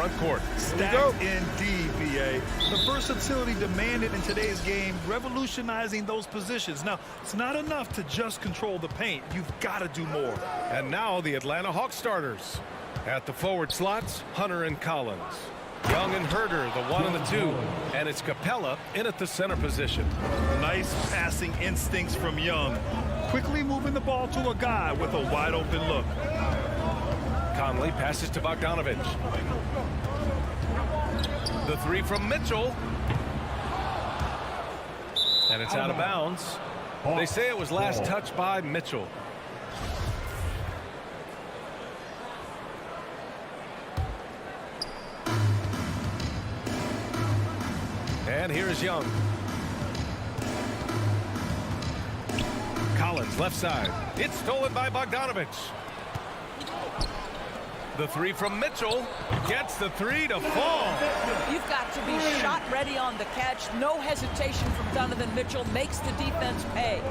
front court. Stacked indeed, BA. The versatility demanded in today's game, revolutionizing those positions. Now, it's not enough to just control the paint. You've got to do more. And now the Atlanta Hawks starters. At the forward slots, Hunter and Collins. Young and Herder, the 1 and the 2. And it's Capella in at the center position. Nice passing instincts from Young. Quickly moving the ball to a guy with a wide open look. Conley passes to Bogdanovich. The 3 from Mitchell. And it's out of bounds. They say it was last touched by Mitchell. And here's Young. Collins, left side. It's stolen by Bogdanovich. The 3 from Mitchell. Gets the 3 to fall. You've got to be shot ready on the catch. No hesitation from Donovan Mitchell. Makes the defense pay.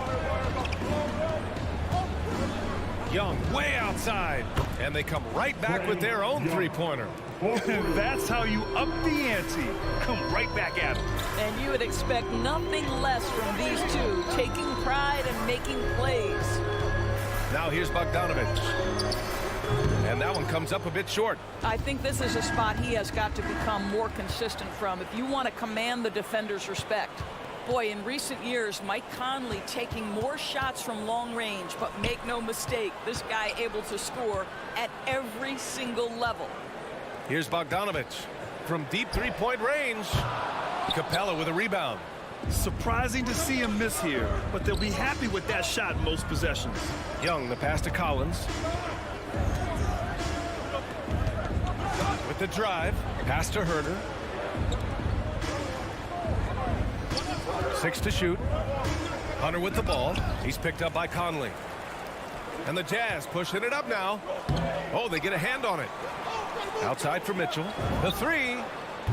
Young way outside. And they come right back with their own three-pointer. That's how you up the ante. Come right back at him. And you would expect nothing less from these two, taking pride and making plays. Now here's Bogdanovich. And that one comes up a bit short. I think this is a spot he has got to become more consistent from if you want to command the defender's respect. Boy, in recent years, Mike Conley taking more shots from long range, but make no mistake, this guy able to score at every single level. Here's Bogdanovich from deep three-point range. Capella with a rebound. Surprising to see him miss here, but they'll be happy with that shot in most possessions. Young, the pass to Collins. With the drive, pass to Herder. 6 to shoot. Hunter with the ball. He's picked up by Conley. And the Jazz pushing it up now. Oh, they get a hand on it. Outside for Mitchell. The 3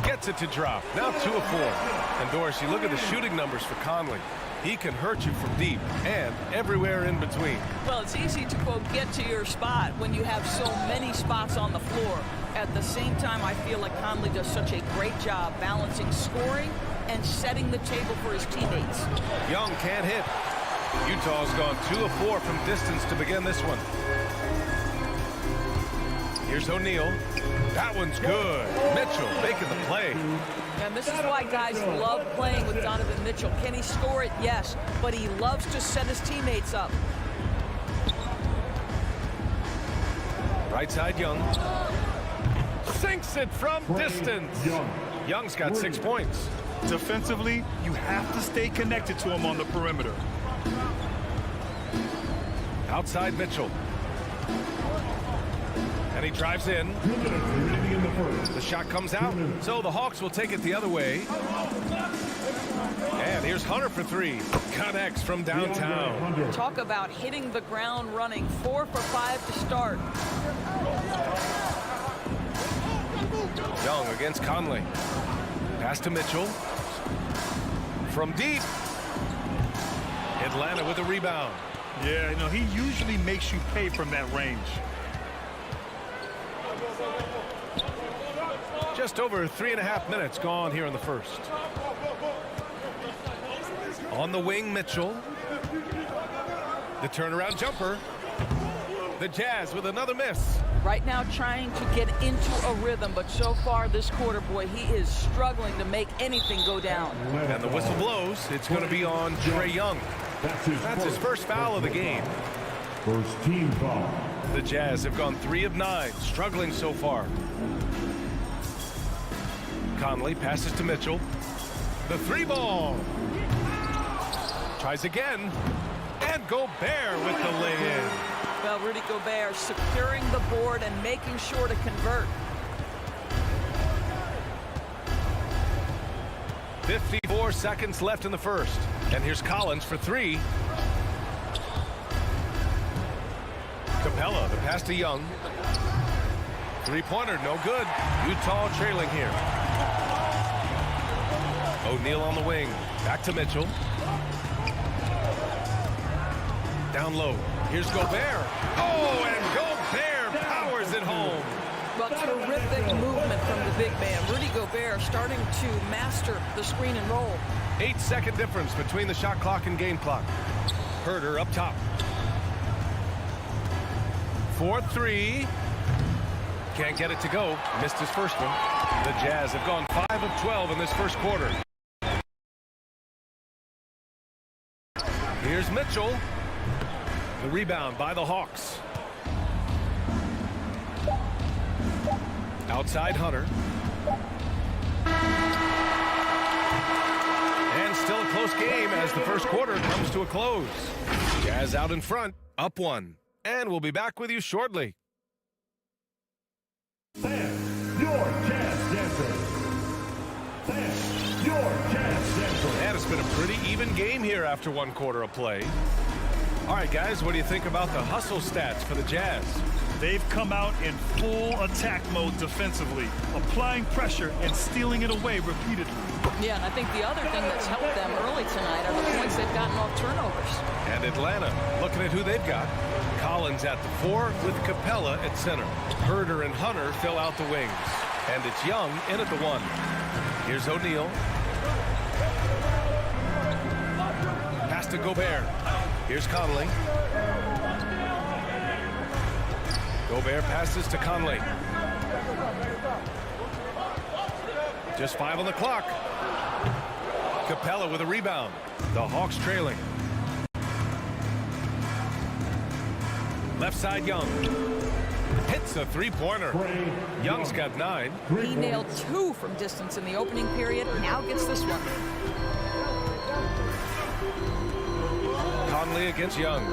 gets it to drop. Now 2 of 4. And Doris, you look at the shooting numbers for Conley. He can hurt you from deep and everywhere in between. Well, it's easy to, quote, get to your spot when you have so many spots on the floor. At the same time, I feel like Conley does such a great job balancing scoring and setting the table for his teammates. Young can't hit. Utah's gone 2 of 4 from distance to begin this one. Here's O'Neal. That one's good. Mitchell making the play. And this is why guys love playing with Donovan Mitchell. Can he score it? Yes. But he loves to set his teammates up. Right side, Young. Sinks it from distance. Young's got 6 points. Defensively, you have to stay connected to him on the perimeter. Outside Mitchell. And he drives in. The shot comes out, so the Hawks will take it the other way. And here's Hunter for 3. Connects from downtown. Talk about hitting the ground running. 4 for 5 to start. Young against Conley. Pass to Mitchell. From deep. Atlanta with a rebound. Yeah, you know, he usually makes you pay from that range. Just over 3.5 minutes gone here in the first. On the wing, Mitchell. The turnaround jumper. The Jazz with another miss. Right now trying to get into a rhythm, but so far this quarter, boy, he is struggling to make anything go down. And the whistle blows. It's going to be on Trae Young. That's his first foul of the game. First team foul. The Jazz have gone 3 of 9, struggling so far. Conley passes to Mitchell. The 3 ball. Tries again. And Gobert with the lay-in. Well, Rudy Gobert securing the board and making sure to convert. 54 seconds left in the first. And here's Collins for 3. Capella, the pass to Young. 3-pointer, no good. Utah trailing here. O'Neal on the wing. Back to Mitchell. Down low. Here's Gobert. Oh, and Gobert powers it home. Well, terrific movement from the big man. Rudy Gobert starting to master the screen and roll. 8-second difference between the shot clock and game clock. Herder up top. 4-3. Can't get it to go. Missed his first one. The Jazz have gone 5 of 12 in this first quarter. Here's Mitchell. The rebound by the Hawks. Outside Hunter. And still a close game as the first quarter comes to a close. Jazz out in front, up 1. And we'll be back with you shortly. And your Jazz Dancer. And your Jazz Dancer. And it's been a pretty even game here after 1 quarter of play. All right, guys, what do you think about the hustle stats for the Jazz? They've come out in full attack mode defensively, applying pressure and stealing it away repeatedly. Yeah, and I think the other thing that's helped them early tonight are the points they've gotten off turnovers. And Atlanta, looking at who they've got. Collins at the 4 with Capella at center. Herder and Hunter fill out the wings. And it's Young in at the 1. Here's O'Neal. Pass to Gobert. Here's Conley. Gobert passes to Conley. Just 5 on the clock. Capella with a rebound. The Hawks trailing. Left side Young. Hits a three-pointer. Young's got 9. He nailed 2 from distance in the opening period. Now gets this one. Conley against Young.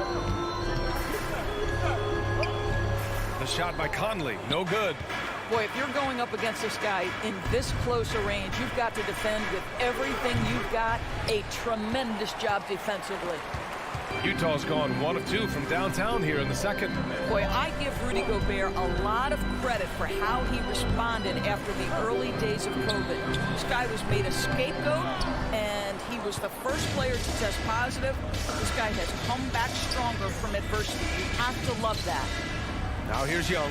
The shot by Conley, no good. Boy, if you're going up against this guy in this close a range, you've got to defend with everything you've got. A tremendous job defensively. Utah's gone 1 of 2 from downtown here in the second. Boy, I give Rudy Gobert a lot of credit for how he responded after the early days of COVID. This guy was made a scapegoat, and he was the first player to test positive. This guy has come back stronger from adversity. You have to love that. Now here's Young.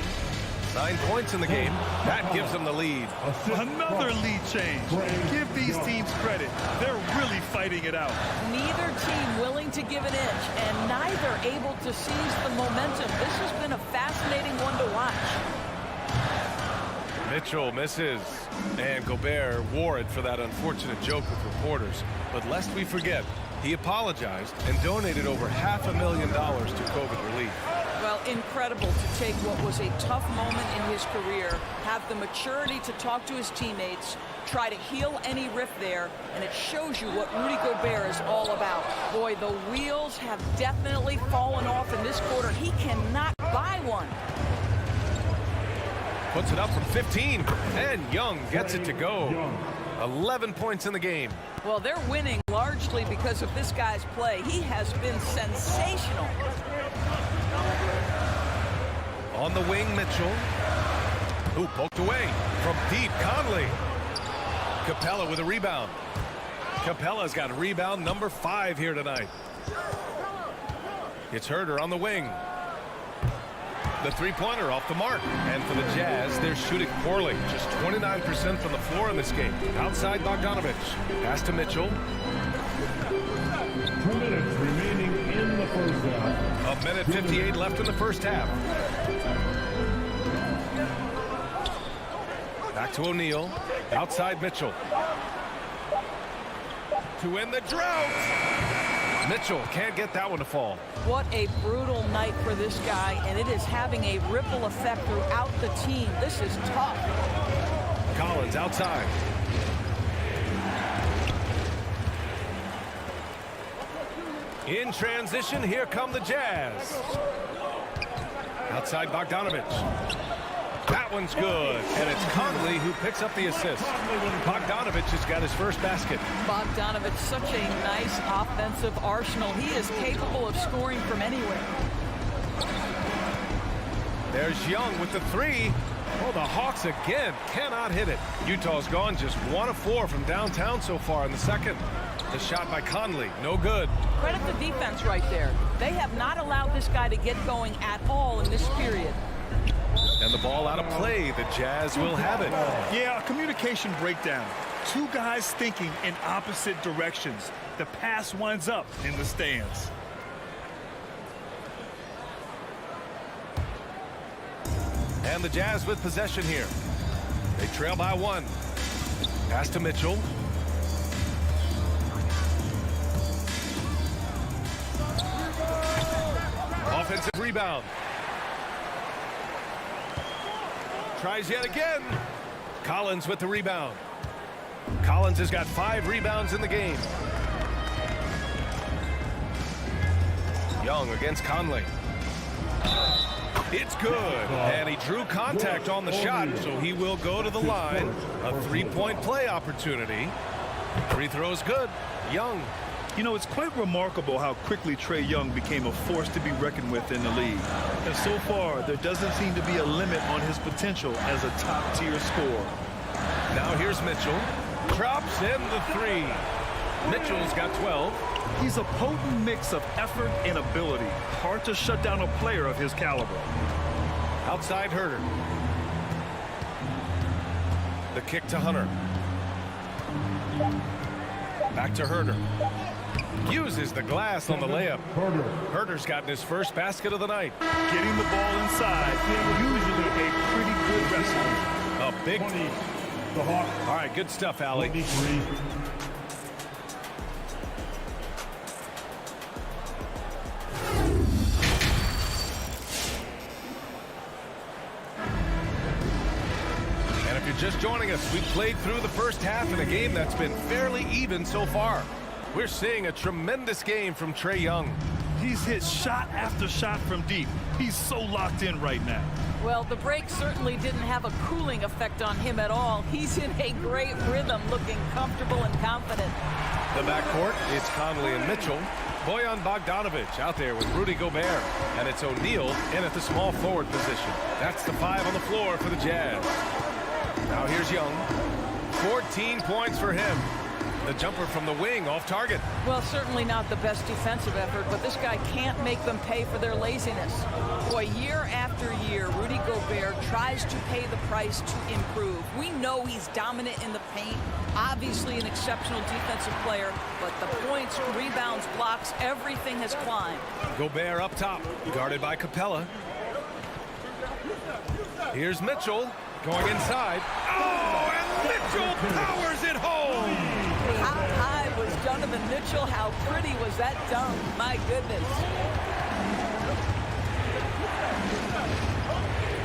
9 points in the game. That gives them the lead. Another lead change. Give these teams credit. They're really fighting it out. Neither team willing to give an inch, and neither able to seize the momentum. This has been a fascinating one to watch. Mitchell misses. And Gobert wore it for that unfortunate joke with reporters. But lest we forget, he apologized and donated over $500,000 to COVID relief. Well, incredible to take what was a tough moment in his career, have the maturity to talk to his teammates, try to heal any rift there, and it shows you what Rudy Gobert is all about. Boy, the wheels have definitely fallen off in this quarter. He cannot buy one. Puts it up from 15, and Young gets it to go. 11 points in the game. Well, they're winning largely because of this guy's play. He has been sensational. On the wing, Mitchell. Who poked away from deep. Conley. Capella with a rebound. Capella's got rebound number 5 here tonight. It's Herder on the wing. The three-pointer off the mark. And for the Jazz, they're shooting poorly. Just 29% from the floor in this game. Outside Bogdanovich. Pass to Mitchell. 2 minutes remaining in the first half. 1:58 left in the first half. Back to O'Neal. Outside Mitchell. To end the drought. Mitchell can't get that one to fall. What a brutal night for this guy, and it is having a ripple effect throughout the team. This is tough. Collins outside. In transition, here come the Jazz. Outside Bogdanovich. That one's good, and it's Conley who picks up the assist. Bogdanovich has got his first basket. Bogdanovich, such a nice offensive arsenal. He is capable of scoring from anywhere. There's Young with the 3. Oh, the Hawks again cannot hit it. Utah's gone just 1 of 4 from downtown so far in the second. The shot by Conley, no good. Credit the defense right there. They have not allowed this guy to get going at all in this period. And the ball out of play. The Jazz will have it. Yeah, a communication breakdown. Two guys thinking in opposite directions. The pass winds up in the stands. And the Jazz with possession here. They trail by 1. Pass to Mitchell. Offensive rebound. Tries yet again. Collins with the rebound. Collins has got 5 rebounds in the game. Young against Conley. It's good. And he drew contact on the shot, so he will go to the line. A 3-point play opportunity. Free throw's good. Young. You know, it's quite remarkable how quickly Trae Young became a force to be reckoned with in the league. And so far, there doesn't seem to be a limit on his potential as a top-tier scorer. Now here's Mitchell. Drops in the 3. Mitchell's got 12. He's a potent mix of effort and ability. Hard to shut down a player of his caliber. Outside Herter. The kick to Hunter. Back to Herter. Uses the glass on the layup. Herter's gotten his first basket of the night. Getting the ball inside, usually a pretty good wrestler. A big... The Hawks. All right, good stuff, Allie. 23. And if you're just joining us, we've played through the first half in a game that's been fairly even so far. We're seeing a tremendous game from Trae Young. He's hit shot after shot from deep. He's so locked in right now. Well, the break certainly didn't have a cooling effect on him at all. He's in a great rhythm, looking comfortable and confident. The backcourt is Conley and Mitchell. Bojan Bogdanovic out there with Rudy Gobert. And it's O'Neal in at the small forward position. That's the 5 on the floor for the Jazz. Now here's Young. 14 points for him. The jumper from the wing off target. Well, certainly not the best defensive effort, but this guy can't make them pay for their laziness. Boy, year after year, Rudy Gobert tries to pay the price to improve. We know he's dominant in the paint, obviously an exceptional defensive player, but the points, rebounds, blocks, everything has climbed. Gobert up top, guarded by Capella. Here's Mitchell going inside. Oh, and Mitchell powers it home. How high was Donovan Mitchell? How pretty was that dunk? My goodness.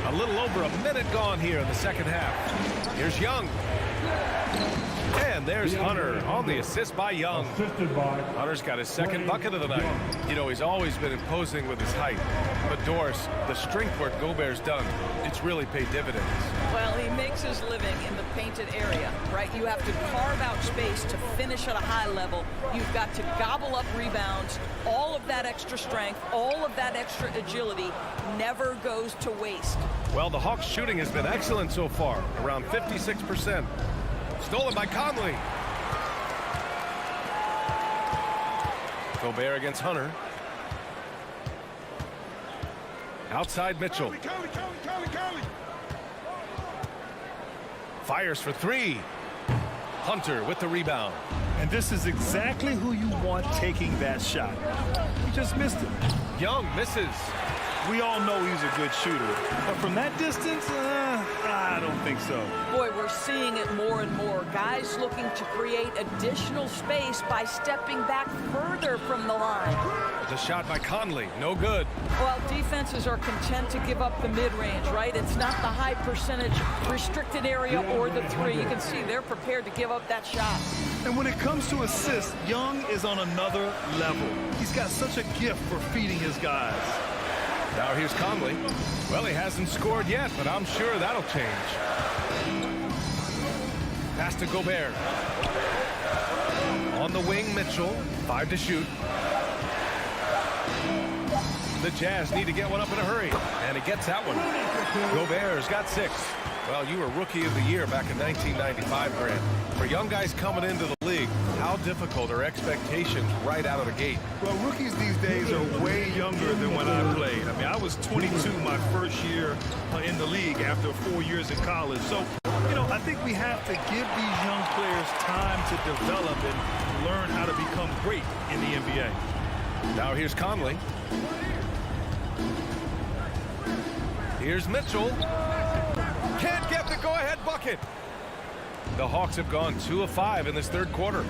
A little over a minute gone here in the second half. Here's Young. And there's Hunter on the assist by Young. Assisted by Hunter's got his second bucket of the night. You know, he's always been imposing with his height. But Doris, the strength work Gobert's done, it's really paid dividends. Well, he makes his living in the painted area, right? You have to carve out space to finish at a high level. You've got to gobble up rebounds. All of that extra strength, all of that extra agility never goes to waste. Well, the Hawks' shooting has been excellent so far, around 56%. Stolen by Conley. Gobert against Hunter. Outside Mitchell. Fires for 3. Hunter with the rebound. And this is exactly who you want taking that shot. He just missed it. Young misses. We all know he's a good shooter, but from that distance, I don't think so. Boy, we're seeing it more and more. Guys looking to create additional space by stepping back further from the line. The shot by Conley, no good. Well, defenses are content to give up the mid-range, right? It's not the high percentage restricted area or the 3. You can see they're prepared to give up that shot. And when it comes to assists, Young is on another level. He's got such a gift for feeding his guys. Now here's Conley. Well, he hasn't scored yet, but I'm sure that'll change. Pass to Gobert. On the wing, Mitchell. 5 to shoot. The Jazz need to get one up in a hurry, and he gets that one. Gobert's got 6. Well, you were Rookie of the Year back in 1995, Grant. For young guys coming into the league, how difficult are expectations right out of the gate? Well, rookies these days are way younger than when I played. I mean, I was 22 my first year in the league after 4 years in college. So, you know, I think we have to give these young players time to develop and learn how to become great in the NBA. Now here's Conley. Here's Mitchell. Can't get the go-ahead bucket. The Hawks have gone 2 of 5 in this third quarter.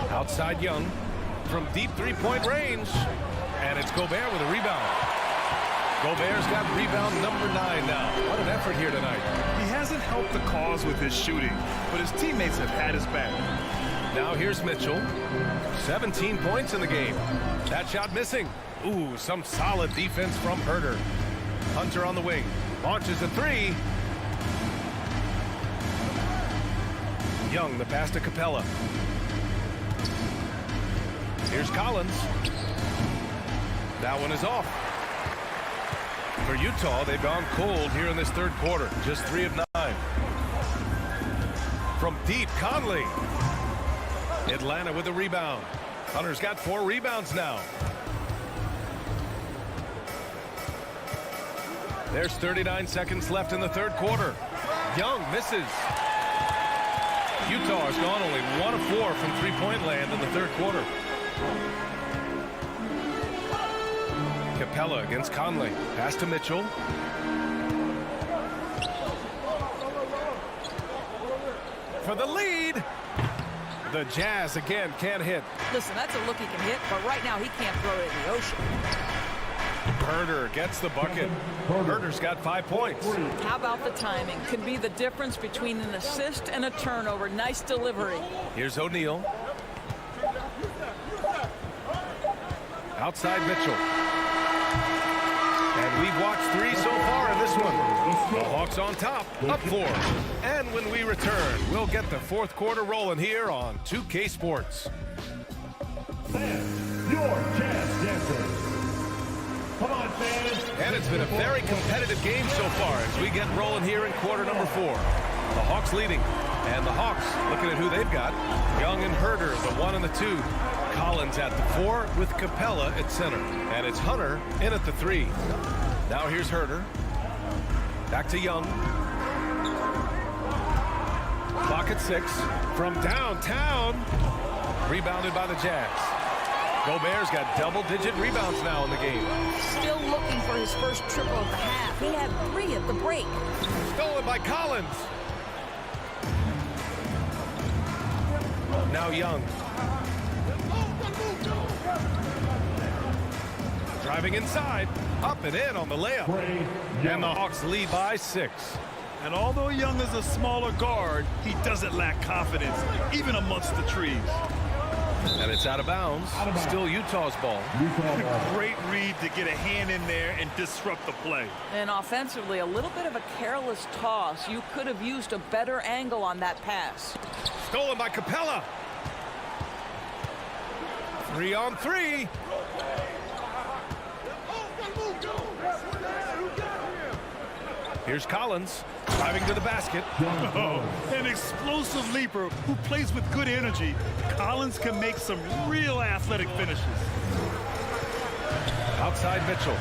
Outside Young from deep three-point range. And it's Gobert with a rebound. Gobert's got rebound number 9 now. What an effort here tonight. He hasn't helped the cause with his shooting, but his teammates have had his back. Now here's Mitchell. 17 points in the game. That shot missing. Ooh, some solid defense from Herder. Hunter on the wing. Launches a 3. Young, the pass to Capella. Here's Collins. That one is off. For Utah, they've gone cold here in this third quarter. Just 3 of 9. From deep, Conley. Atlanta with the rebound. Hunter's got 4 rebounds now. There's 39 seconds left in the third quarter. Young misses. Utah has gone only 1 of 4 from three-point land in the third quarter. Capella against Conley. Pass to Mitchell. For the lead. The Jazz again can't hit. Listen, that's a look he can hit, but right now he can't throw it in the ocean. Herder gets the bucket. Herder's got 5 points. How about the timing? Could be the difference between an assist and a turnover. Nice delivery. Here's O'Neal. Outside Mitchell. And we've watched 3 so far in this one. The Hawks on top, up 4. And when we return, we'll get the fourth quarter rolling here on 2K Sports. Fans, your Jazz dancers. Come on, fans. And it's been a very competitive game so far as we get rolling here in quarter number 4. The Hawks leading. And the Hawks looking at who they've got. Young and Herder, the 1 and the 2. Collins at the 4 with Capella at center. And it's Hunter in at the 3. Now here's Herder. Back to Young. Clock at 6. From downtown. Rebounded by the Jazz. Gobert's got double-digit rebounds now in the game. Still looking for his first triple of the half. He had 3 at the break. Stolen by Collins. Now Young. Driving inside. Up and in on the layup. And the Hawks lead by 6. And although Young is a smaller guard, he doesn't lack confidence, even amongst the trees. And it's out of bounds. Still Utah's ball. Great read to get a hand in there and disrupt the play. And offensively, a little bit of a careless toss. You could have used a better angle on that pass. Stolen by Capella. 3 on 3. Here's Collins driving to the basket. Oh, an explosive leaper who plays with good energy. Collins can make some real athletic finishes. Outside Mitchell.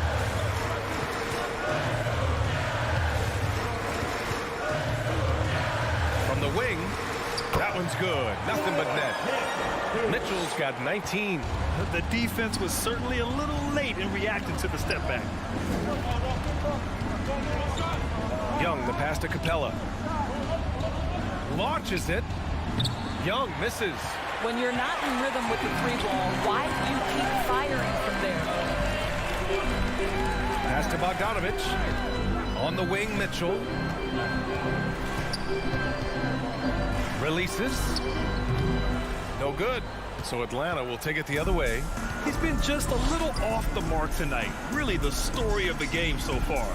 From the wing. That one's good. Nothing but net. Mitchell's got 19. The defense was certainly a little late in reacting to the step back. Young, the pass to Capella. Launches it. Young misses. When you're not in rhythm with the 3-ball, why do you keep firing from there? Pass to Bogdanovich. On the wing, Mitchell. Releases. No good. So Atlanta will take it the other way. He's been just a little off the mark tonight. Really the story of the game so far.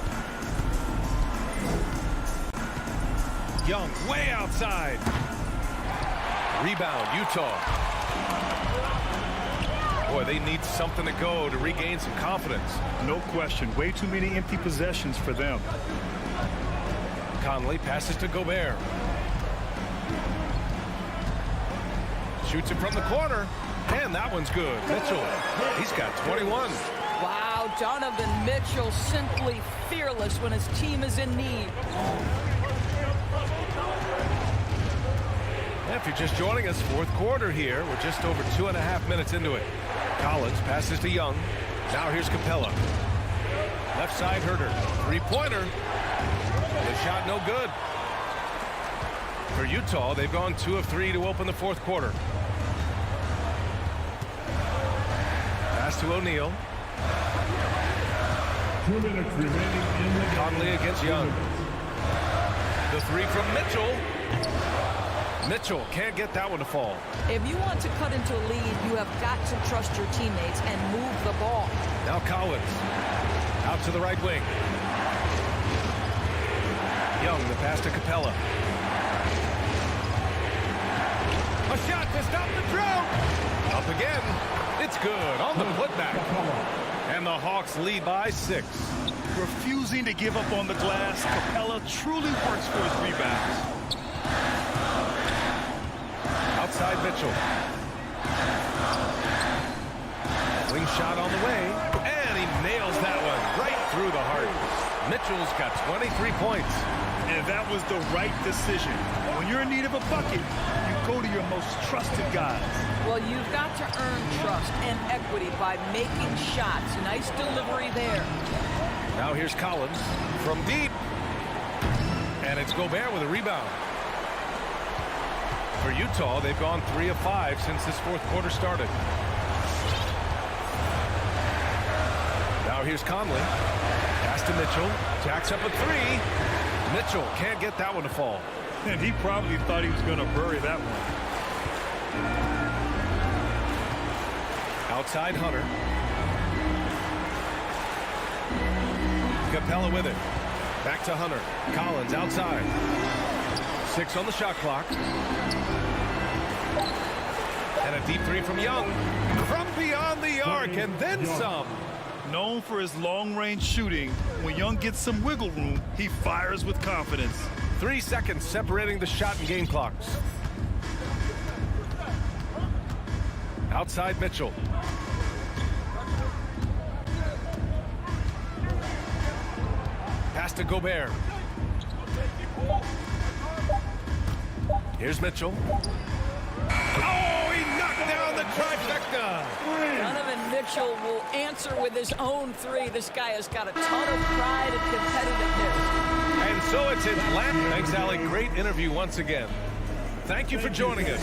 Young way outside. Rebound, Utah. Boy, they need something to go to regain some confidence. No question. Way too many empty possessions for them. Conley passes to Gobert. Shoots it from the corner. And that one's good. Mitchell, he's got 21. Wow, Donovan Mitchell simply fearless when his team is in need. If you're just joining us, fourth quarter here. We're just over 2.5 minutes into it. Collins passes to Young. Now here's Capella. Left side Herter. Three-pointer. The shot no good. For Utah, they've gone 2 of 3 to open the fourth quarter. Pass to O'Neal. 2 minutes remaining in the game. Conley against Young. The three from Mitchell. Mitchell can't get that one to fall. If you want to cut into a lead, you have got to trust your teammates and move the ball. Now Collins. Out to the right wing. Young, the pass to Capella. A shot to stop the drought. Up again. It's good on the putback. And the Hawks lead by 6. Refusing to give up on the glass, Capella truly works for his rebounds. Outside Mitchell. Wing shot on the way. And he nails that one right through the heart. Mitchell's got 23 points. And that was the right decision. When you're in need of a bucket, you go to your most trusted guys. Well, you've got to earn trust and equity by making shots. Nice delivery there. Now here's Collins from deep. And it's Gobert with a rebound. For Utah, they've gone 3 of 5 since this fourth quarter started. Now here's Conley. Pass to Mitchell. Jacks up a 3. Mitchell can't get that one to fall. And he probably thought he was going to bury that one. Outside Hunter. Capella with it. Back to Hunter. Collins outside. 6 on the shot clock. And a deep 3 from Young. From beyond the arc and then some. Known for his long-range shooting, when Young gets some wiggle room, he fires with confidence. 3 seconds separating the shot and game clocks. Outside Mitchell. Pass to Gobert. Here's Mitchell. Oh, he knocked down the trifecta. Donovan Mitchell will answer with his own 3. This guy has got a ton of pride and competitiveness. And so it's Atlanta. Thanks, Allie. Great interview once again. Thank you for joining us.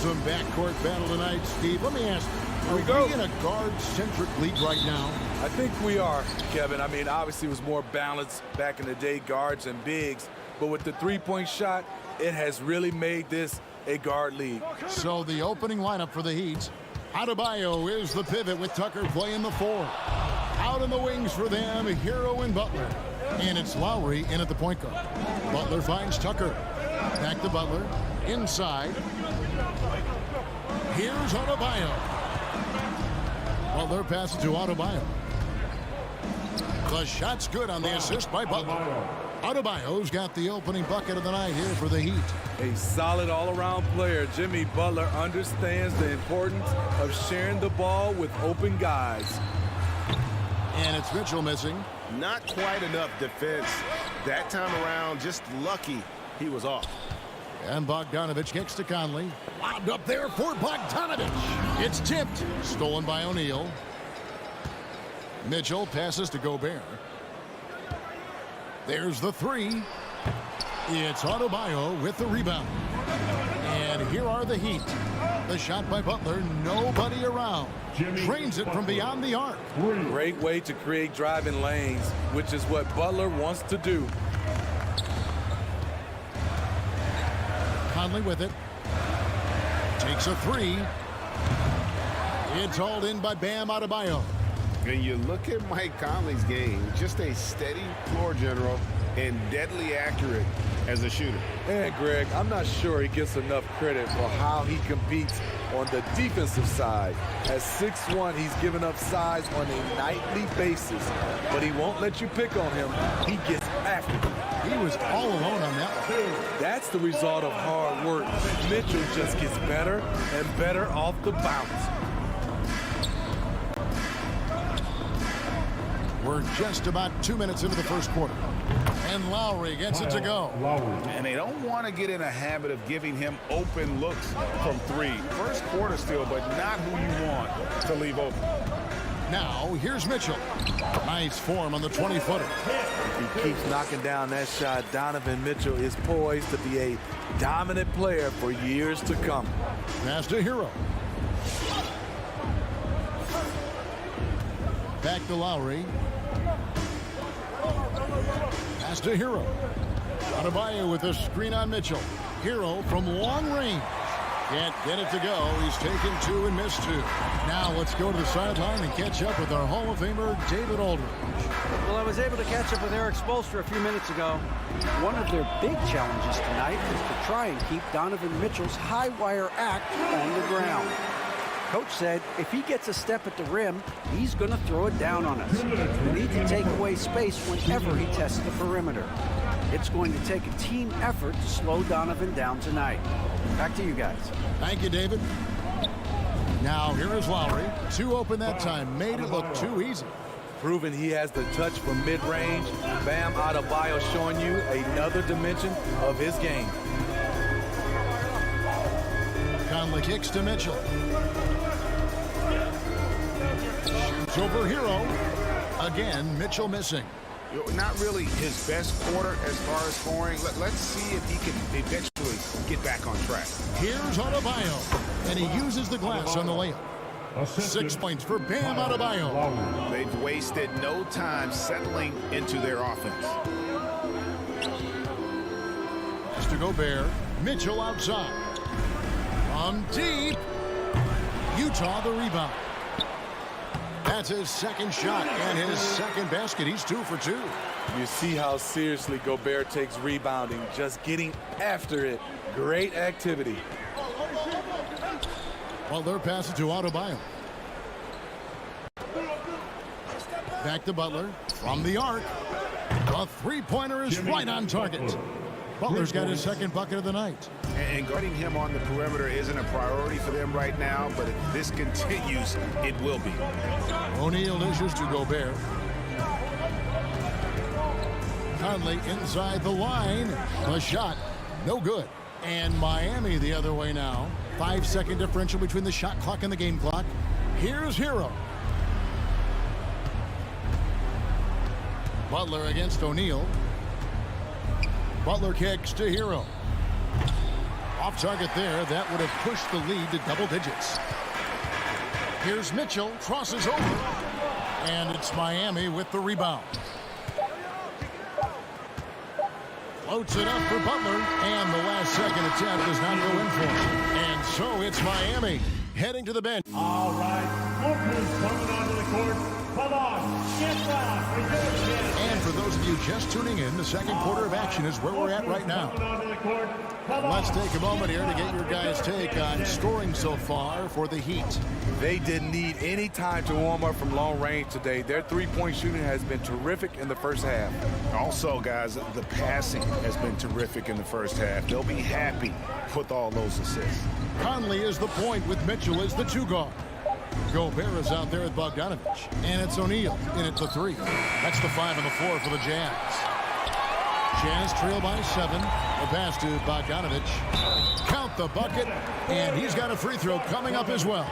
Some backcourt battle tonight, Steve. Let me ask you, are we in a guard-centric league right now? I think we are, Kevin. I mean, obviously it was more balanced back in the day, guards and bigs. But with the three-point shot, it has really made this a guard league. So the opening lineup for the Heat. Adebayo is the pivot with Tucker playing the 4. Out in the wings for them, Hero and Butler. And it's Lowry in at the point guard. Butler finds Tucker. Back to Butler. Inside. Here's Adebayo. Butler passes to Adebayo. The shot's good on the assist by Butler. Adebayo's got the opening bucket of the night here for the Heat. A solid all-around player. Jimmy Butler understands the importance of sharing the ball with open guys. And it's Mitchell missing. Not quite enough defense. That time around, just lucky he was off. And Bogdanovich kicks to Conley. Lobbed up there for Bogdanovich. It's tipped. Stolen by O'Neal. Mitchell passes to Gobert. There's the 3. It's Adebayo with the rebound. And here are the Heat. The shot by Butler. Nobody around. Drains it from beyond the arc. Great way to create driving lanes, which is what Butler wants to do. Conley with it. Takes a 3. It's hauled in by Bam Adebayo. When you look at Mike Conley's game, just a steady floor general and deadly accurate as a shooter. And Greg, I'm not sure he gets enough credit for how he competes on the defensive side. At 6'1", he's given up size on a nightly basis, but he won't let you pick on him. He gets after you. He was all alone on that one. That's the result of hard work. Mitchell just gets better and better off the bounce. We're just about 2 minutes into the first quarter. And Lowry gets it to go. And they don't want to get in a habit of giving him open looks from 3. First quarter still, but not who you want to leave open. Now, here's Mitchell. Nice form on the 20-footer. If he keeps knocking down that shot, Donovan Mitchell is poised to be a dominant player for years to come. Pass to Hero. Back to Lowry. Pass to Hero. Adebayo with a screen on Mitchell. Hero from long range. Can't get it to go. He's taken 2 and missed 2. Now let's go to the sideline and catch up with our Hall of Famer, David Aldridge. Well, I was able to catch up with Eric Spoelstra a few minutes ago. One of their big challenges tonight is to try and keep Donovan Mitchell's high wire act on the ground. Coach said if he gets a step at the rim, he's going to throw it down on us. We need to take away space whenever he tests the perimeter. It's going to take a team effort to slow Donovan down tonight. Back to you guys. Thank you, David. Now, here is Lowry. 2 open that time. Made it look too easy. Proving he has the touch from mid-range. Bam Adebayo showing you another dimension of his game. Conley kicks to Mitchell. Shoots over Hero. Again, Mitchell missing. Not really his best quarter as far as scoring. Let's see if he can eventually get back on track. Here's Adebayo, and he uses the glass on the layup. 6 points for Bam Adebayo. They've wasted no time settling into their offense. Pass to Gobert. Mitchell outside. From deep. Utah the rebound. That's his second shot and his second basket. He's 2 for 2. You see how seriously Gobert takes rebounding, just getting after it. Great activity. Well, they're passing to Adebayo. Back to Butler. From the arc. A three-pointer is right on target. Butler's got his second bucket of the night. And guarding him on the perimeter isn't a priority for them right now, but if this continues, it will be. O'Neal dishes to Gobert. Conley inside the line. The shot, no good. And Miami the other way now. 5-second differential between the shot clock and the game clock. Here's Hero. Butler against O'Neal. Butler kicks to Hero. Off target there. That would have pushed the lead to double digits. Here's Mitchell. Crosses over. And it's Miami with the rebound. Floats it up for Butler. And the last second attempt does not go in for him. And so it's Miami heading to the bench. All right, Portland's coming onto the court. Come on, get back. And for those of you just tuning in, the second quarter of action is where we're at right now. Let's take a moment here to get your guys' take on scoring so far for the Heat. They didn't need any time to warm up from long range today. Their three-point shooting has been terrific in the first half. Also, guys, the passing has been terrific in the first half. They'll be happy with all those assists. Conley is the point with Mitchell as the two guard. Gobert is out there with Bogdanovich. And it's O'Neal in at the three. That's the 5 and the 4 for the Jazz. Jazz trail by 7. The pass to Bogdanovich. Count the bucket. And he's got a free throw coming up as well.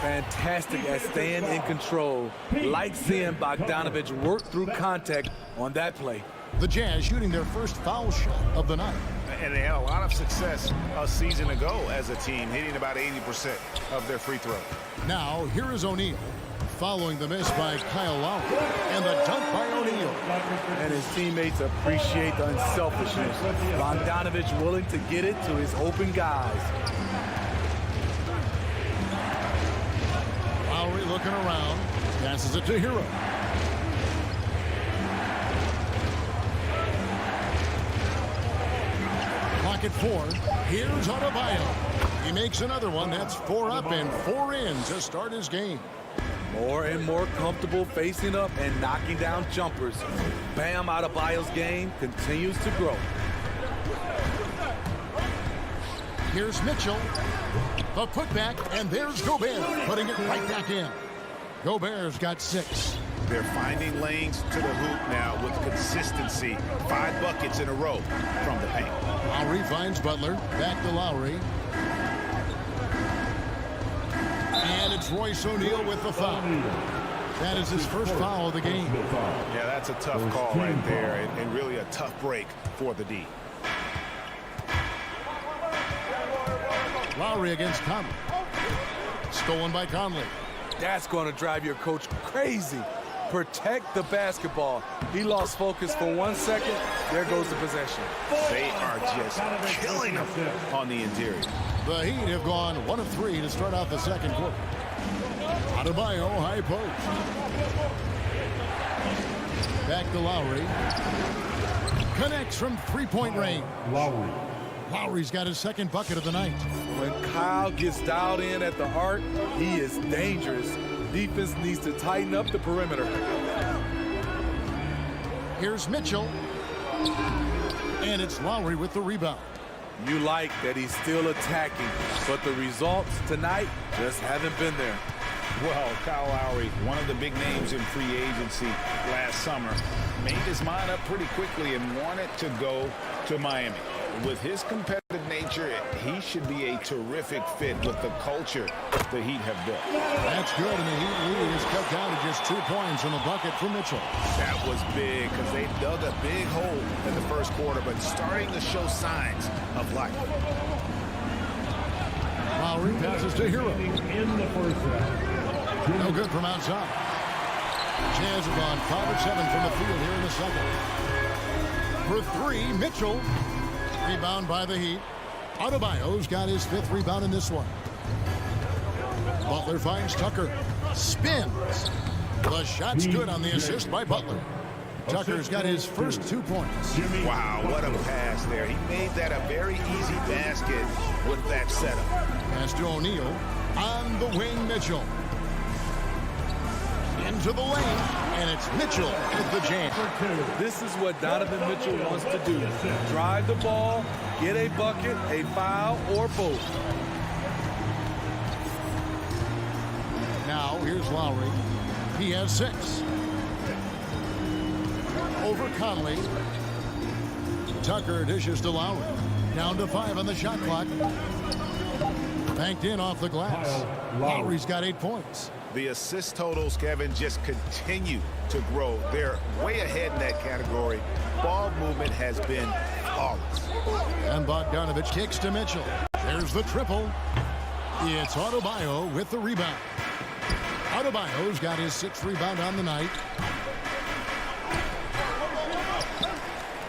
Fantastic at staying in control. Like seeing Bogdanovich work through contact on that play. The Jazz shooting their first foul shot of the night. And they had a lot of success a season ago as a team, hitting about 80% of their free throw. Now, here is O'Neal, following the miss by Kyle Lowry, and the dunk by O'Neal. And his teammates appreciate the unselfishness. Bogdanovich willing to get it to his open guys. Lowry looking around, passes it to Hero. At 4. Here's Adebayo. He makes another one. That's 4 up and 4 in to start his game. More and more comfortable facing up and knocking down jumpers. Bam Adebayo's game continues to grow. Here's Mitchell. The putback, and there's Gobert putting it right back in. Gobert's got 6. They're finding lanes to the hoop now with consistency. 5 buckets in a row from the paint. Lowry finds Butler. Back to Lowry. And it's Royce O'Neal with the foul. That is his first foul of the game. Yeah, that's a tough call right there, and really a tough break for the D. Lowry against Conley. Stolen by Conley. That's going to drive your coach crazy. Protect the basketball. He lost focus for 1 second. There goes the possession. They are just killing him on the interior. The Heat have gone 1 of 3 to start out the second quarter. Adebayo, high post. Back to Lowry. Connects from three-point range. Lowry's got his second bucket of the night. When Kyle gets dialed in at the arc, he is dangerous. Defense needs to tighten up the perimeter. Here's Mitchell. And it's Lowry with the rebound. You like that he's still attacking, but the results tonight just haven't been there. Well, Kyle Lowry, one of the big names in free agency last summer, made his mind up pretty quickly and wanted to go to Miami. With his competitive nature, he should be a terrific fit with the culture the Heat have built. That's good, and the Heat lead is cut down to just 2 points in the bucket for Mitchell. That was big because they dug a big hole in the first quarter, but starting to show signs of life. Lowry passes to Hero. In the first half. No good from outside. Jazz have gone 5 of 7 from the field here in the second. For 3, Mitchell. Rebound by the Heat. Adebayo's got his 5th rebound in this one. Butler finds Tucker. Spins. The shot's good on the assist by Butler. Tucker's got his first 2 points. Wow, what a pass there. He made that a very easy basket with that setup. Pass to O'Neal. On the wing, Mitchell. Into the lane, and it's Mitchell with the jam. This is what Donovan Mitchell wants to do. Drive the ball, get a bucket, a foul, or both. Now, here's Lowry. He has 6. Over Conley. Tucker dishes to Lowry. Down to 5 on the shot clock. Banked in off the glass. Lowry's got 8 points. The assist totals, Kevin, just continue to grow. They're way ahead in that category. Ball movement has been flawless. And Bogdanovich kicks to Mitchell. There's the triple. It's Adebayo with the rebound. Adebayo's got his 6th rebound on the night.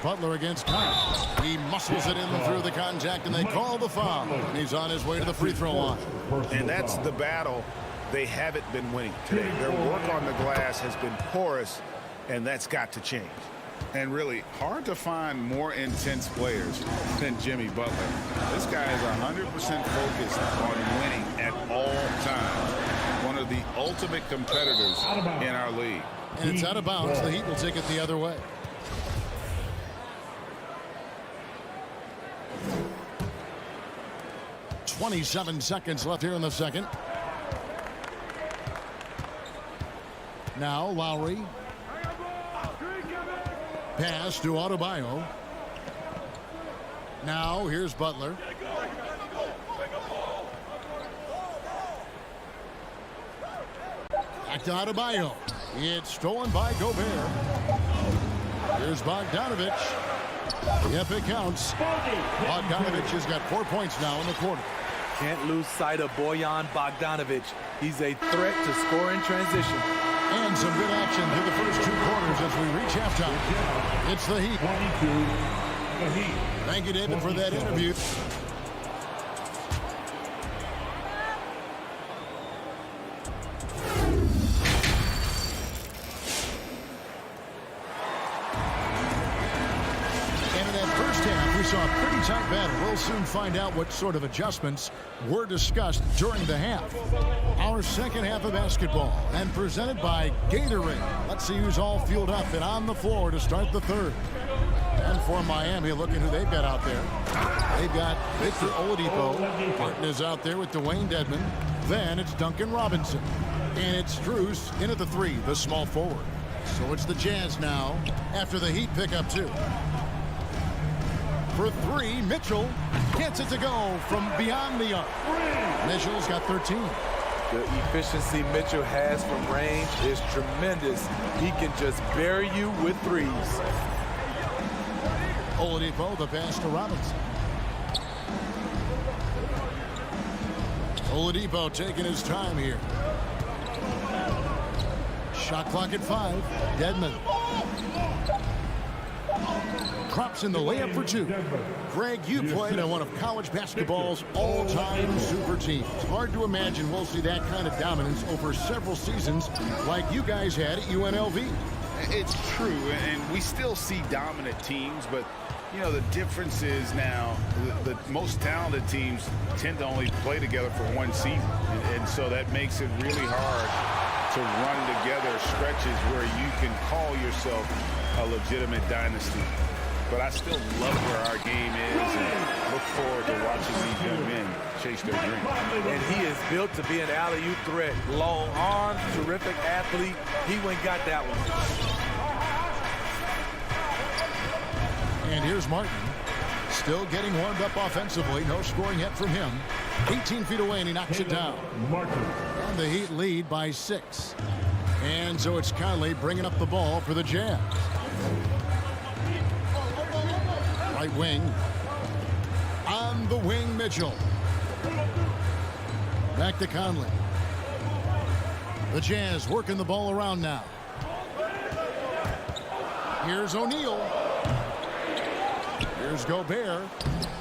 Butler against Kyle. He muscles it in through the contact, and they call the foul. And he's on his way to the free throw line. And that's the battle they haven't been winning today. Their work on the glass has been porous, and that's got to change. And really, hard to find more intense players than Jimmy Butler. This guy is 100% focused on winning at all times. One of the ultimate competitors in our league. And it's out of bounds. The Heat will take it the other way. .27 seconds left here in the second. Now Lowry. Pass to Adebayo. Now here's Butler. Back to Adebayo. It's stolen by Gobert. Here's Bogdanovich. Yep, it counts. Bogdanovich has got 4 points now in the quarter. Can't lose sight of Bojan Bogdanovich. He's a threat to score in transition. And some good action through the first 2 quarters as we reach halftime. It's the Heat. 22, the Heat. Thank you, David, for that interview. We saw a pretty tight battle. We'll soon find out what sort of adjustments were discussed during the half. Our second half of basketball, and presented by Gatorade. Let's see who's all fueled up and on the floor to start the third. And for Miami, look at who they've got out there. They've got Victor Oladipo. Martin is out there with Dwayne Dedmon. Then it's Duncan Robinson. And it's Strus in at the 3, the small forward. So it's the Jazz now after the Heat pick up 2. For 3, Mitchell gets it to go from beyond the arc. Mitchell's got 13. The efficiency Mitchell has from range is tremendous. He can just bury you with threes. Oladipo, the pass to Robinson. Oladipo taking his time here. Shot clock at 5. Dedmon. Drops in the layup for 2. Greg, you played on one of college basketball's all-time super teams. Hard to imagine we'll see that kind of dominance over several seasons like you guys had at UNLV. It's true, and we still see dominant teams, but you know, the difference is now the most talented teams tend to only play together for one season, and so that makes it really hard to run together stretches where you can call yourself a legitimate dynasty. But I still love where our game is and look forward to watching these young men chase their dreams. And he is built to be an alley-oop threat. Long arms, terrific athlete. He went and got that one. And here's Martin. Still getting warmed up offensively. No scoring yet from him. 18 feet away, and he knocks it down. And the Heat lead by 6. And so it's Conley bringing up the ball for the Jazz. Right wing. On the wing, Mitchell. Back to Conley. The Jazz working the ball around now. Here's O'Neal. Here's Gobert.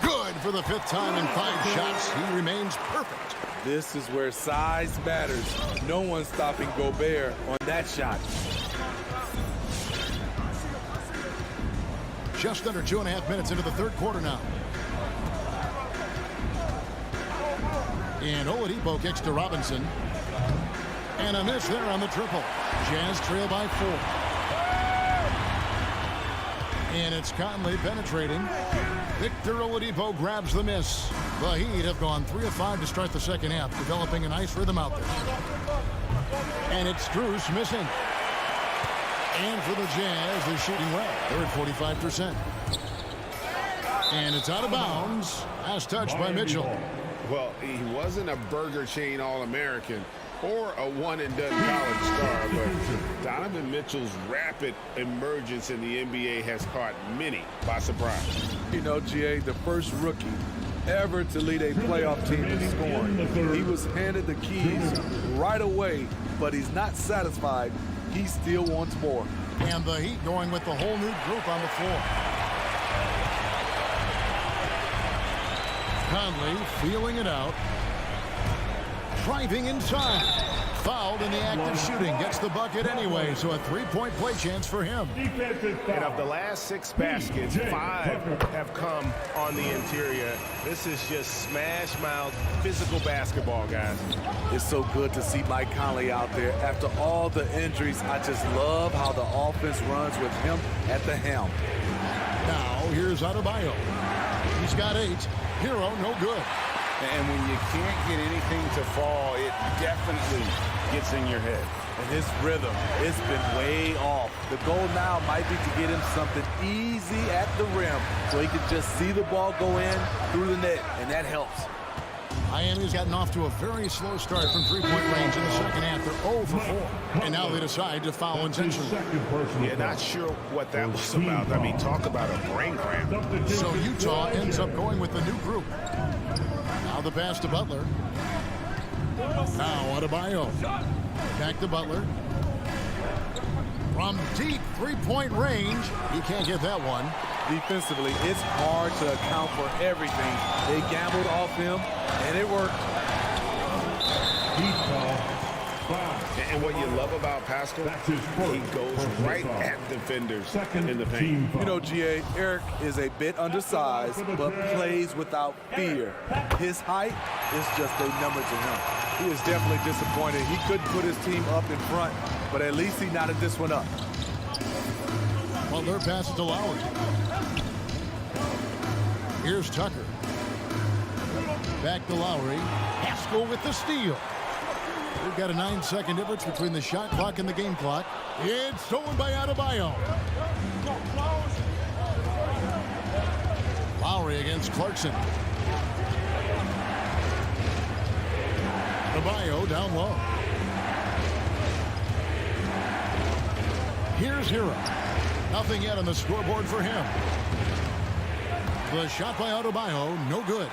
Good for the 5th time in 5 shots. He remains perfect. This is where size matters. No one's stopping Gobert on that shot. Just under 2.5 minutes into the 3rd quarter now. And Oladipo kicks to Robinson. And a miss there on the triple. Jazz trail by 4. And it's Conley penetrating. Victor Oladipo grabs the miss. The Heat have gone 3 of 5 to start the second half, developing a nice rhythm out there. And it's Strus missing. And for the Jazz, they're shooting well. They're at 45%. And it's out of bounds. Last touch by Mitchell. Well, he wasn't a burger chain All-American, or a one-and-done college star, but Donovan Mitchell's rapid emergence in the NBA has caught many by surprise. You know, GA, the first rookie ever to lead a playoff team in scoring. He was handed the keys right away, but he's not satisfied. He still wants more. And the Heat going with the whole new group on the floor. Conley feeling it out. Driving inside. Fouled in the act of shooting. Gets the bucket anyway, so a three-point play chance for him. And of the last 6 baskets, 5 have come on the interior. This is just smash-mouth physical basketball, guys. It's so good to see Mike Conley out there. After all the injuries, I just love how the offense runs with him at the helm. Now, here's Adebayo. He's got 8. Hero, no good. And when you can't get anything to fall, it definitely gets in your head. And his rhythm, it's been way off. The goal now might be to get him something easy at the rim so he can just see the ball go in through the net, and that helps. Miami's gotten off to a very slow start from three-point range in the second half. They're 0 for 4. And now they decide to foul intentionally. Yeah, not sure what that was about. I mean, talk about a brain cramp. So Utah ends up going with the new group. Now the pass to Butler. Now Adebayo. Back to Butler. From deep three-point range. He can't get that one. Defensively, it's hard to account for everything. They gambled off him, and it worked. And what you love about Pascal, he goes right at defenders in the paint. You know, GA, Eric is a bit undersized, but plays without fear. His height is just a number to him. He is definitely disappointed. He couldn't put his team up in front, but at least he knotted this one up. Butler passes to Lowry. Here's Tucker. Back to Lowry. Pascal with the steal. We've got a 9-second difference between the shot clock and the game clock. It's stolen by Adebayo. Lowry against Clarkson. Adebayo down low. Here's Hero. Nothing yet on the scoreboard for him. The shot by Adebayo, no good.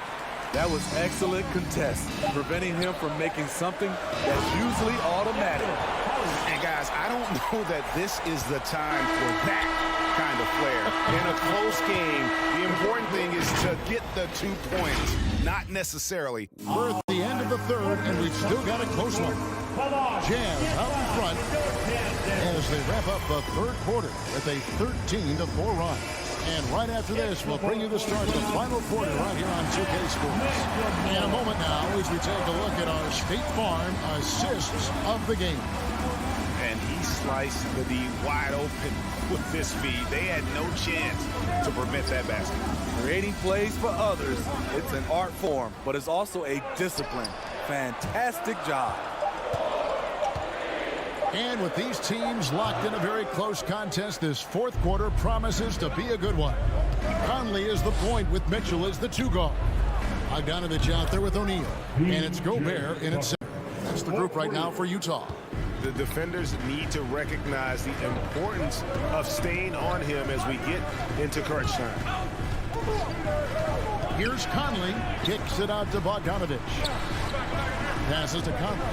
That was excellent contest, preventing him from making something that's usually automatic. And guys, I don't know that this is the time for that kind of flair. In a close game, the important thing is to get the 2 points, not necessarily. We're at the end of the third, and we've still got a close one. Jazz out in front as they wrap up the third quarter with a 13-4 run. And right after this, we'll bring you the start of the final quarter right here on 2K Sports. In a moment now, as we take a look at our State Farm assists of the game. And he sliced the D wide open with this feed. They had no chance to prevent that basket. Creating plays for others, it's an art form, but it's also a discipline. Fantastic job. And with these teams locked in a very close contest, this fourth quarter promises to be a good one. Conley is the point with Mitchell as the 2 guard. Bogdanovich out there with O'Neal. And it's Gobert in its center. That's the group right now for Utah. The defenders need to recognize the importance of staying on him as we get into crunch time. Here's Conley. Kicks it out to Bogdanovich. Passes to Conley.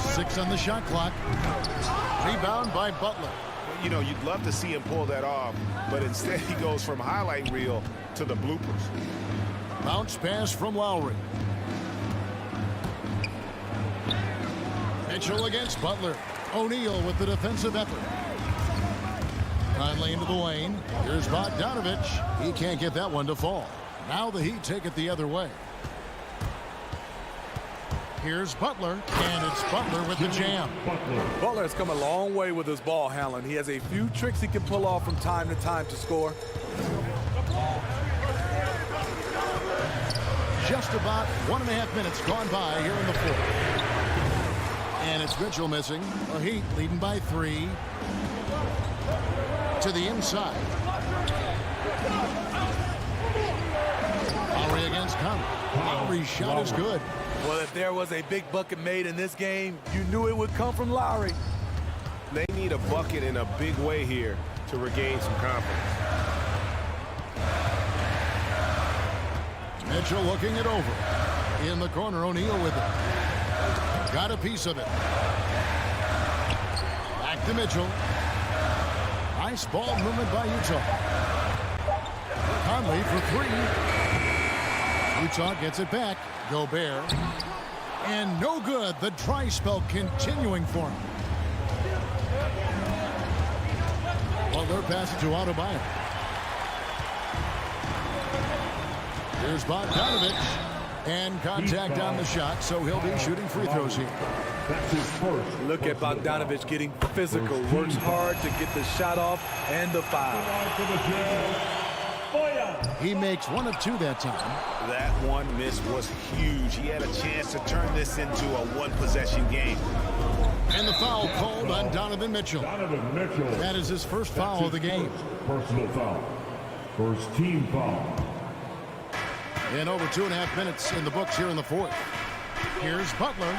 6 on the shot clock. Rebound by Butler. You know, you'd love to see him pull that off, but instead he goes from highlight reel to the bloopers. Bounce pass from Lowry. Mitchell against Butler. O'Neal with the defensive effort. Conley into the lane. Here's Bogdanovich. He can't get that one to fall. Now the Heat take it the other way. Here's Butler, and it's Butler with the jam. Butler has come a long way with his ball handling. He has a few tricks he can pull off from time to time to score. Just about 1.5 minutes gone by here in the fourth. And it's Mitchell missing. The Heat leading by 3. To the inside. Lowry against Conley. Lowry's shot is good. Well, if there was a big bucket made in this game, you knew it would come from Lowry. They need a bucket in a big way here to regain some confidence. Mitchell looking it over. In the corner, O'Neal with it. Got a piece of it. Back to Mitchell. Nice ball movement by Utah. Conley for three. Utah gets it back. Gobert. And no good. The dry spell continuing for him. Butler passes to Adebayo. Here's Bogdanovich. And contact on the shot, so he'll be shooting free throws here. That's his first. Look at Bogdanovich getting physical. Works hard to get the shot off and the foul. He makes one of two that time. That one miss was huge. He had a chance to turn this into a one-possession game. And the foul called on Donovan Mitchell. Donovan Mitchell. That is his first foul of the game. Personal foul. First team foul. In over 2.5 minutes in the books here in the fourth. Here's Butler.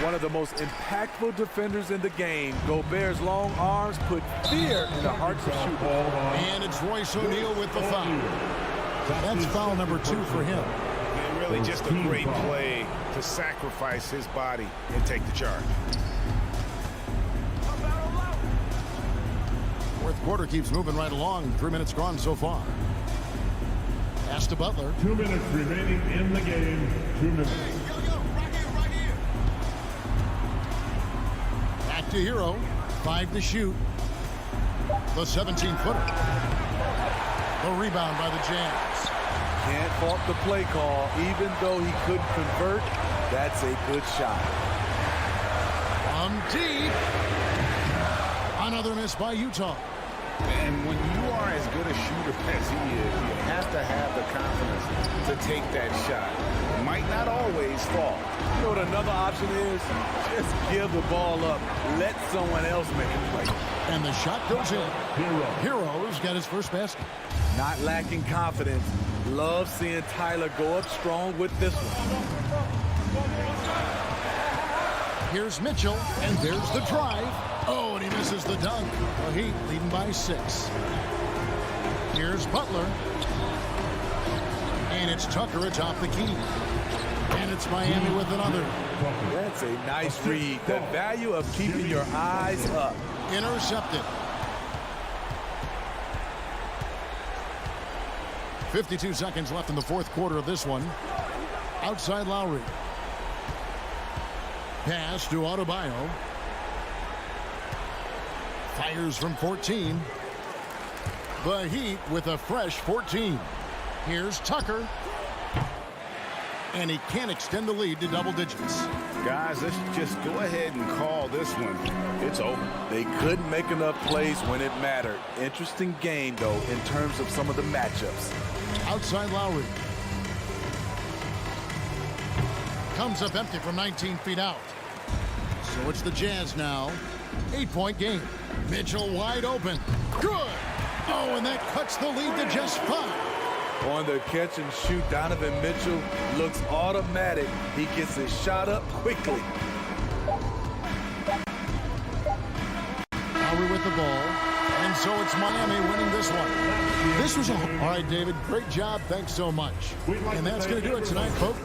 One of the most impactful defenders in the game. Gobert's long arms put fear in the hearts of shooters. And it's Royce O'Neal with the foul. That's foul number 2 for him. And really just a great play to sacrifice his body and take the charge. Fourth quarter keeps moving right along. 3 minutes gone so far. Pass to Butler. 2 minutes remaining in the game. 2 minutes. Back to Hero. 5 to shoot. The 17-footer. The rebound by the Jazz. Can't fault the play call. Even though he couldn't convert, that's a good shot. From deep. Another miss by Utah. And when you are as good a shooter as he is, you have to have the confidence to take that shot. It might not always fall. You know what another option is? Just give the ball up. Let someone else make a play. And the shot goes in. Hero's got his first basket. Not lacking confidence. Love seeing Tyler go up strong with this one. Here's Mitchell, and there's the drive. Oh, and he misses the dunk. The Heat leading by 6. Here's Butler. And it's Tucker atop the key. And it's Miami with another. That's a nice read. The value of keeping your eyes up. Intercepted. 52 seconds left in the fourth quarter of this one. Outside Lowry. Pass to Adebayo. Fires from 14. The Heat with a fresh 14. Here's Tucker. And he can't extend the lead to double digits. Guys, let's just go ahead and call this one. It's over. They couldn't make enough plays when it mattered. Interesting game, though, in terms of some of the matchups. Outside Lowry. Comes up empty from 19 feet out. So it's the Jazz now. 8-point game. Mitchell wide open. Good. Oh, and that cuts the lead to just 5. On the catch and shoot, Donovan Mitchell looks automatic. He gets his shot up quickly. Lowry with the ball. And so it's Miami winning this one. This was all right, David. Great job. Thanks so much. And that's going to do it tonight, folks.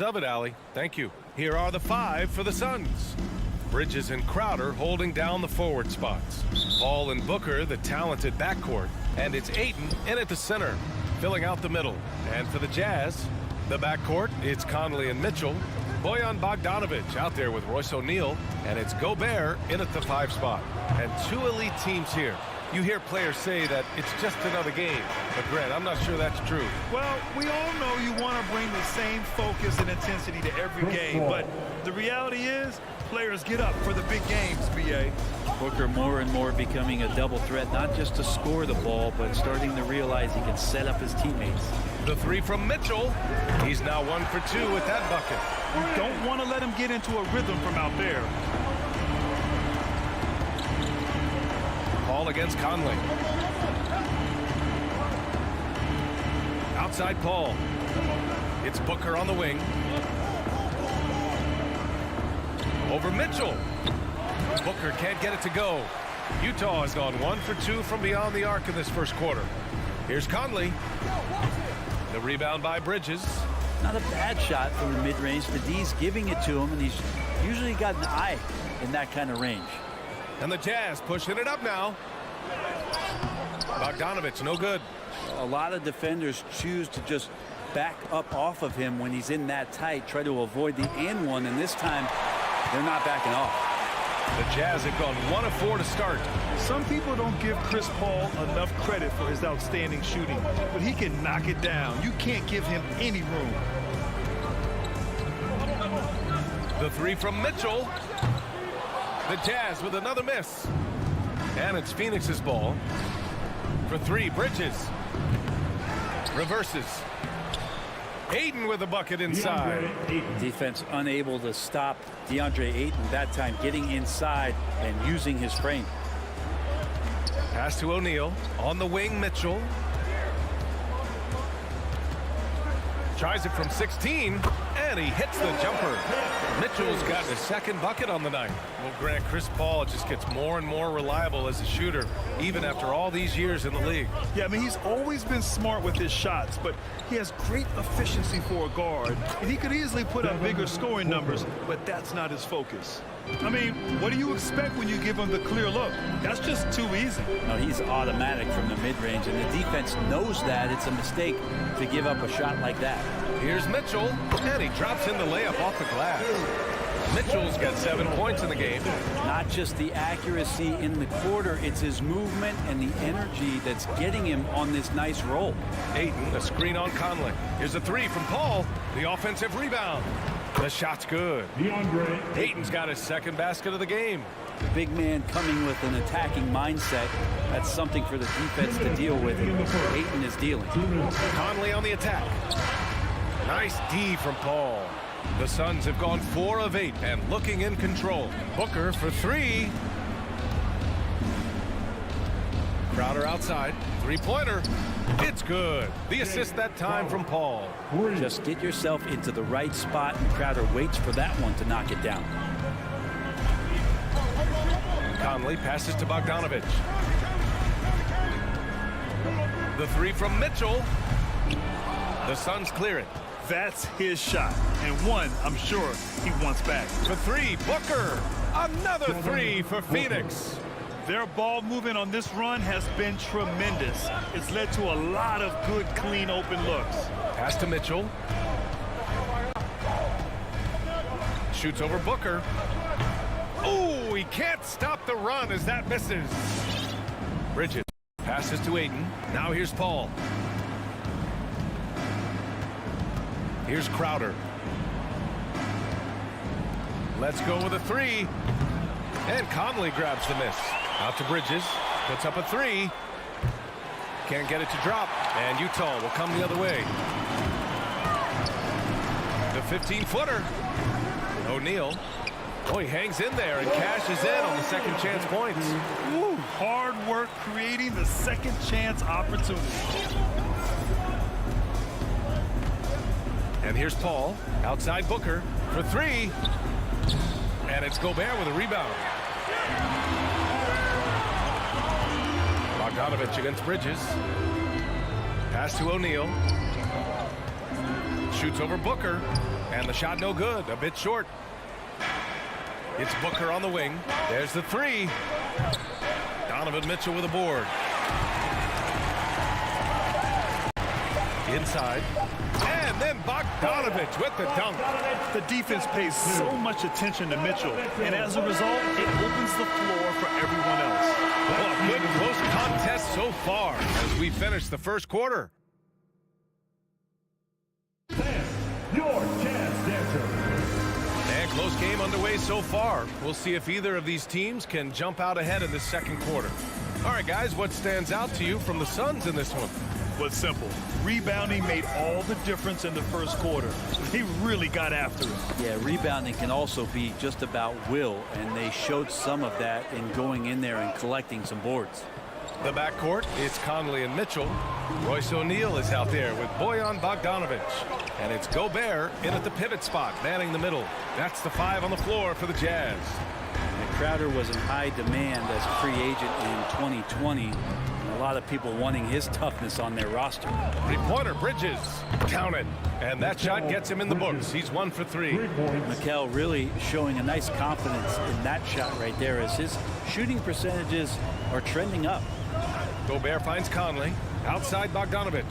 Of it, Allie. Thank you. Here are the 5 for the Suns. Bridges and Crowder holding down the forward spots. Paul and Booker, the talented backcourt. And it's Ayton in at the center, filling out the middle. And for the Jazz, the backcourt, it's Conley and Mitchell. Bojan Bogdanovic out there with Royce O'Neal. And it's Gobert in at the 5 spot. And 2 elite teams here. You hear players say that it's just another game. But, Grant, I'm not sure that's true. Well, we all know you want to bring the same focus and intensity to every game, but the reality is players get up for the big games, B.A. Booker more and more becoming a double threat, not just to score the ball, but starting to realize he can set up his teammates. The 3 from Mitchell. He's now 1 for 2 with that bucket. You don't want to let him get into a rhythm from out there. Paul against Conley. Outside Paul. It's Booker on the wing. Over Mitchell. Booker can't get it to go. Utah has gone 1 for 2 from beyond the arc in this first quarter. Here's Conley. The rebound by Bridges. Not a bad shot from the mid-range. The D's giving it to him, and he's usually got an eye in that kind of range. And the Jazz pushing it up now. Bogdanovic, no good. A lot of defenders choose to just back up off of him when he's in that tight, try to avoid the and one, and this time they're not backing off. The Jazz have gone 1 of 4 to start. Some people don't give Chris Paul enough credit for his outstanding shooting, but he can knock it down. You can't give him any room. The 3 from Mitchell. The Jazz with another miss. And it's Phoenix's ball. For 3, Bridges. Reverses. Ayton with a bucket inside. Defense unable to stop DeAndre Ayton that time, getting inside and using his frame. Pass to O'Neal. On the wing, Mitchell. Tries it from 16, and he hits the jumper. Mitchell's gotten his 2nd bucket on the night. Well, Grant, Chris Paul just gets more and more reliable as a shooter, even after all these years in the league. Yeah, I mean, he's always been smart with his shots, but he has great efficiency for a guard, and he could easily put up bigger scoring numbers, but that's not his focus. I mean, what do you expect when you give him the clear look? That's just too easy. No, he's automatic from the mid-range, and the defense knows that it's a mistake to give up a shot like that. Here's Mitchell, and he drops in the layup off the glass. Mitchell's got 7 points in the game. Not just the accuracy in the quarter, it's his movement and the energy that's getting him on this nice roll. Ayton, a screen on Conley. Here's a 3 from Paul. The offensive rebound. The shot's good. Ayton's got his 2nd basket of the game. The big man coming with an attacking mindset. That's something for the defense to deal with. Ayton is dealing. Conley on the attack. Nice D from Paul. The Suns have gone 4 of 8 and looking in control. Booker for 3. Crowder outside. Three-pointer. It's good. The assist that time from Paul. Just get yourself into the right spot, and Crowder waits for that one to knock it down. Conley passes to Bogdanovich. The three from Mitchell. The Suns clear it. That's his shot, and one I'm sure he wants back. For three, Booker. Another three for Phoenix. Their ball movement on this run has been tremendous. It's led to a lot of good, clean, open looks. Pass to Mitchell. Shoots over Booker. Ooh, he can't stop the run as that misses. Bridges passes to Ayton. Now here's Paul. Here's Crowder. Let's go with a three. And Conley grabs the miss. Out to Bridges. Puts up a three. Can't get it to drop. And Utah will come the other way. The 15-footer. O'Neal. Oh, he hangs in there and cashes in on the second chance points. Ooh, hard work creating the second chance opportunity. And here's Paul. Outside Booker for three. And it's Gobert with a rebound. Bogdanovich against Bridges. Pass to O'Neal. Shoots over Booker. And the shot no good. A bit short. It's Booker on the wing. There's the three. Donovan Mitchell with a board. Inside. And then Bogdanovich with the dunk. The defense pays so much attention to Mitchell, and as a result, it opens the floor for everyone else. Well, a good close contest so far as we finish the first quarter. Your chance dancer. And close game underway so far. We'll see if either of these teams can jump out ahead in this second quarter. All right, guys, what stands out to you from the Suns in this one? Was simple. Rebounding made all the difference in the first quarter. He really got after it. Yeah, rebounding can also be just about will, and they showed some of that in going in there and collecting some boards. The backcourt, it's Conley and Mitchell. Royce O'Neal is out there with Bojan Bogdanovich. And it's Gobert in at the pivot spot, manning the middle. That's the five on the floor for the Jazz. And Crowder was in high demand as a free agent in 2020. A lot of people wanting his toughness on their roster. Three-pointer, Bridges. Count it. And that shot gets him in the books. He's 1 for 3. Mikal really showing a nice confidence in that shot right there as his shooting percentages are trending up. Gobert finds Conley. Outside Bogdanovich.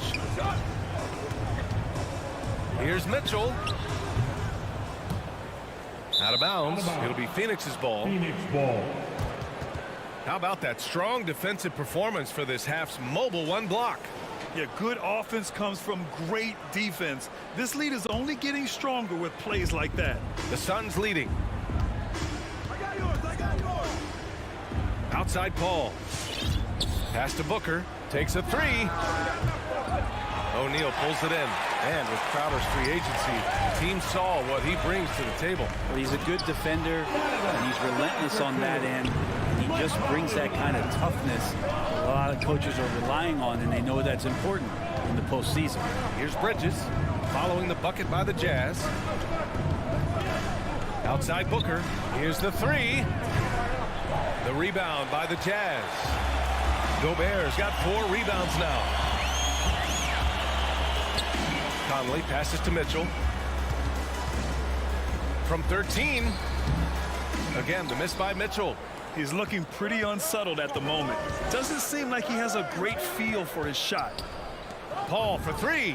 Here's Mitchell. Out of bounds. It'll be Phoenix's ball. Phoenix ball. How about that strong defensive performance for this half's mobile one block? Yeah, good offense comes from great defense. This lead is only getting stronger with plays like that. The Suns leading. I got yours. Outside Paul. Pass to Booker. Takes a three. O'Neal pulls it in. And with Crowder's free agency, the team saw what he brings to the table. Well, he's a good defender, and he's relentless on that end. He just brings that kind of toughness a lot of coaches are relying on, and they know that's important in the postseason. Here's Bridges following the bucket by the Jazz. Outside Booker. Here's the three. The rebound by the Jazz. Gobert's got 4 rebounds now. Conley passes to Mitchell. From 13. Again, the miss by Mitchell. He's looking pretty unsettled at the moment. Doesn't seem like he has a great feel for his shot. Paul for 3.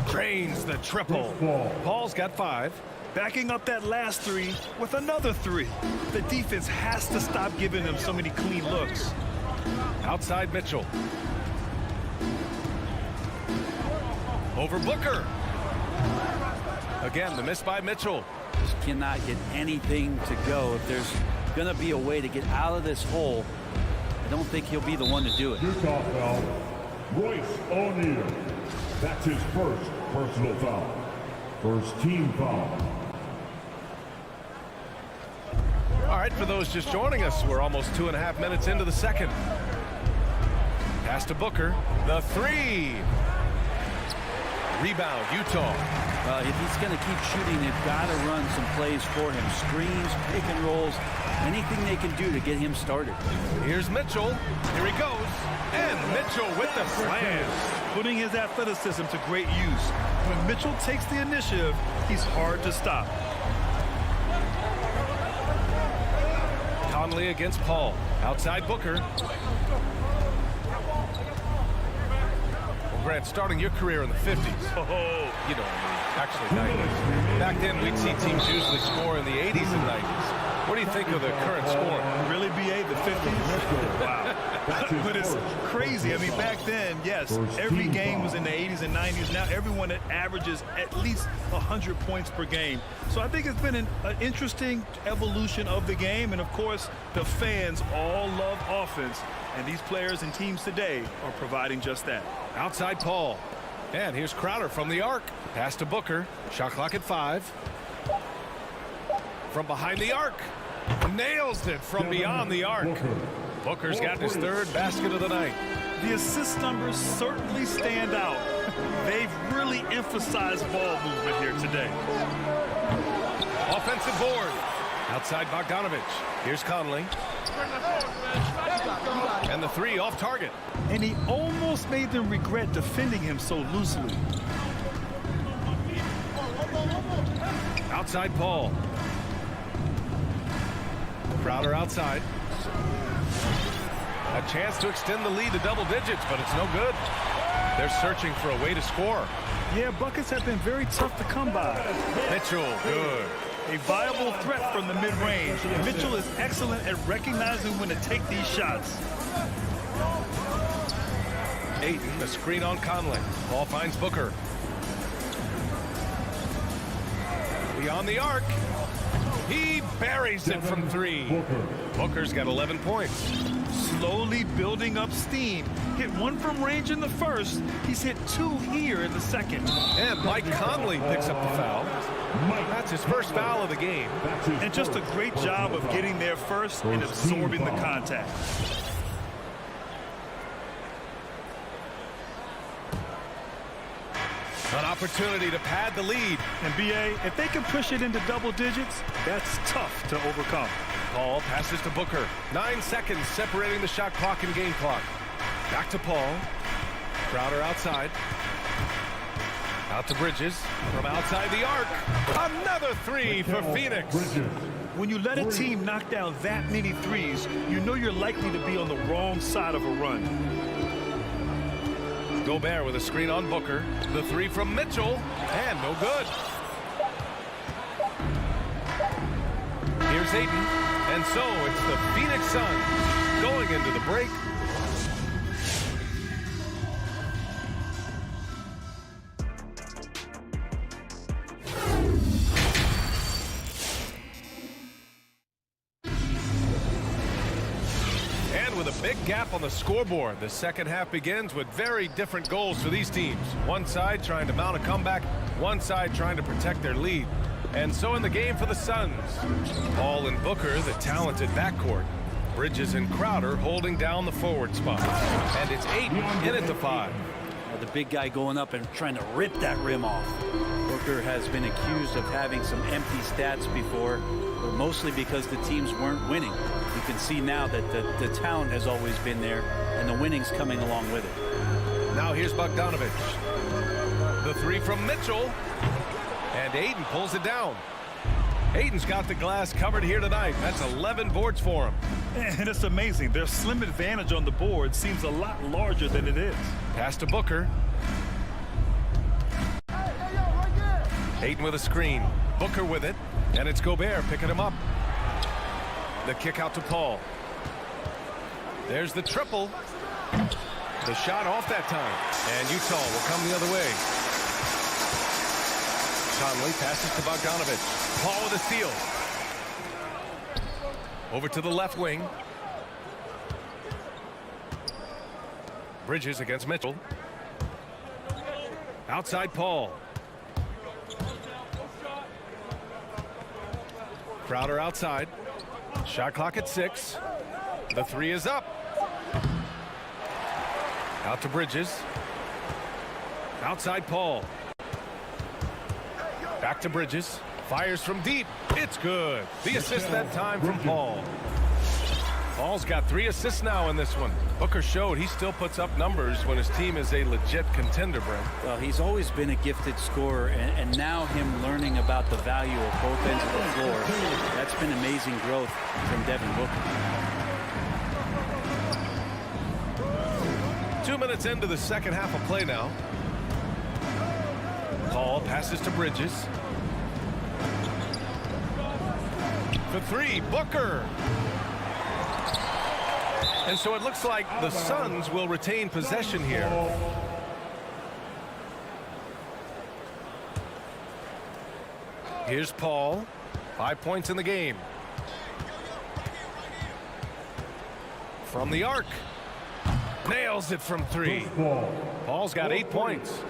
Drains the triple. Paul's got 5. Backing up that last 3 with another 3. The defense has to stop giving him so many clean looks. Outside Mitchell. Over Booker. Again, the miss by Mitchell. Just cannot get anything to go. If there's going to be a way to get out of this hole, I don't think he'll be the one to do it. Utah foul. Royce O'Neal. That's his first personal foul. First team foul. All right, for those just joining us, we're almost 2.5 minutes into the second. Pass to Booker. The three. Rebound, Utah. If he's going to keep shooting, they've got to run some plays for him. Screens, pick and rolls, anything they can do to get him started. Here's Mitchell. Here he goes. And Mitchell with the slam. Putting his athleticism to great use. When Mitchell takes the initiative, he's hard to stop. Conley against Paul. Outside Booker. Well, Grant, starting your career in the 50s. Oh, You know, actually 90s. Back then, we'd see teams usually score in the 80s and 90s. What do you think of the current scoring? really, BA, the 50s? Wow. But it's crazy. I mean, back then, yes, every game was in the 80s and 90s. Now everyone averages at least 100 points per game. So I think it's been an interesting evolution of the game. And, of course, the fans all love offense. And these players and teams today are providing just that. Outside Paul. And here's Crowder from the arc. Pass to Booker. Shot clock at 5. From behind the arc. Nails it from beyond the arc. Booker's got his third basket of the night. The assist numbers certainly stand out. They've really emphasized ball movement here today. Offensive board. Outside Bogdanovich. Here's Conley. And the three off target. And he almost made them regret defending him so loosely. Outside Paul. Crowder outside. A chance to extend the lead to double digits, but it's no good. They're searching for a way to score. Yeah, buckets have been very tough to come by. Mitchell, good. A viable threat from the mid-range. Mitchell is excellent at recognizing when to take these shots. Ayton, the screen on Conley. Ball finds Booker. Beyond the arc. He buries it from 3. Booker's got 11 points. Slowly building up steam. Hit 1 from range in the first. He's hit 2 here in the second. And Mike Conley picks up the foul. That's his first foul of the game. And just a great job of getting there first and absorbing the contact. An opportunity to pad the lead. And BA, if they can push it into double digits, that's tough to overcome. Paul passes to Booker. 9 seconds separating the shot clock and game clock. Back to Paul. Crowder outside. Out to Bridges. From outside the arc. Another 3 for Phoenix. When you let a team knock down that many threes, you know you're likely to be on the wrong side of a run. Gobert with a screen on Booker. The 3 from Mitchell. And no good. Here's Ayton. And so it's the Phoenix Suns going into the break. And with a big gap on the scoreboard, the second half begins with very different goals for these teams. One side trying to mount a comeback, one side trying to protect their lead. And so in the game for the Suns, Paul and Booker, the talented backcourt. Bridges and Crowder holding down the forward spot. And it's Ayton in at the 5. The big guy going up and trying to rip that rim off. Booker has been accused of having some empty stats before, but mostly because the teams weren't winning. You can see now that the talent has always been there, and the winning's coming along with it. Now here's Bogdanovich. The 3 from Mitchell. And Ayton pulls it down. Ayton's got the glass covered here tonight. That's 11 boards for him. And it's amazing. Their slim advantage on the board seems a lot larger than it is. Pass to Booker. Ayton with a screen. Booker with it. And it's Gobert picking him up. The kick out to Paul. There's the triple. The shot off that time. And Utah will come the other way. Conley passes to Bogdanovich. Paul with a steal. Over to the left wing. Bridges against Mitchell. Outside Paul. Crowder outside. Shot clock at 6. The 3 is up. Out to Bridges. Outside Paul. Back to Bridges. Fires from deep. It's good. The assist that time from Paul. Paul's got 3 assists now in this one. Booker showed he still puts up numbers when his team is a legit contender, Brent. Well, he's always been a gifted scorer, and now him learning about the value of both ends of the floor, that's been amazing growth from Devin Booker. 2 minutes into the second half of play now. Paul passes to Bridges. For 3, Booker. And so it looks like the Suns will retain possession here. Here's Paul. 5 points in the game. From the arc. Nails it from 3. Paul's got 8 points.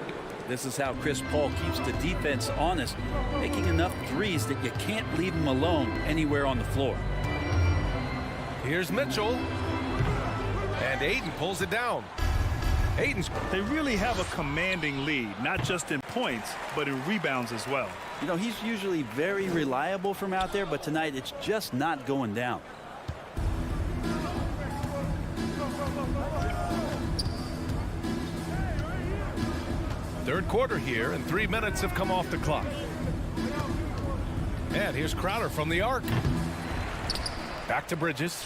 This is how Chris Paul keeps the defense honest, making enough threes that you can't leave him alone anywhere on the floor. Here's Mitchell. And Ayton pulls it down. They really have a commanding lead, not just in points, but in rebounds as well. You know, he's usually very reliable from out there, but tonight it's just not going down. Third quarter here, and 3 minutes have come off the clock. And here's Crowder from the arc. Back to Bridges.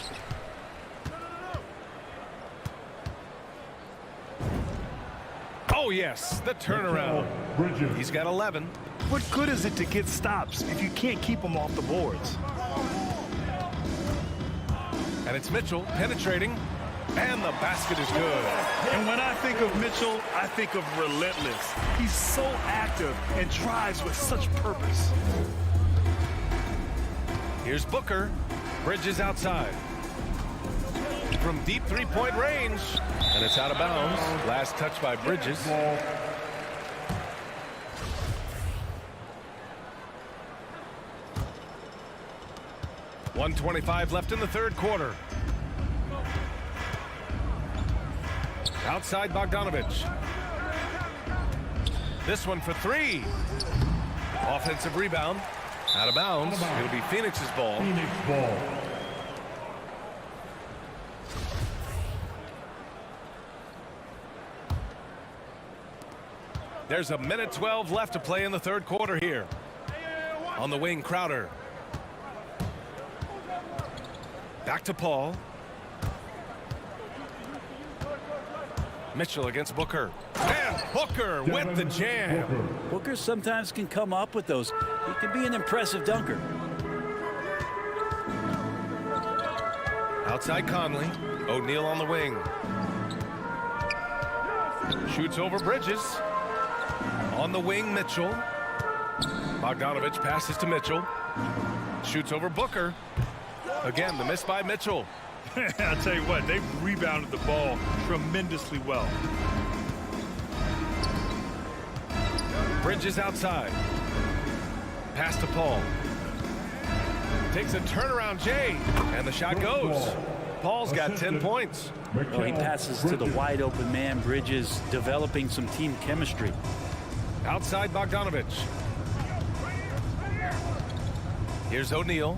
Oh, yes, the turnaround. He's got 11. What good is it to get stops if you can't keep them off the boards? And it's Mitchell penetrating, and the basket is good. And when I think of Mitchell, I think of relentless. He's so active and drives with such purpose. Here's Booker. Bridges outside. From deep three-point range. And it's out of bounds. Last touch by Bridges. .125 left in the third quarter. Outside Bogdanovich. This one for 3. Offensive rebound. Out of bounds. It'll be Phoenix's ball. Phoenix ball. There's a minute 12 left to play in the third quarter here. On the wing, Crowder. Back to Paul. Mitchell against Booker. And Booker with the jam. Booker sometimes can come up with those. He can be an impressive dunker. Outside Conley. O'Neal on the wing. Shoots over Bridges. On the wing, Mitchell. Bogdanovich passes to Mitchell. Shoots over Booker. Again, the miss by Mitchell. I'll tell you what, they've rebounded the ball tremendously well. Bridges outside. Pass to Paul. Takes a turnaround, Jay. And the shot goes. Paul's got 10 points. Oh, he passes to the wide open man. Bridges developing some team chemistry. Outside Bogdanovich. Here's O'Neal.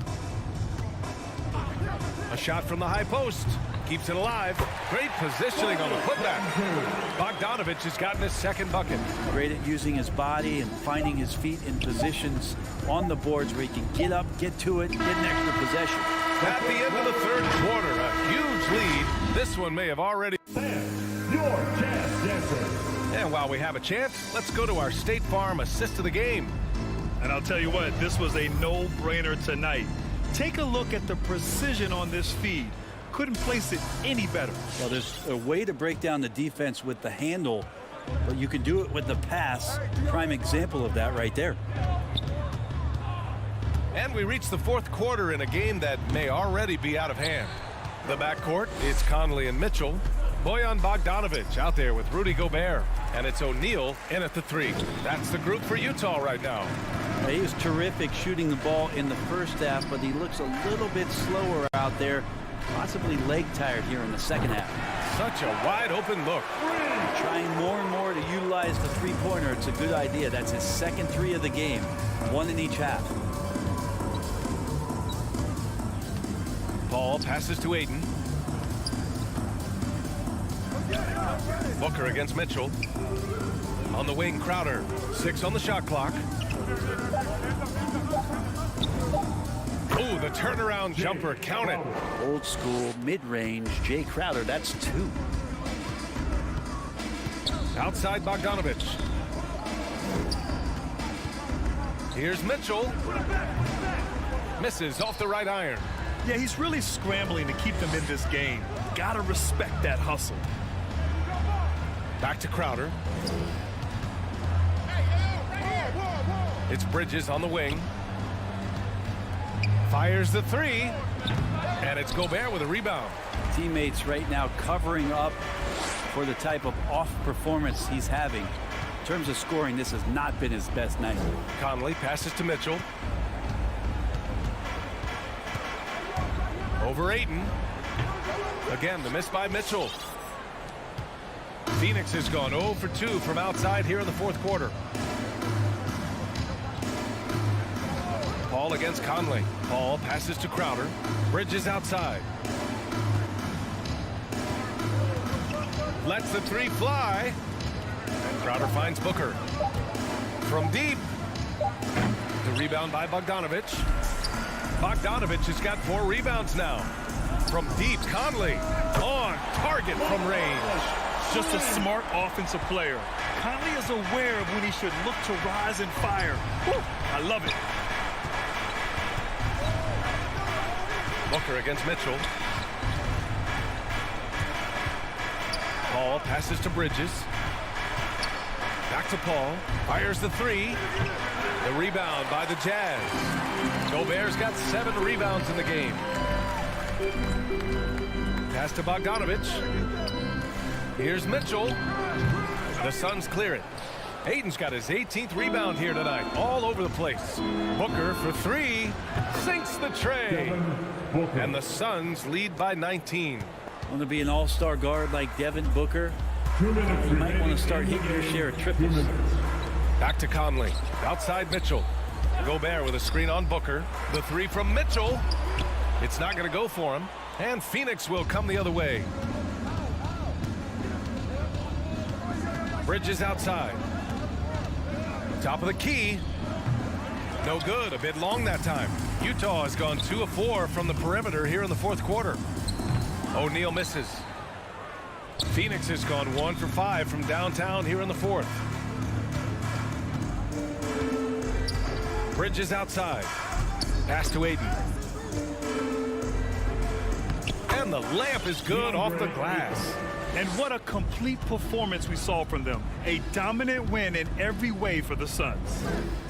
A shot from the high post. Keeps it alive. Great positioning on the putback. Bogdanovich has gotten his second bucket. Great at using his body and finding his feet in positions on the boards where he can get up, get to it, get an extra possession. At the end of the third quarter, a huge lead. This one may have already... Your chance dancer. And while we have a chance, let's go to our State Farm assist of the game. And I'll tell you what, this was a no-brainer tonight. Take a look at the precision on this feed. Couldn't place it any better. Well, there's a way to break down the defense with the handle, but you can do it with the pass. Prime example of that right there. And we reach the fourth quarter in a game that may already be out of hand. The backcourt, it's Conley and Mitchell. Bojan Bogdanovich out there with Rudy Gobert. And it's O'Neal in at the 3. That's the group for Utah right now. He was terrific shooting the ball in the first half, but he looks a little bit slower out there, possibly leg tired here in the second half. Such a wide open look. Trying more and more to utilize the three-pointer. It's a good idea. That's his second three of the game. One in each half. Paul passes to Aiden. Booker against Mitchell. On the wing, Crowder. 6 on the shot clock. Oh, the turnaround jumper. Count it. Old school, mid-range, Jay Crowder. That's 2. Outside Bogdanovich. Here's Mitchell. Misses off the right iron. Yeah, he's really scrambling to keep them in this game. Gotta respect that hustle. Back to Crowder. It's Bridges on the wing. Fires the 3. And it's Gobert with a rebound. Teammates right now covering up for the type of off performance he's having. In terms of scoring, this has not been his best night. Conley passes to Mitchell. Over Ayton. Again, the miss by Mitchell. Phoenix has gone 0 for 2 from outside here in the fourth quarter. Paul against Conley. Paul passes to Crowder. Bridges outside. Lets the 3 fly. And Crowder finds Booker. From deep. The rebound by Bogdanovich. Bogdanovich has got 4 rebounds now. From deep, Conley on target from range. Just a smart offensive player. Conley is aware of when he should look to rise and fire. Woo, I love it. Booker against Mitchell. Paul passes to Bridges. Back to Paul. Fires the 3. The rebound by the Jazz. Gobert's got 7 rebounds in the game. Pass to Bogdanovich. Here's Mitchell. The Suns clear it. Aiden's got his 18th rebound here tonight. All over the place. Booker for 3. Sinks the tray. And the Suns lead by 19. Want to be an all-star guard like Devin Booker? You might want to start hitting your share of triples. Back to Conley. Outside Mitchell. Gobert with a screen on Booker. The 3 from Mitchell. It's not going to go for him. And Phoenix will come the other way. Bridges outside. Top of the key. No good. A bit long that time. Utah has gone 2 of 4 from the perimeter here in the fourth quarter. O'Neal misses. Phoenix has gone 1 for 5 from downtown here in the fourth. Bridges outside. Pass to Ayton. And the layup is good off the glass. And what a complete performance we saw from them. A dominant win in every way for the Suns.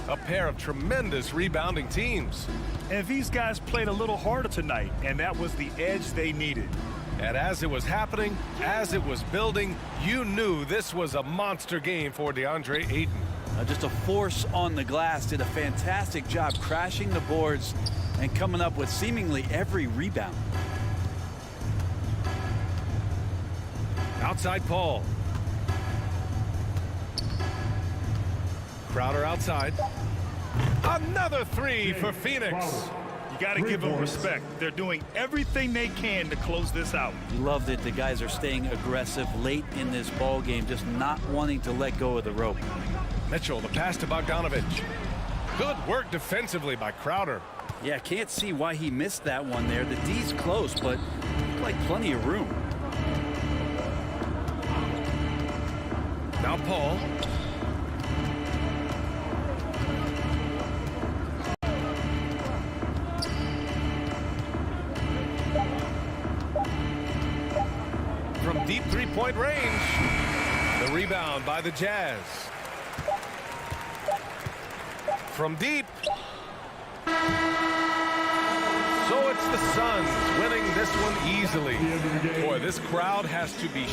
A pair of tremendous rebounding teams. And these guys played a little harder tonight, and that was the edge they needed. And as it was happening, as it was building, you knew this was a monster game for DeAndre Ayton. Just a force on the glass. Did a fantastic job crashing the boards and coming up with seemingly every rebound. Outside Paul. Crowder outside. Another 3 for Phoenix. You got to give them respect. They're doing everything they can to close this out. You love that the guys are staying aggressive late in this ball game, just not wanting to let go of the rope. Mitchell, the pass to Bogdanovich. Good work defensively by Crowder. Yeah, can't see why he missed that one there. The D's close, but looked like plenty of room. Now Paul. From deep three-point range. The rebound by the Jazz. From deep. So it's the Suns winning this one easily. Boy, this crowd has to be...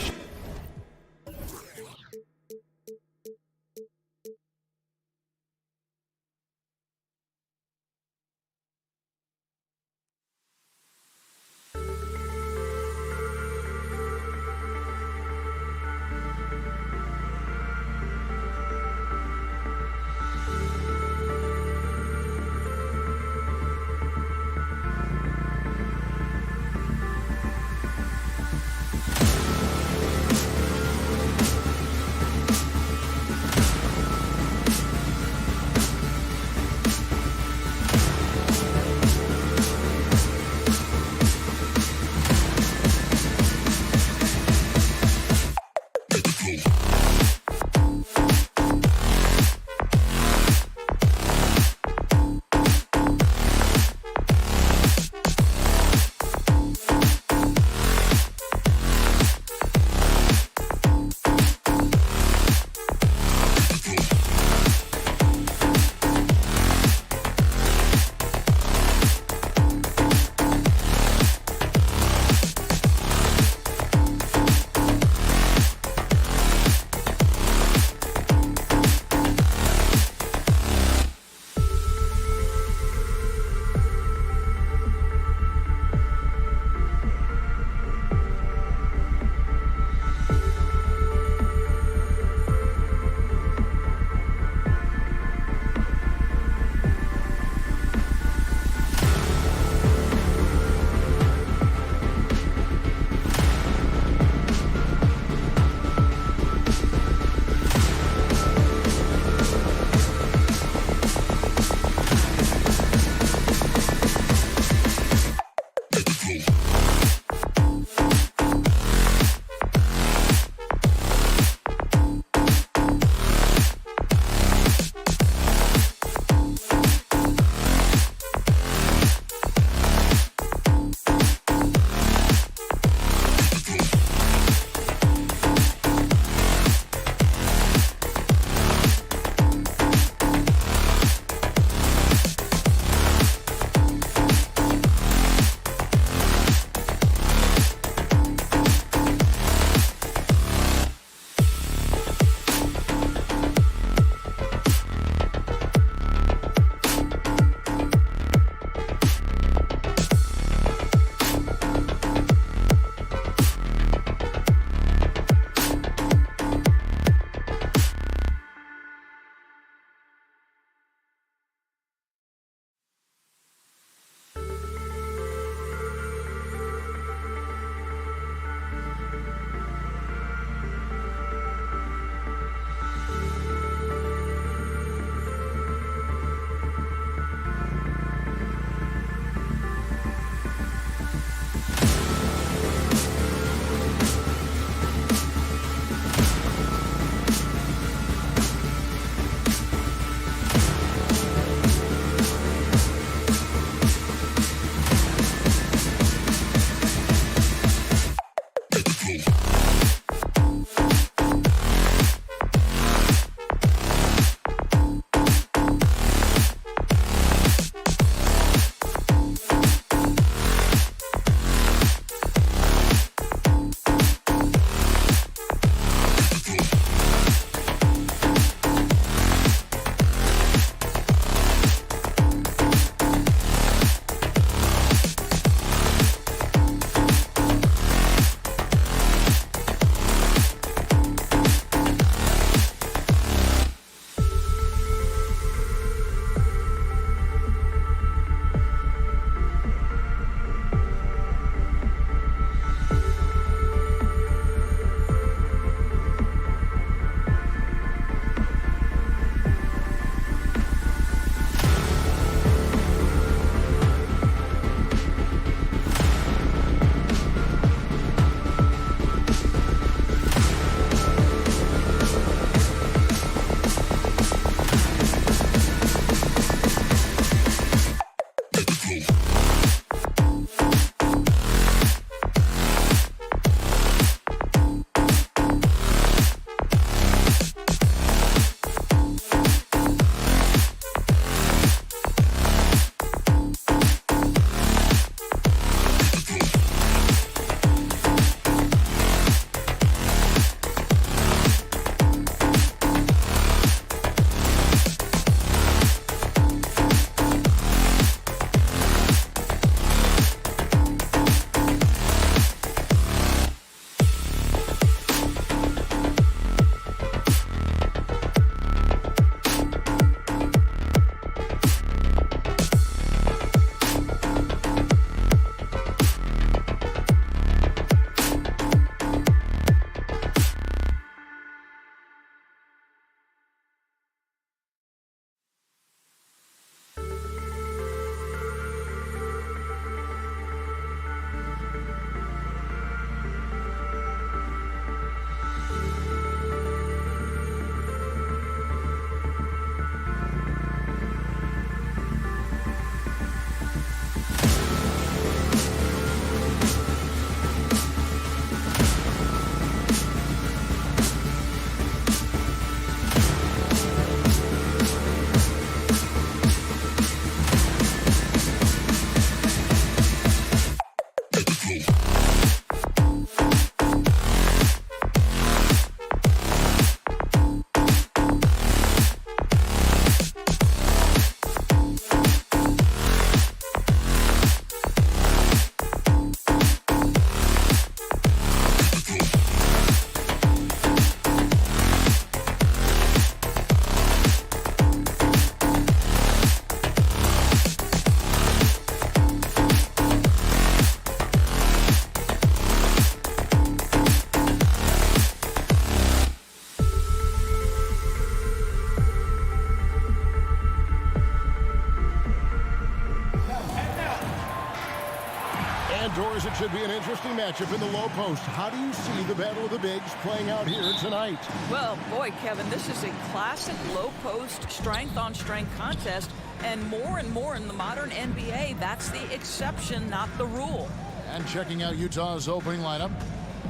And Doris, it should be an interesting matchup in the low post. How do you see the battle of the bigs playing out here tonight? Well, boy, Kevin, this is a classic low post strength-on-strength contest. And more in the modern NBA, that's the exception, not the rule. And checking out Utah's opening lineup,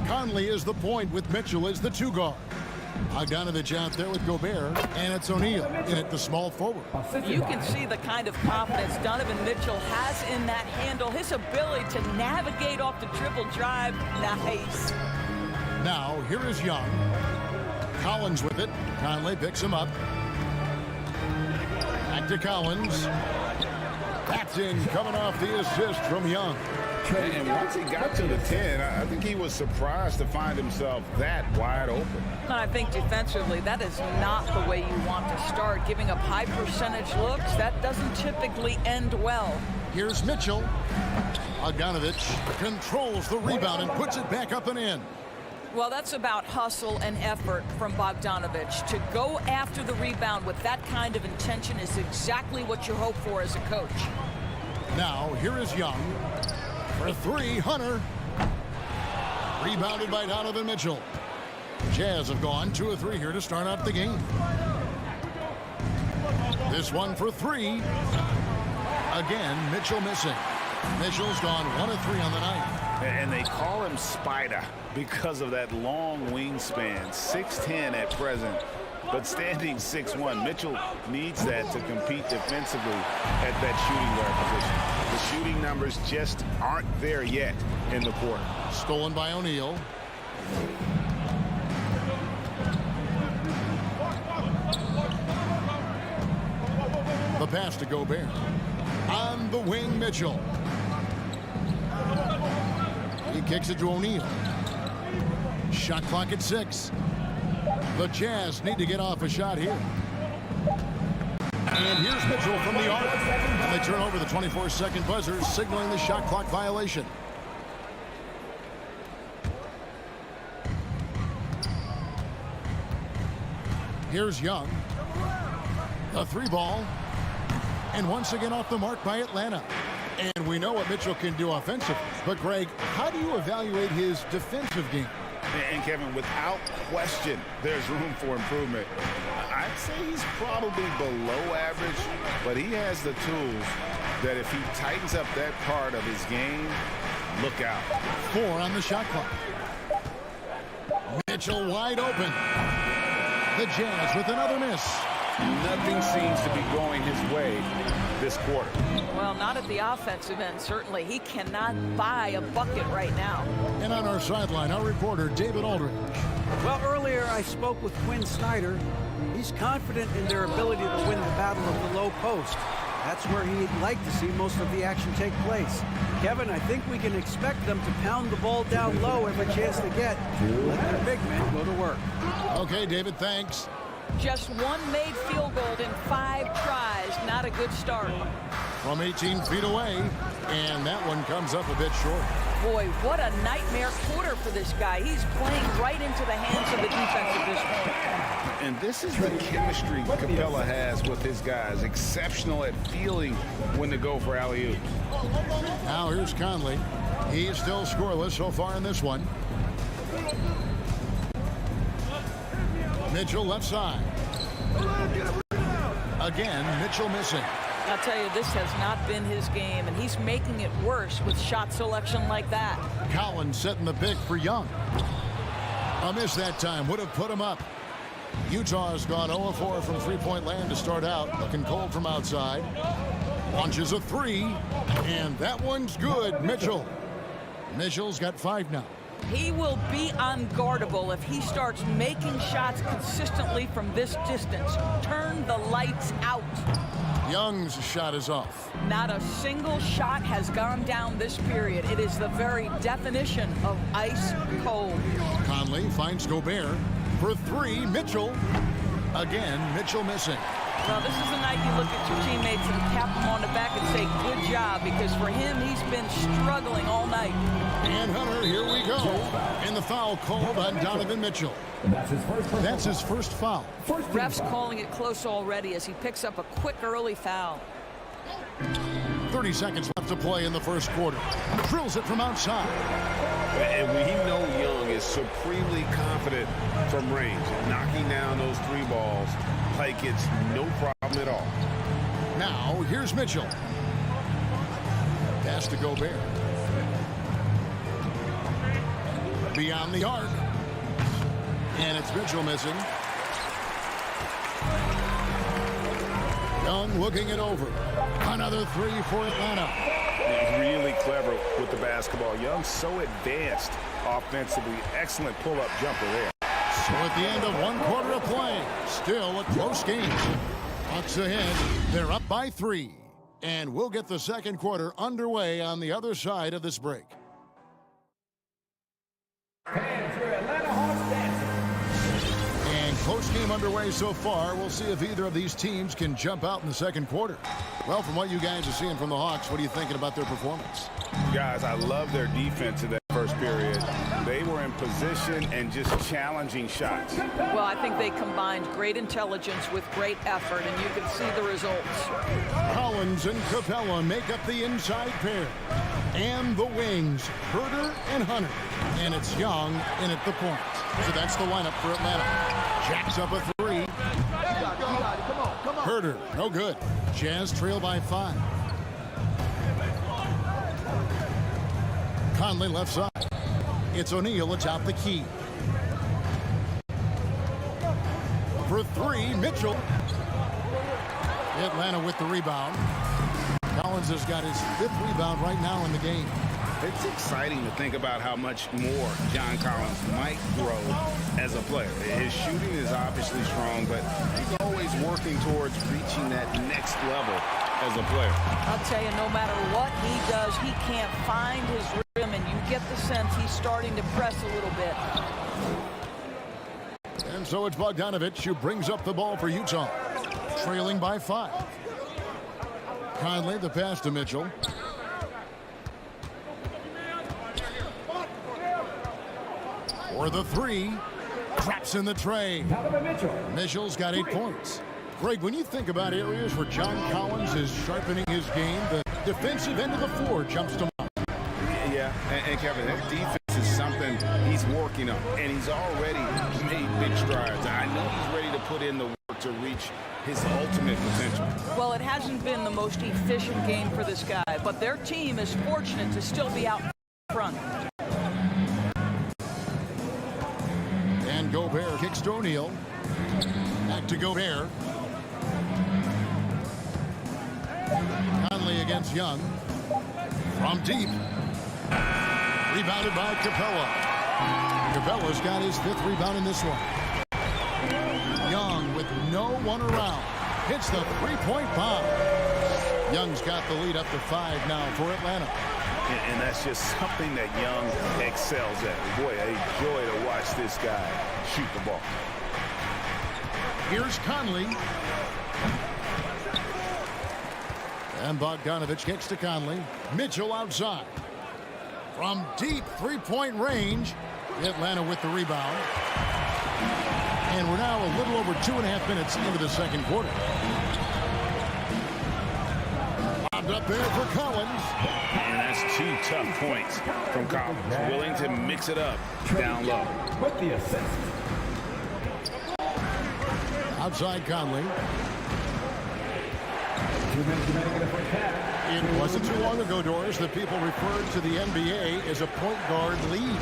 Conley is the point with Mitchell as the 2 guard. Bogdanovich out there with Gobert, and it's O'Neal in at the small forward. You can see the kind of confidence Donovan Mitchell has in that handle. His ability to navigate off the dribble drive, nice. Now, here is Young. Collins with it. Conley picks him up. Back to Collins. That's in, coming off the assist from Young. And once he got to the 10, I think he was surprised to find himself that wide open. And I think defensively, that is not the way you want to start. Giving up high percentage looks, that doesn't typically end well. Here's Mitchell. Bogdanovich controls the rebound and puts it back up and in. Well, that's about hustle and effort from Bogdanovich. To go after the rebound with that kind of intention is exactly what you hope for as a coach. Now, here is Young. For 3, Hunter. Rebounded by Donovan Mitchell. Jazz have gone 2 of 3 here to start out the game. This one for 3. Again, Mitchell missing. Mitchell's gone 1 of 3 on the night. And they call him Spider because of that long wingspan, 6'10" at present, but standing 6'1". Mitchell needs that to compete defensively at that shooting guard position. The shooting numbers just aren't there yet in the quarter. Stolen by O'Neal. The pass to Gobert. On the wing, Mitchell. He kicks it to O'Neal. Shot clock at 6. The Jazz need to get off a shot here. And here's Mitchell from the arc. And they turn over the 24-second buzzer, signaling the shot clock violation. Here's Young. The 3 ball. And once again off the mark by Atlanta. And we know what Mitchell can do offensively. But, Greg, how do you evaluate his defensive game? And Kevin, without question, there's room for improvement. I'd say he's probably below average, but he has the tools that if he tightens up that part of his game, look out. 4 on the shot clock. Mitchell wide open. The Jazz with another miss. Nothing seems to be going his way this quarter. Well, not at the offensive end, certainly. He cannot buy a bucket right now. And on our sideline, our reporter, David Aldridge. Well, earlier I spoke with Quinn Snyder. He's confident in their ability to win the battle of the low post. That's where he'd like to see most of the action take place. Kevin, I think we can expect them to pound the ball down low every chance they get. Let their big men go to work. Okay, David, thanks. Just 1 made field goal in 5 tries. Not a good start. From 18 feet away, and that one comes up a bit short. Boy, what a nightmare quarter for this guy. He's playing right into the hands of the defense at this point. And this is the chemistry Capella has with his guys. Exceptional at feeling when to go for alley-oop. Now here's Conley. He's still scoreless so far in this one. Mitchell left side. Again, Mitchell missing. I'll tell you, this has not been his game, and he's making it worse with shot selection like that. Collins setting the pick for Young. A miss that time would have put him up. Utah has gone 0-4 from three-point land to start out. Looking cold from outside. Launches a 3, and that one's good. Mitchell's got 5 now. He will be unguardable if he starts making shots consistently from this distance. Turn the lights out. Young's shot is off. Not a single shot has gone down this period. It is the very definition of ice cold. Conley finds Gobert for 3. Mitchell. Again, Mitchell missing. Well, this is the night you look at your teammates and tap them on the back and say, good job, because for him, he's been struggling all night. And Hunter, here we go. And the foul called on Donovan Mitchell. That's his first foul. Ref's calling it close already as he picks up a quick early foul. 30 seconds left to play in the first quarter. Drills it from outside. And we know Young is supremely confident from range, knocking down those 3 balls like it's no problem at all. Now, here's Mitchell. Pass to Gobert. Beyond the arc. And it's Mitchell missing. Young looking it over. Another 3 for Atlanta. He's really clever with the basketball. Young's so advanced offensively. Excellent pull-up jumper there. So at the end of 1 quarter of play, still a close game. Bucks ahead. They're up by 3. And we'll get the second quarter underway on the other side of this break. And close game underway so far. We'll see if either of these teams can jump out in the second quarter. Well, from what you guys are seeing from the Hawks, what are you thinking about their performance? Guys, I love their defense in that first period. They were in position and just challenging shots. Well, I think they combined great intelligence with great effort, and you can see the results. Collins and Capella make up the inside pair. And the wings, Herter and Hunter. And it's Young in at the point. So that's the lineup for Atlanta. Jacks up a 3. Herter, no good. Jazz trail by 5. Conley left side. It's O'Neal atop the key. For 3, Mitchell. Atlanta with the rebound. Collins has got his 5th rebound right now in the game. It's exciting to think about how much more John Collins might grow as a player. His shooting is obviously strong, but he's always working towards reaching that next level as a player. I'll tell you, no matter what he does, he can't find his rhythm, and you get the sense he's starting to press a little bit. And so it's Bogdanovich who brings up the ball for Utah, trailing by 5. Conley, the pass to Mitchell. For the 3, traps in the tray. Mitchell's got 8 points. Greg, when you think about areas where John Collins is sharpening his game, the defensive end of the floor jumps to mind. Yeah, and Kevin, that defense is something he's working on, and he's already made big strides. I know he's ready to put in the work to reach his ultimate potential. Well, it hasn't been the most efficient game for this guy, but their team is fortunate to still be out front. And Gobert kicks to O'Neal. Back to Gobert. Conley against Young. From deep. Rebounded by Capella. Capella's got his 5th rebound in this one. Young with no one around. Hits the 3-point bomb. Young's got the lead up to 5 now for Atlanta. And that's just something that Young excels at. Boy, a joy to watch this guy shoot the ball. Here's Conley. And Bogdanovich kicks to Conley. Mitchell outside. From deep 3-point range. Atlanta with the rebound. And we're now a little over 2.5 minutes into the second quarter. Bobbed up there for Collins. And that's 2 tough points from Collins. Willing to mix it up down low. With the assist. Outside Conley. It wasn't too long ago, Doris, that people referred to the NBA as a point guard league.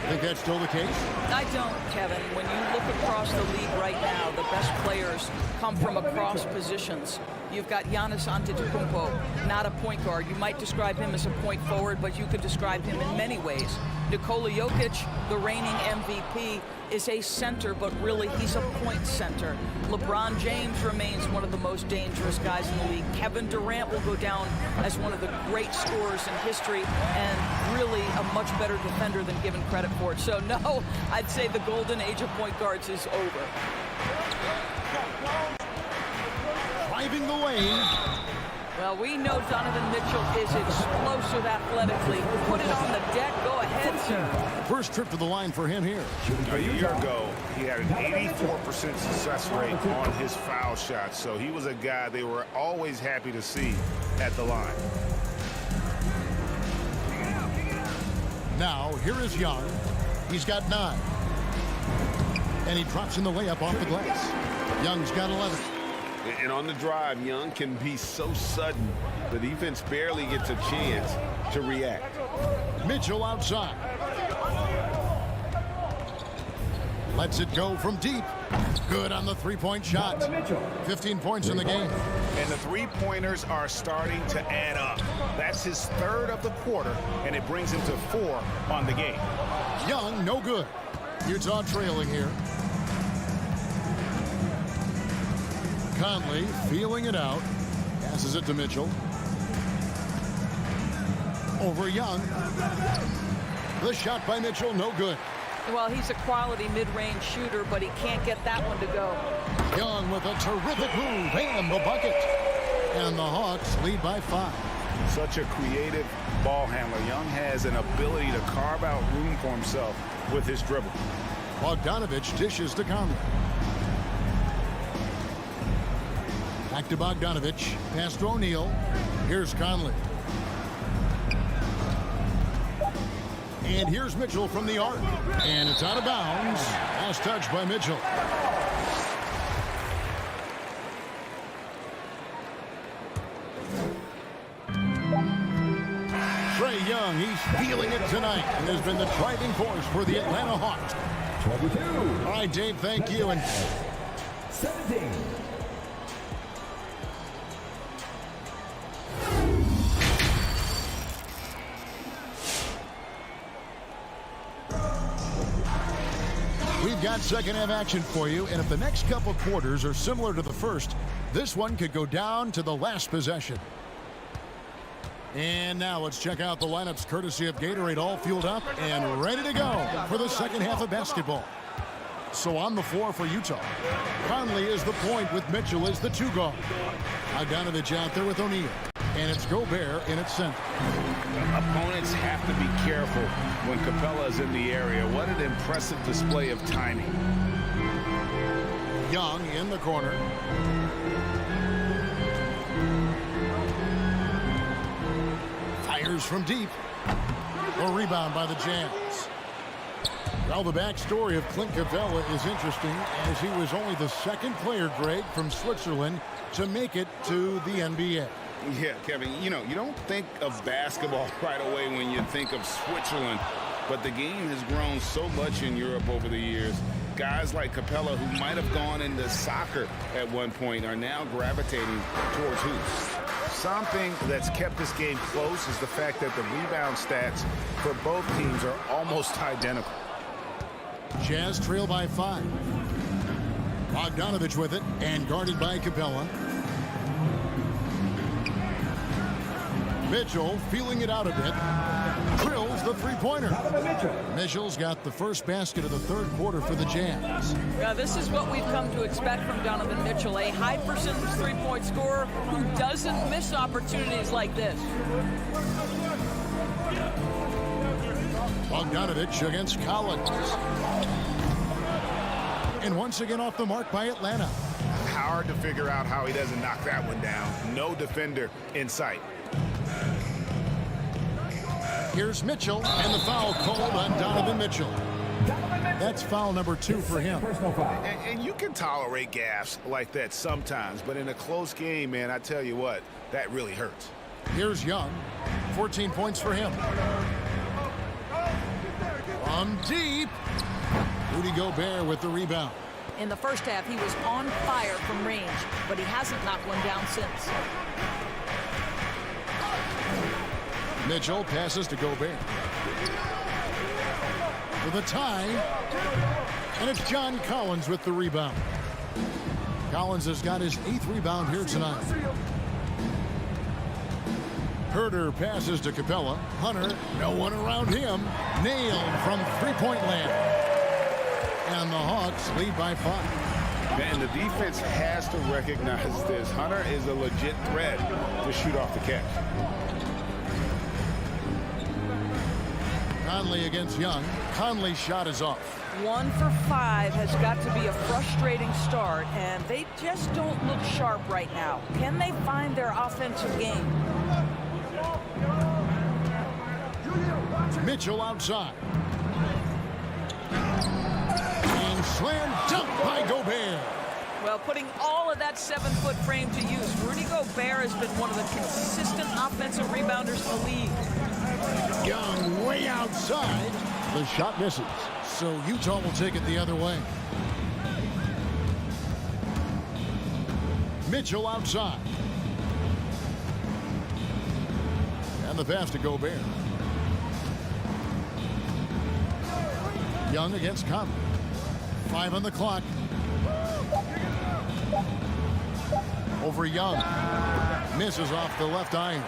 Think that's still the case? I don't, Kevin. When you look across the league right now, the best players come from across positions. You've got Giannis Antetokounmpo, not a point guard. You might describe him as a point forward, but you could describe him in many ways. Nikola Jokic, the reigning MVP, is a center, but really he's a point center. LeBron James remains one of the most dangerous guys in the league. Kevin Durant will go down as one of the great scorers in history and really a much better defender than given credit for it. So no, I'd say the golden age of point guards is over. Driving the lane. Well, we know Donovan Mitchell is explosive athletically. Put it on the deck. Go ahead, sir. First trip to the line for him here. A year ago, he had an 84% success rate on his foul shots, so he was a guy they were always happy to see at the line. Now, here is Young. He's got 9. And he drops in the layup off the glass. Young's got 11. And on the drive, Young can be so sudden. The defense barely gets a chance to react. Mitchell outside. Lets it go from deep. Good on the three-point shot. 15 points in the game. And the three-pointers are starting to add up. That's his 3rd of the quarter, and it brings him to 4 on the game. Young, no good. Utah trailing here. Conley feeling it out. Passes it to Mitchell. Over Young. The shot by Mitchell, no good. Well, he's a quality mid-range shooter, but he can't get that one to go. Young with a terrific move and the bucket. And the Hawks lead by 5. Such a creative ball handler. Young has an ability to carve out room for himself with his dribble. Bogdanovich dishes to Conley. Back to Bogdanovich. Pass to O'Neal. Here's Conley. And here's Mitchell from the arc. And it's out of bounds. Last touch by Mitchell. Trae Young, he's feeling it tonight and has been the driving force for the Atlanta Hawks. 22. All right, Dave, thank you. And 17. We've got second half action for you, and if the next couple quarters are similar to the first, this one could go down to the last possession. And now let's check out the lineups courtesy of Gatorade, all fueled up and ready to go for the second half of basketball. So on the floor for Utah, Conley is the point with Mitchell as the 2 guard. Bogdanovich out there with O'Neal. And it's Gobert in its center. Opponents have to be careful when Capella is in the area. What an impressive display of timing. Young in the corner. Fires from deep. A rebound by the Jazz. Well, the backstory of Clint Capella is interesting, as he was only the 2nd player, Greg, from Switzerland to make it to the NBA. Yeah, Kevin, you don't think of basketball right away when you think of Switzerland, but the game has grown so much in Europe over the years. Guys like Capella, who might have gone into soccer at one point, are now gravitating towards hoops. Something that's kept this game close is the fact that the rebound stats for both teams are almost identical. Jazz trail by 5. Bogdanovich with it and guarded by Capella. Mitchell feeling it out a bit. Drills the three-pointer. Mitchell's got the first basket of the 3rd quarter for the Jazz. Yeah, this is what we've come to expect from Donovan Mitchell, a high percentage three-point scorer who doesn't miss opportunities like this. Bogdanovich against Collins. And once again off the mark by Atlanta. Hard to figure out how he doesn't knock that one down. No defender in sight. Here's Mitchell, and the foul called on Donovan Mitchell. That's foul number 2 for him. And you can tolerate gaffes like that sometimes, but in a close game, man, I tell you what, that really hurts. Here's Young. 14 points for him. From deep. Rudy Gobert with the rebound. In the first half, he was on fire from range, but he hasn't knocked one down since. Mitchell passes to Gobert. With a tie. And it's John Collins with the rebound. Collins has got his 8th rebound here tonight. Herter passes to Capella. Hunter, no one around him. Nailed from three-point land. And the Hawks lead by 5. And the defense has to recognize this. Hunter is a legit threat to shoot off the catch. Conley against Young. Conley's shot is off. 1 for 5 has got to be a frustrating start, and they just don't look sharp right now. Can they find their offensive game? Mitchell outside. And slam dunk by Gobert. Well, putting all of that 7-foot frame to use, Rudy Gobert has been one of the consistent offensive rebounders in the league. Young way outside. The shot misses. So Utah will take it the other way. Mitchell outside. And the pass to Gobert. Young against Conley. 5 on the clock. Over Young. Misses off the left iron.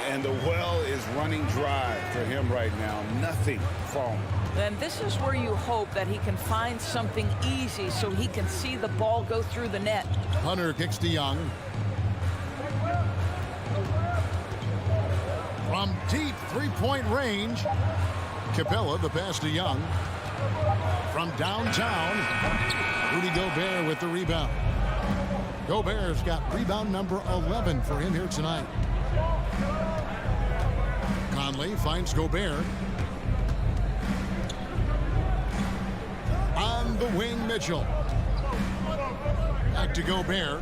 And the well is running dry for him right now. Nothing falling. And this is where you hope that he can find something easy so he can see the ball go through the net. Hunter kicks to Young. From deep three-point range. Capella, the pass to Young. From downtown, Rudy Gobert with the rebound. Gobert's got rebound number 11 for him here tonight. Conley finds Gobert. On the wing, Mitchell. Back to Gobert.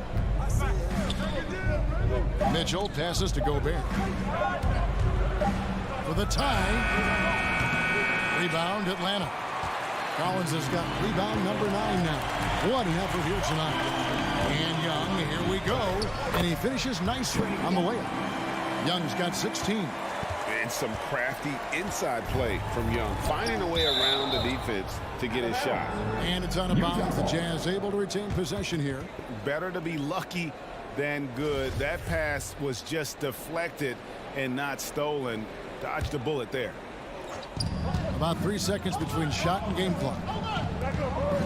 Mitchell passes to Gobert. For the tie. Rebound, Atlanta. Collins has got rebound number 9 now. What an effort here tonight. And Young, here we go. And he finishes nicely on the layup. Young's got 16. And some crafty inside play from Young, finding a way around the defense to get his shot. And it's out of bounds. The Jazz able to retain possession here. Better to be lucky than good. That pass was just deflected and not stolen. Dodged a bullet there. About 3 seconds between shot and game clock.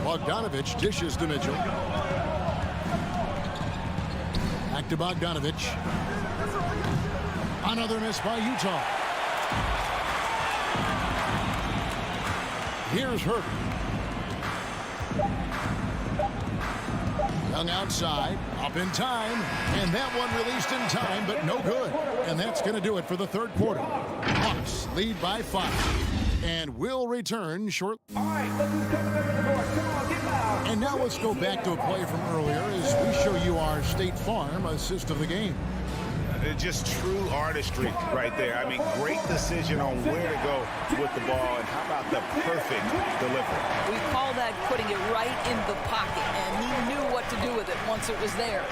Bogdanovich dishes to Mitchell. Back to Bogdanovich. Another miss by Utah. Here's Hurt. Young outside, up in time, and that one released in time, but no good. And that's going to do it for the third quarter. Hawks lead by 5, and will return shortly. And now let's go back to a play from earlier as we show you our State Farm assist of the game. Just true artistry right there. I mean, great decision on where to go with the ball, and how about the perfect delivery? We call that putting it right in the pocket, and he knew what to do with it once it was there.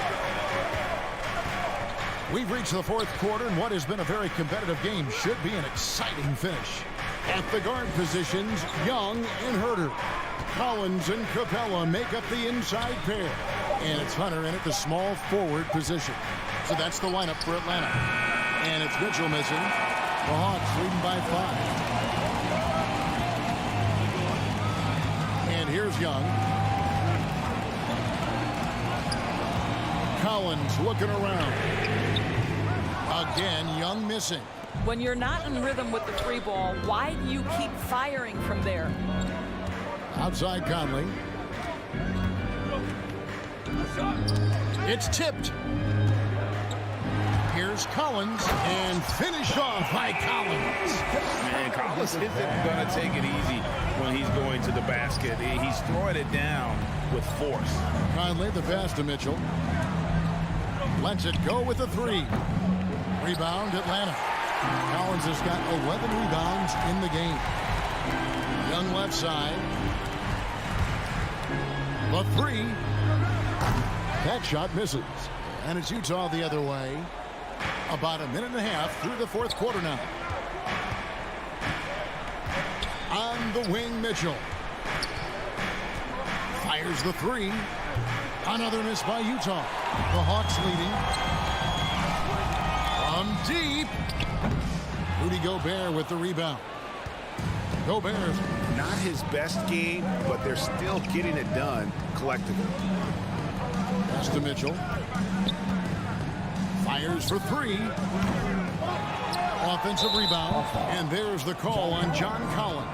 We've reached the fourth quarter, and what has been a very competitive game should be an exciting finish. At the guard positions, Young and Herter. Collins and Capella make up the inside pair. And it's Hunter in at the small forward position. So that's the lineup for Atlanta. And it's Mitchell missing. The Hawks leading by 5. And here's Young. Collins looking around. Again, Young missing. When you're not in rhythm with the 3 ball, why do you keep firing from there? Outside Conley. It's tipped. Here's Collins, and finished off by Collins. Man, Collins isn't going to take it easy when he's going to the basket. He's throwing it down with force. Conley, the pass to Mitchell. Lets it go with the 3. Rebound, Atlanta. Collins has got 11 rebounds in the game. Young left side. The 3. That shot misses. And it's Utah the other way. About a minute and a half through the fourth quarter now. On the wing, Mitchell. Fires the 3. Another miss by Utah. The Hawks leading. From deep. Rudy Gobert with the rebound. Gobert's not his best game, but they're still getting it done collectively. Pass to Mitchell. Fires for 3. Offensive rebound. And there's the call on John Collins.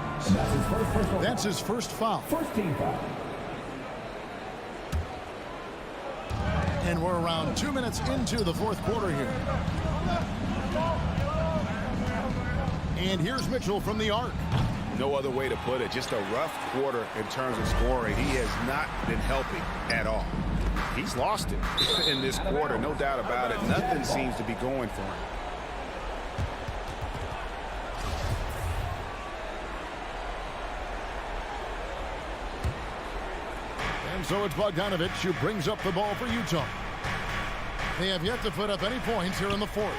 That's his first foul. First team foul. And we're around 2 minutes into the fourth quarter here. And here's Mitchell from the arc. No other way to put it. Just a rough quarter in terms of scoring. He has not been helping at all. He's lost it in this quarter, no doubt about it. Nothing seems to be going for him. And so it's Bogdanovich who brings up the ball for Utah. They have yet to put up any points here in the fourth.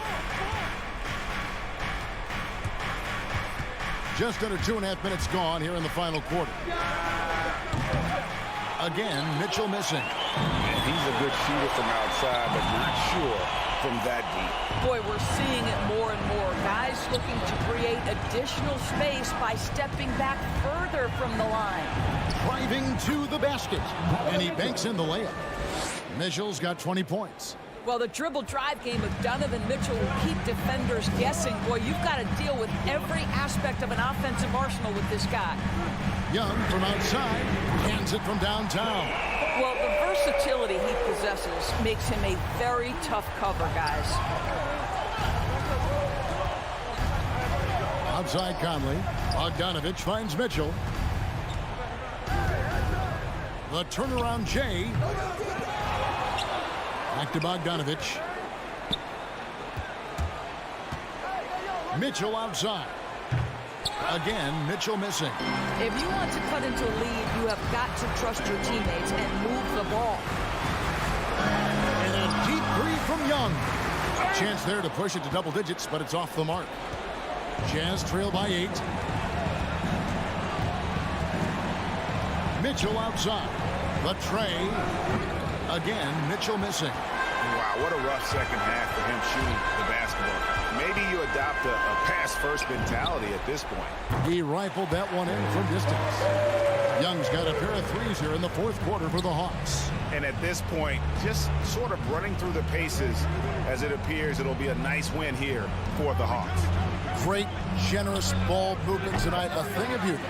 Just under 2.5 minutes gone here in the final quarter. Again, Mitchell missing. And he's a good shooter from outside, but not sure from that deep. Boy, we're seeing it more and more. Guys looking to create additional space by stepping back further from the line. Driving to the basket. And he banks in the layup. Mitchell's got 20 points. Well, the dribble drive game of Donovan Mitchell will keep defenders guessing. Boy, you've got to deal with every aspect of an offensive arsenal with this guy. Young from outside, hands it from downtown. Well, the versatility he possesses makes him a very tough cover, guys. Outside Conley. Bogdanovich finds Mitchell. The turnaround Jay. Back to Bogdanovich. Mitchell outside. Again, Mitchell missing. If you want to cut into a lead, you have got to trust your teammates and move the ball. And a deep three from Young. A chance there to push it to double digits, but it's off the mark. Jazz trail by 8. Mitchell outside. The tray. Again, Mitchell missing. Wow, what a rough second half for him shooting the basketball. Maybe you adopt a pass-first mentality at this point. He rifled that one in from distance. Young's got a pair of threes here in the fourth quarter for the Hawks. And at this point, just sort of running through the paces as it appears it'll be a nice win here for the Hawks. Great, generous ball movement tonight. A thing of beauty.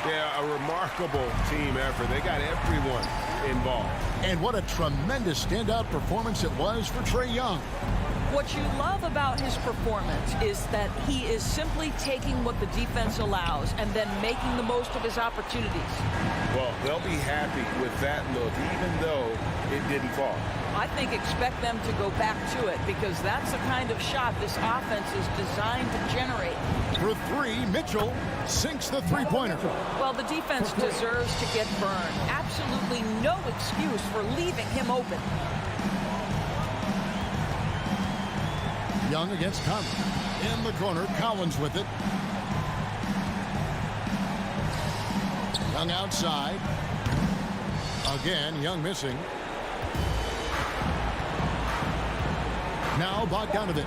Yeah, a remarkable team effort. They got everyone involved. And what a tremendous standout performance it was for Trae Young. What you love about his performance is that he is simply taking what the defense allows and then making the most of his opportunities. Well, they'll be happy with that look, even though it didn't fall. I think expect them to go back to it because that's the kind of shot this offense is designed to generate. For 3, Mitchell sinks the three-pointer. Well, the defense deserves to get burned. Absolutely no excuse for leaving him open. Young against Conley. In the corner, Collins with it. Young outside. Again, Young missing. Now Bogdanovich.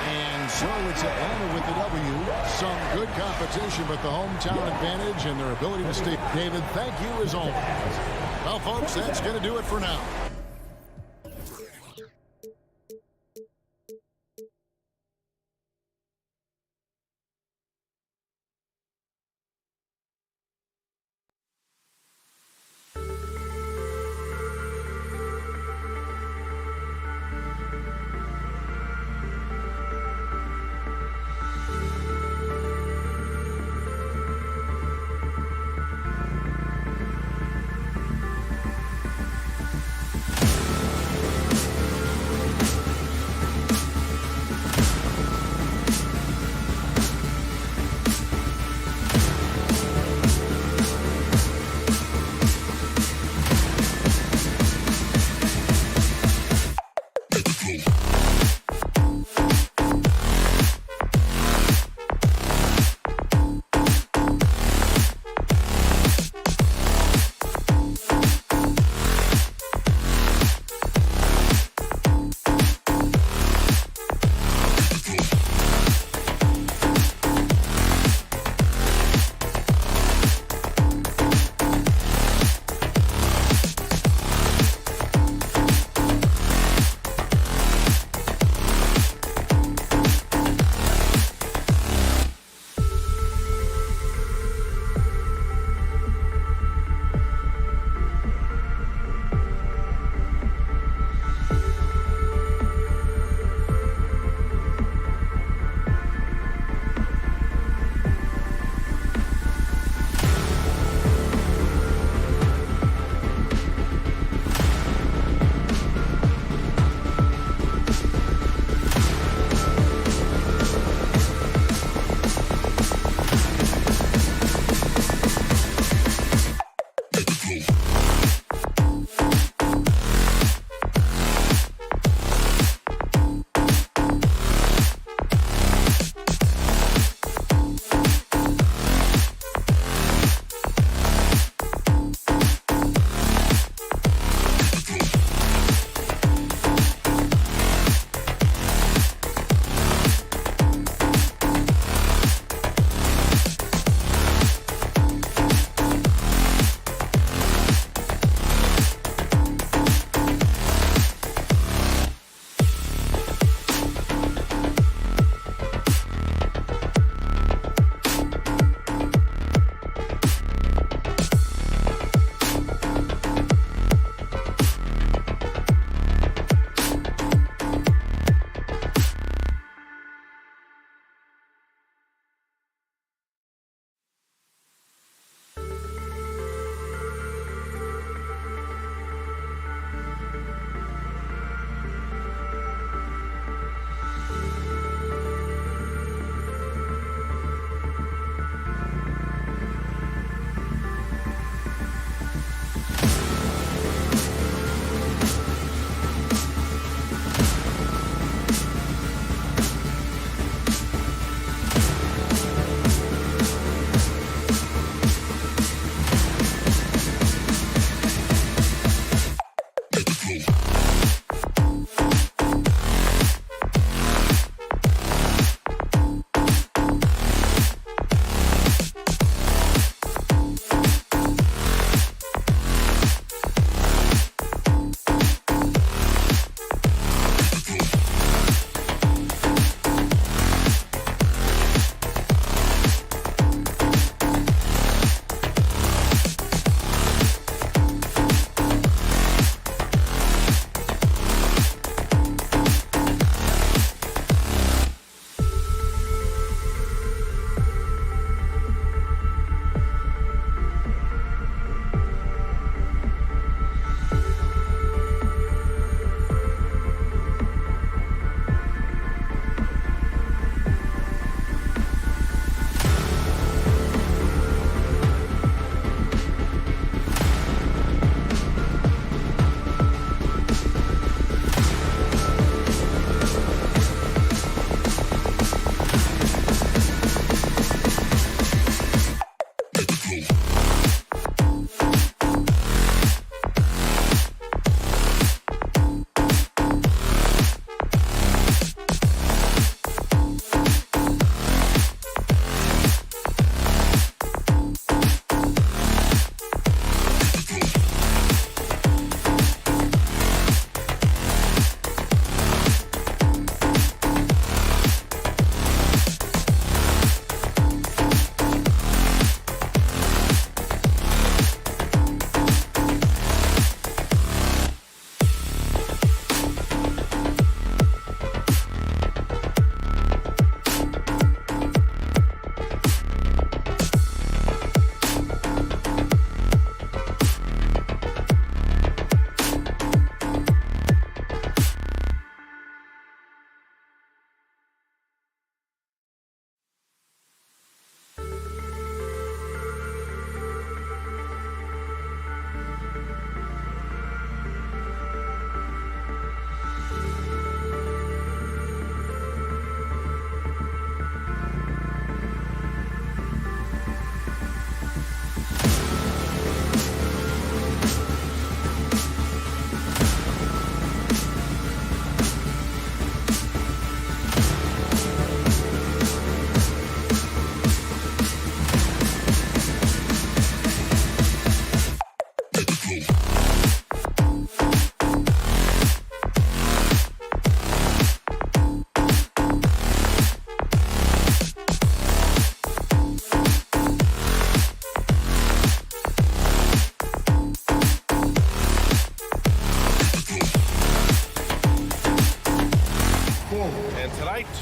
And so it's Atlanta with the W. Some good competition, but the hometown advantage and their ability to stay. David, thank you as always. Well, folks, that's going to do it for now.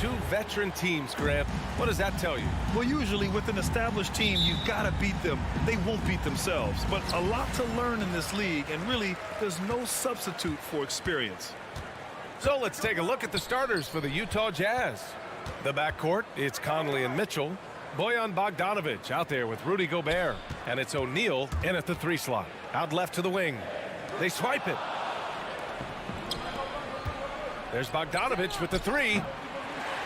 two veteran teams, Grant. What does that tell you? Well, usually with an established team, you've got to beat them. They won't beat themselves. But a lot to learn in this league, and really, there's no substitute for experience. So let's take a look at the starters for the Utah Jazz. The backcourt, it's Conley and Mitchell. Bojan Bogdanovic out there with Rudy Gobert. And it's O'Neal in at the 3 slot. Out left to the wing. They swipe it. There's Bogdanovic with the 3.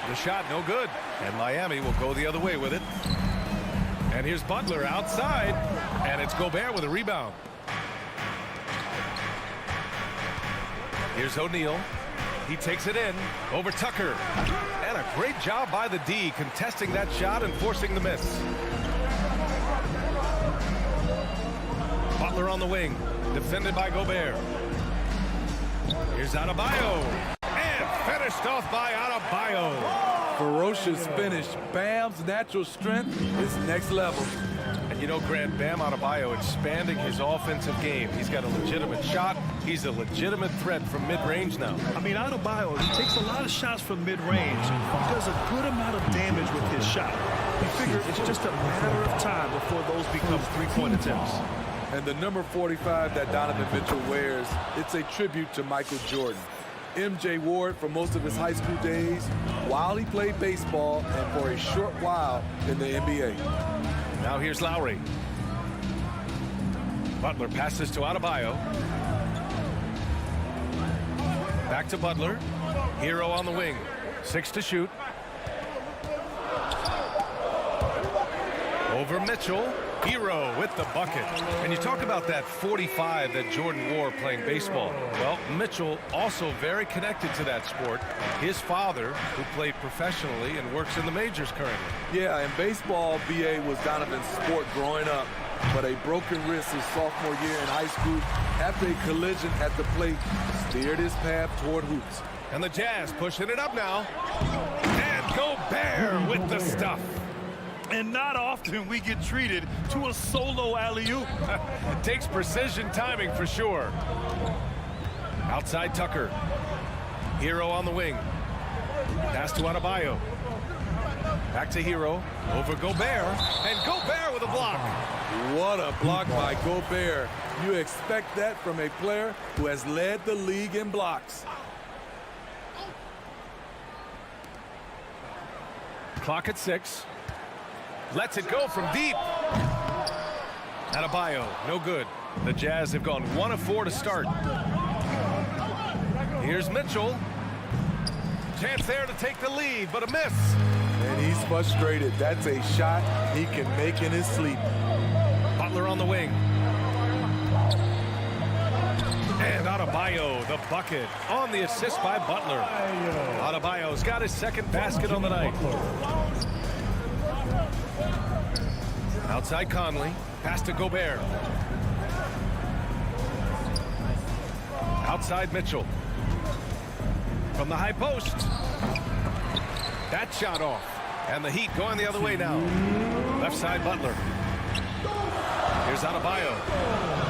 The shot no good. And Miami will go the other way with it. And here's Butler outside. And it's Gobert with a rebound. Here's O'Neal. He takes it in over Tucker. And a great job by the D contesting that shot and forcing the miss. Butler on the wing. Defended by Gobert. Here's Adebayo. And finished off by Adebayo. Ferocious finish. Bam's natural strength is next level. And you know, Grant, Bam Adebayo expanding his offensive game. He's got a legitimate shot. He's a legitimate threat from mid-range now. I mean, Adebayo, he takes a lot of shots from mid-range. He does a good amount of damage with his shot. You figure it's just a matter of time before those become three-point attempts. And the number 45 that Donovan Mitchell wears, it's a tribute to Michael Jordan. MJ wore it for most of his high school days while he played baseball and for a short while in the NBA. Now here's Lowry. Butler passes to Adebayo. Back to Butler. Hero on the wing. 6 to shoot. Over Mitchell. Hero with the bucket. And you talk about that 45 that Jordan wore playing baseball. Well, Mitchell also very connected to that sport. His father, who played professionally and works in the majors currently. Yeah, in baseball, BA was Donovan's sport growing up. But a broken wrist his sophomore year in high school after a collision at the plate steered his path toward hoops. And the Jazz pushing it up now. And Gobert with the stuff. And not often we get treated to a solo alley-oop. Takes precision timing for sure. Outside Tucker. Hero on the wing. Pass to Adebayo. Back to Hero. Over Gobert. And Gobert with a block. What a block by Gobert. You expect that from a player who has led the league in blocks. Clock at 6. Lets it go from deep. Adebayo, no good. The Jazz have gone 1 of 4 to start. Here's Mitchell. Chance there to take the lead, but a miss. And he's frustrated. That's a shot he can make in his sleep. Butler on the wing. And Adebayo, the bucket, on the assist by Butler. Adebayo's got his second basket on the night. Outside Conley. Pass to Gobert. Outside Mitchell. From the high post. That shot off. And the Heat going the other way now. Left side Butler. Here's Adebayo.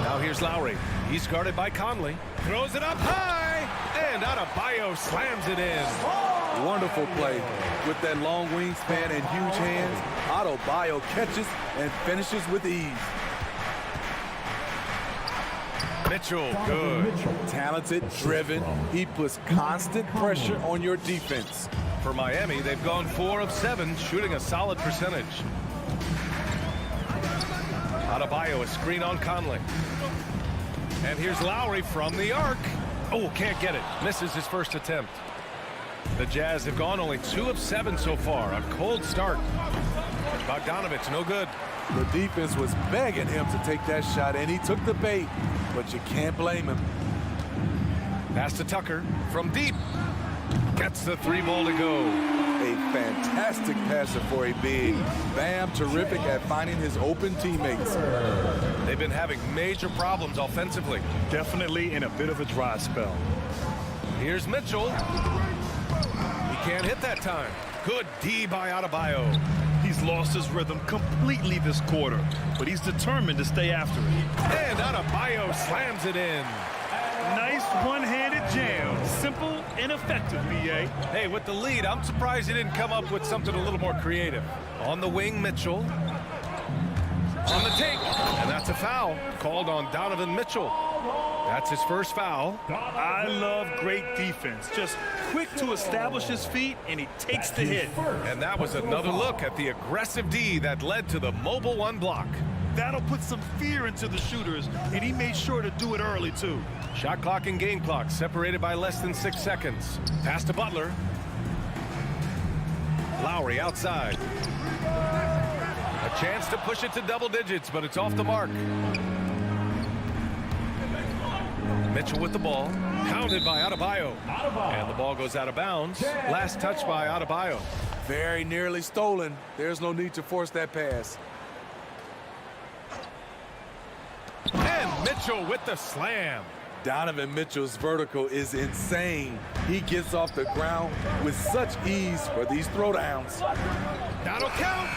Now here's Lowry. He's guarded by Conley. Throws it up high. And Adebayo slams it in. Wonderful play. With that long wingspan and huge hands, Adebayo catches and finishes with ease. Mitchell, good. Talented, driven. He puts constant pressure on your defense. For Miami, they've gone 4 of 7, shooting a solid percentage. Adebayo, a screen on Conley. And here's Lowry from the arc. Oh, can't get it. Misses his first attempt. The Jazz have gone only 2 of 7 so far. A cold start. Bogdanovic, no good. The defense was begging him to take that shot, and he took the bait, but you can't blame him. Pass to Tucker from deep. Gets the 3 ball to go. A fantastic passer for a big. Bam, terrific at finding his open teammates. They've been having major problems offensively. Definitely in a bit of a dry spell. Here's Mitchell. He can't hit that time. Good D by Adebayo. He's lost his rhythm completely this quarter, but he's determined to stay after it. And Adebayo slams it in. Nice one-handed jam. Simple and effective, B.A. Hey, with the lead, I'm surprised he didn't come up with something a little more creative. On the wing, Mitchell. On the take. And that's a foul called on Donovan Mitchell. That's his first foul. I love great defense. Just quick to establish his feet, and he takes the hit. And that was another look at the aggressive D that led to the mobile one block. That'll put some fear into the shooters, and he made sure to do it early, too. Shot clock and game clock separated by less than 6 seconds. Pass to Butler. Lowry outside. A chance to push it to double digits, but it's off the mark. Mitchell with the ball, pounded by Adebayo. And the ball goes out of bounds. Last touch by Adebayo. Very nearly stolen. There's no need to force that pass. And Mitchell with the slam. Donovan Mitchell's vertical is insane. He gets off the ground with such ease for these throwdowns. That'll count.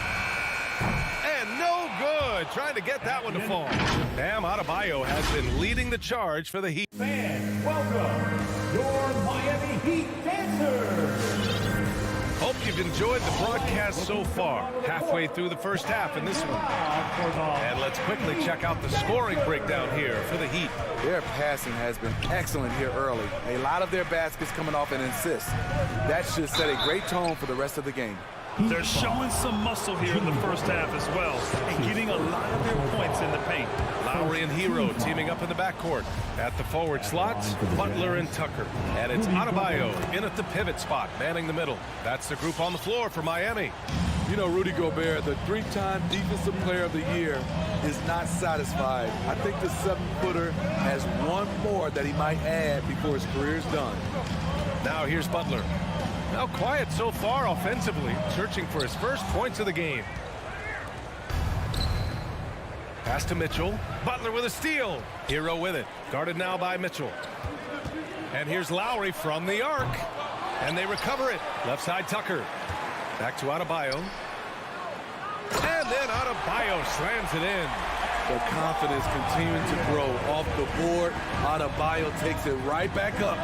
And no good. Trying to get that one to fall. Bam Adebayo has been leading the charge for the Heat. Fans, welcome your Miami Heat dancers. Hope you've enjoyed the broadcast so far. Halfway through the first half in this one. And let's quickly check out the scoring breakdown here for the Heat. Their passing has been excellent here early. A lot of their baskets coming off an assist. That should set a great tone for the rest of the game. They're showing some muscle here in the first half as well, and getting a lot of their points in the paint. Lowry and Hero teaming up in the backcourt. At the forward slots, Butler and Tucker. And it's Adebayo in at the pivot spot, manning the middle. That's the group on the floor for Miami. You know, Rudy Gobert, the 3-time Defensive Player of the Year, is not satisfied. I think the 7-footer has one more that he might add before his career is done. Now here's Butler. Now quiet so far offensively, searching for his first points of the game. Pass to Mitchell. Butler with a steal. Hero with it. Guarded now by Mitchell. And here's Lowry from the arc. And they recover it. Left side Tucker. Back to Adebayo. And then Adebayo slams it in. The confidence continuing to grow off the board. Adebayo takes it right back up.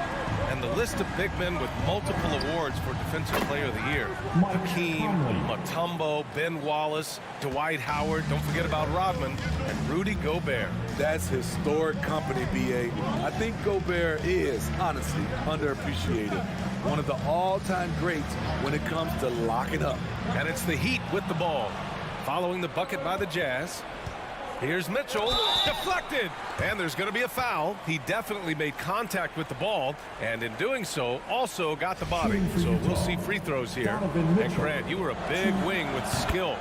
And the list of big men with multiple awards for Defensive Player of the Year. Hakeem, Mutombo, Ben Wallace, Dwight Howard, don't forget about Rodman, and Rudy Gobert. That's historic company, B.A. I think Gobert is, honestly, underappreciated. One of the all-time greats when it comes to locking up. And it's the Heat with the ball. Following the bucket by the Jazz. Here's Mitchell, deflected, and there's going to be a foul. He definitely made contact with the ball, and in doing so, also got the body. So we'll see free throws here. And Grant, you were a big wing with skill.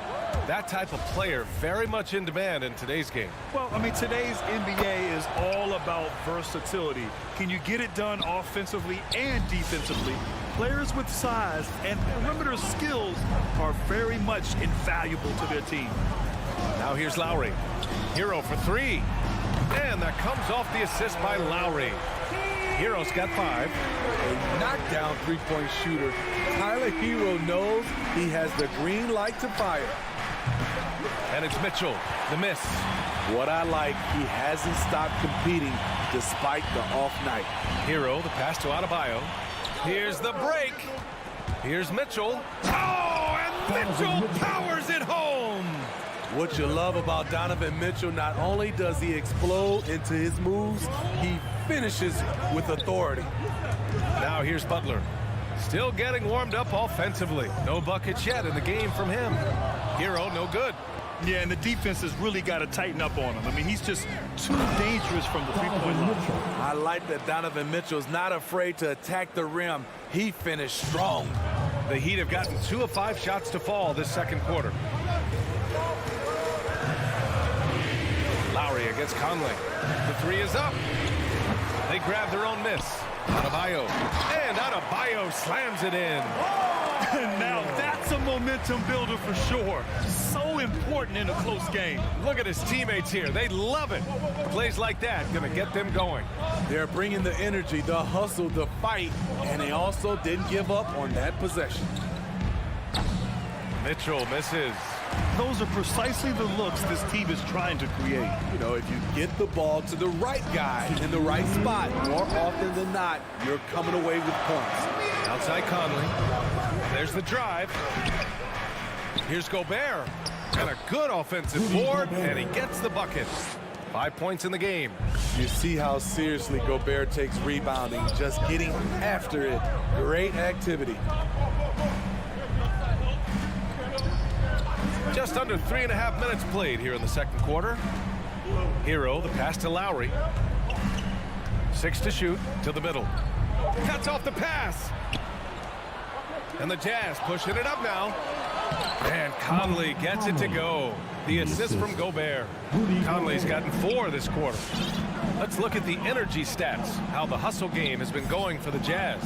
That type of player very much in demand in today's game. Well, I mean, today's NBA is all about versatility. Can you get it done offensively and defensively? Players with size and perimeter skills are very much invaluable to their team. Now here's Lowry. Hero for 3. And that comes off the assist by Lowry. Hero's got 5. A knockdown three-point shooter. Tyler Hero knows he has the green light to fire. And it's Mitchell, the miss. What I like, he hasn't stopped competing despite the off night. Hero, the pass to Adebayo. Here's the break. Here's Mitchell. Oh, and Mitchell powers it home. What you love about Donovan Mitchell, not only does he explode into his moves, he finishes with authority. Now here's Butler. Still getting warmed up offensively. No buckets yet in the game from him. Hero, no good. Yeah, and the defense has really got to tighten up on him. I mean, he's just too dangerous from the three-point line. I like that Donovan Mitchell's not afraid to attack the rim. He finished strong. The Heat have gotten 2 of 5 shots to fall this second quarter. Lowry against Conley. The 3 is up. They grab their own miss. Adebayo. And Adebayo slams it in. Now that's a momentum builder for sure. So important in a close game. Look at his teammates here. They love it. Plays like that going to get them going. They're bringing the energy, the hustle, the fight, and they also didn't give up on that possession. Mitchell misses. Those are precisely the looks this team is trying to create. You know, if you get the ball to the right guy in the right spot, more often than not, you're coming away with points. Outside Conley. There's the drive. Here's Gobert. And a good offensive board, and he gets the bucket. 5 points in the game. You see how seriously Gobert takes rebounding, just getting after it. Great activity. Just under 3.5 minutes played here in the second quarter. Hero, the pass to Lowry. 6 to shoot, to the middle. Cuts off the pass. And the Jazz pushing it up now. And Conley gets it to go. The assist from Gobert. Conley's gotten 4 this quarter. Let's look at the energy stats, how the hustle game has been going for the Jazz.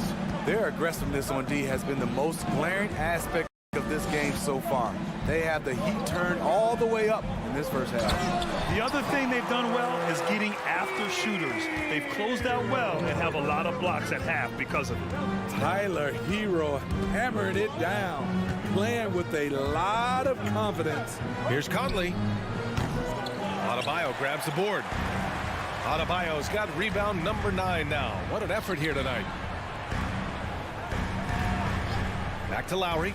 Their aggressiveness on D has been the most glaring aspect of this game so far. They have the heat turned all the way up in this first half. The other thing they've done well is getting after shooters. They've closed out well and have a lot of blocks at half because of it. Tyler Hero hammering it down, playing with a lot of confidence. Here's Conley. Adebayo grabs the board. Adebayo's got rebound number 9 now. What an effort here tonight. Back to Lowry.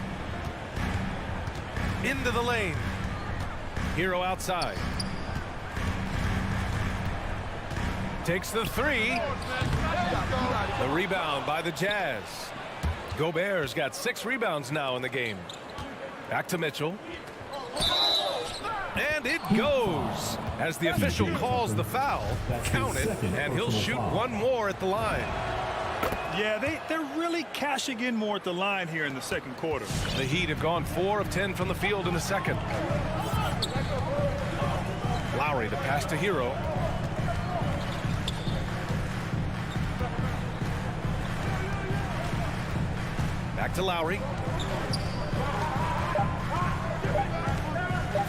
Into the lane. Hero outside. Takes the 3. The rebound by the Jazz. Gobert's got 6 rebounds now in the game. Back to Mitchell. And it goes. As the official calls the foul, count it, and he'll shoot 1 more at the line. Yeah, they're really cashing in more at the line here in the second quarter. The Heat have gone 4 of 10 from the field in the second. Lowry, the pass to Hero. Back to Lowry.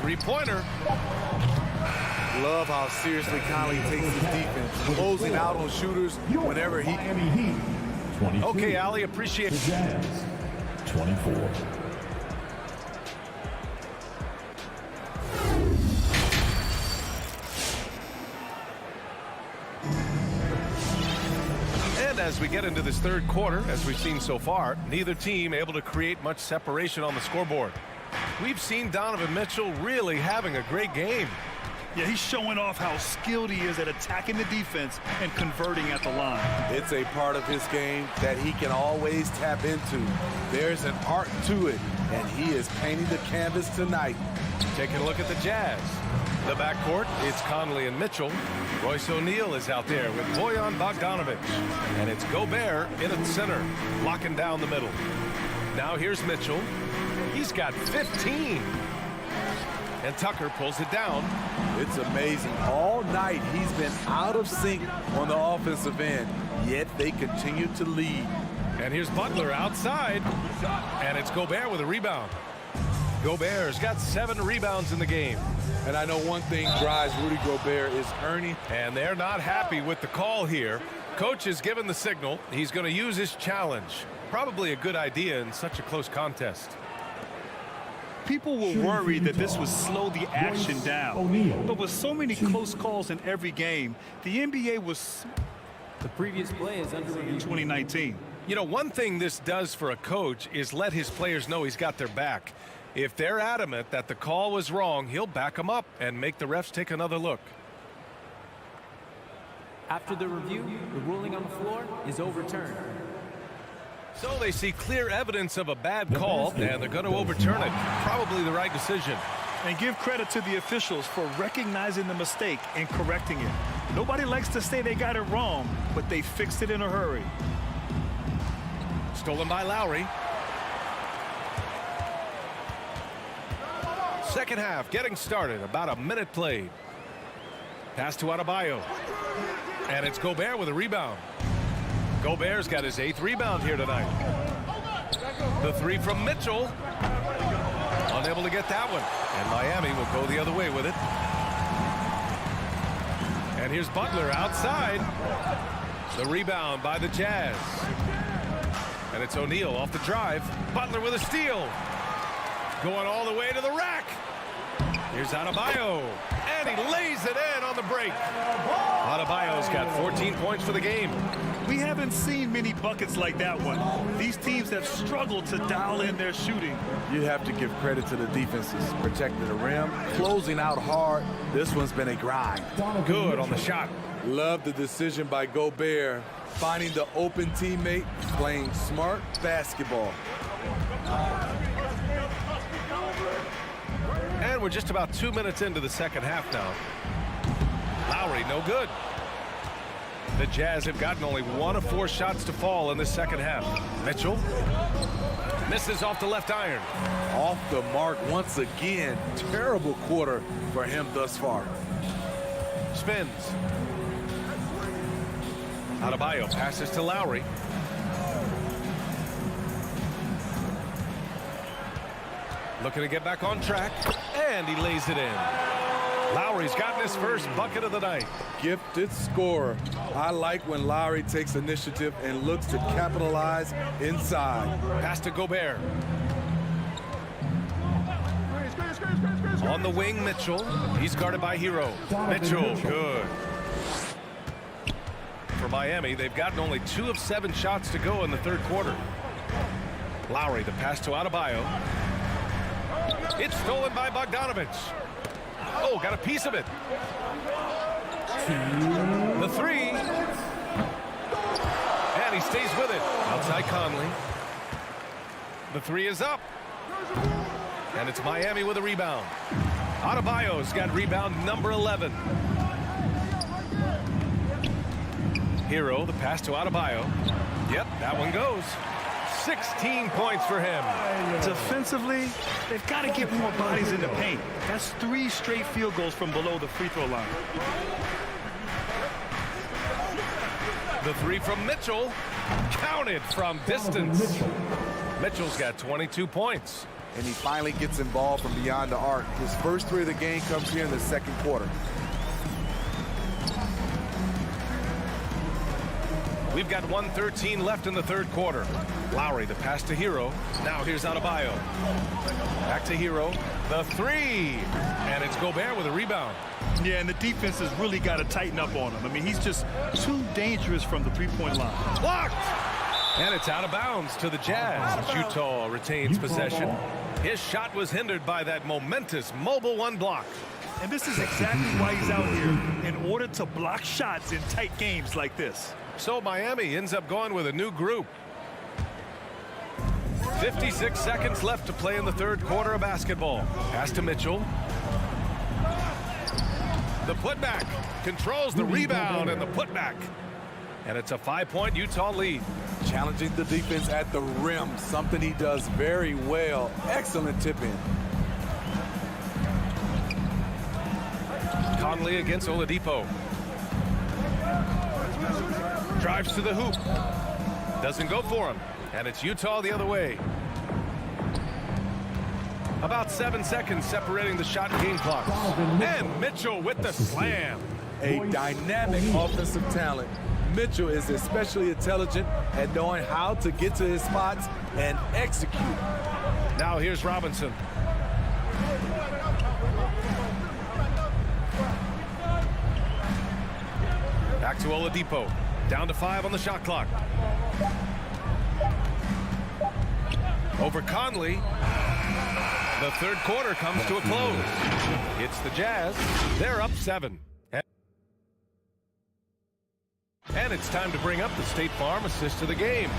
3-pointer. Love how seriously Conley takes his defense, closing out on shooters whenever he can. Okay, Ali, appreciate it. Jazz, 24. And as we get into this third quarter, as we've seen so far, neither team able to create much separation on the scoreboard. We've seen Donovan Mitchell really having a great game. Yeah, he's showing off how skilled he is at attacking the defense and converting at the line. It's a part of his game that he can always tap into. There's an art to it, and he is painting the canvas tonight. Taking a look at the Jazz. The backcourt, it's Conley and Mitchell. Royce O'Neal is out there with Bojan Bogdanovic. And it's Gobert in at center, locking down the middle. Now here's Mitchell. He's got 15. And Tucker pulls it down. It's amazing. All night he's been out of sync on the offensive end, yet they continue to lead. And here's Butler outside. And it's Gobert with a rebound. Gobert's got 7 rebounds in the game. And I know one thing drives Rudy Gobert is earning. And they're not happy with the call here. Coach has given the signal. He's going to use his challenge. Probably a good idea in such a close contest. People were worried that this would slow the action down. But with so many close calls in every game, the NBA was... The previous play is under review. 2019. You know, one thing this does for a coach is let his players know he's got their back. If they're adamant that the call was wrong, he'll back them up and make the refs take another look. After the review, the ruling on the floor is overturned. So they see clear evidence of a bad call, and they're going to overturn it. Probably the right decision. And give credit to the officials for recognizing the mistake and correcting it. Nobody likes to say they got it wrong, but they fixed it in a hurry. Stolen by Lowry. Second half getting started. About a minute played. Pass to Adebayo. And it's Gobert with a rebound. Gobert's got his 8th rebound here tonight. The 3 from Mitchell. Unable to get that one. And Miami will go the other way with it. And here's Butler outside. The rebound by the Jazz. And it's O'Neal off the drive. Butler with a steal. Going all the way to the rack. Here's Adebayo, and he lays it in on the break. Adebayo's got 14 points for the game. We haven't seen many buckets like that one. These teams have struggled to dial in their shooting. You have to give credit to the defenses. Protecting the rim, closing out hard. This one's been a grind. Good on the shot. Love the decision by Gobert. Finding the open teammate, playing smart basketball. And we're just about 2 minutes into the second half now. Lowry, no good. The Jazz have gotten only 1 of 4 shots to fall in the second half. Mitchell misses off the left iron. Off the mark once again. Terrible quarter for him thus far. Spins. Adebayo passes to Lowry. Looking to get back on track, and he lays it in. Lowry's gotten his first bucket of the night. Gifted scorer. I like when Lowry takes initiative and looks to capitalize inside. Pass to Gobert. On the wing, Mitchell. He's guarded by Hero. Mitchell, good. For Miami, they've gotten only 2 of 7 shots to go in the third quarter. Lowry, the pass to Adebayo. It's stolen by Bogdanovich. Oh, got a piece of it. The 3. And he stays with it. Outside Conley. The 3 is up. And it's Miami with a rebound. Adebayo's got rebound number 11. Hero, the pass to Adebayo. Yep, that one goes. 16 points for him. Defensively, they've got to get more bodies in the paint. That's 3 straight field goals from below the free throw line. The 3 from Mitchell. Counted from distance. Mitchell's got 22 points. And he finally gets involved from beyond the arc. His first 3 of the game comes here in the second quarter. We've got 1:13 left in the third quarter. Lowry, the pass to Hero. Now here's Adebayo. Back to Hero. The 3. And it's Gobert with a rebound. Yeah, and the defense has really got to tighten up on him. I mean, he's just too dangerous from the three-point line. Blocked! And it's out of bounds to the Jazz. Utah retains possession. His shot was hindered by that momentous mobile 1 block. And this is exactly why he's out here, in order to block shots in tight games like this. So Miami ends up going with a new group. 56 seconds left to play in the third quarter of basketball. Pass to Mitchell. The putback controls the rebound and the putback. And it's a 5-point Utah lead. Challenging the defense at the rim, something he does very well. Excellent tip in. Conley against Oladipo. Drives to the hoop. Doesn't go for him. And it's Utah the other way. About 7 seconds separating the shot and game clock. And Mitchell with the slam. A dynamic offensive talent. Mitchell is especially intelligent at knowing how to get to his spots and execute. Now here's Robinson. Back to Oladipo. Down to 5 on the shot clock. Over Conley. The third quarter comes to a close. It's the Jazz. They're up 7. And it's time to bring up the State Farm assist of the game.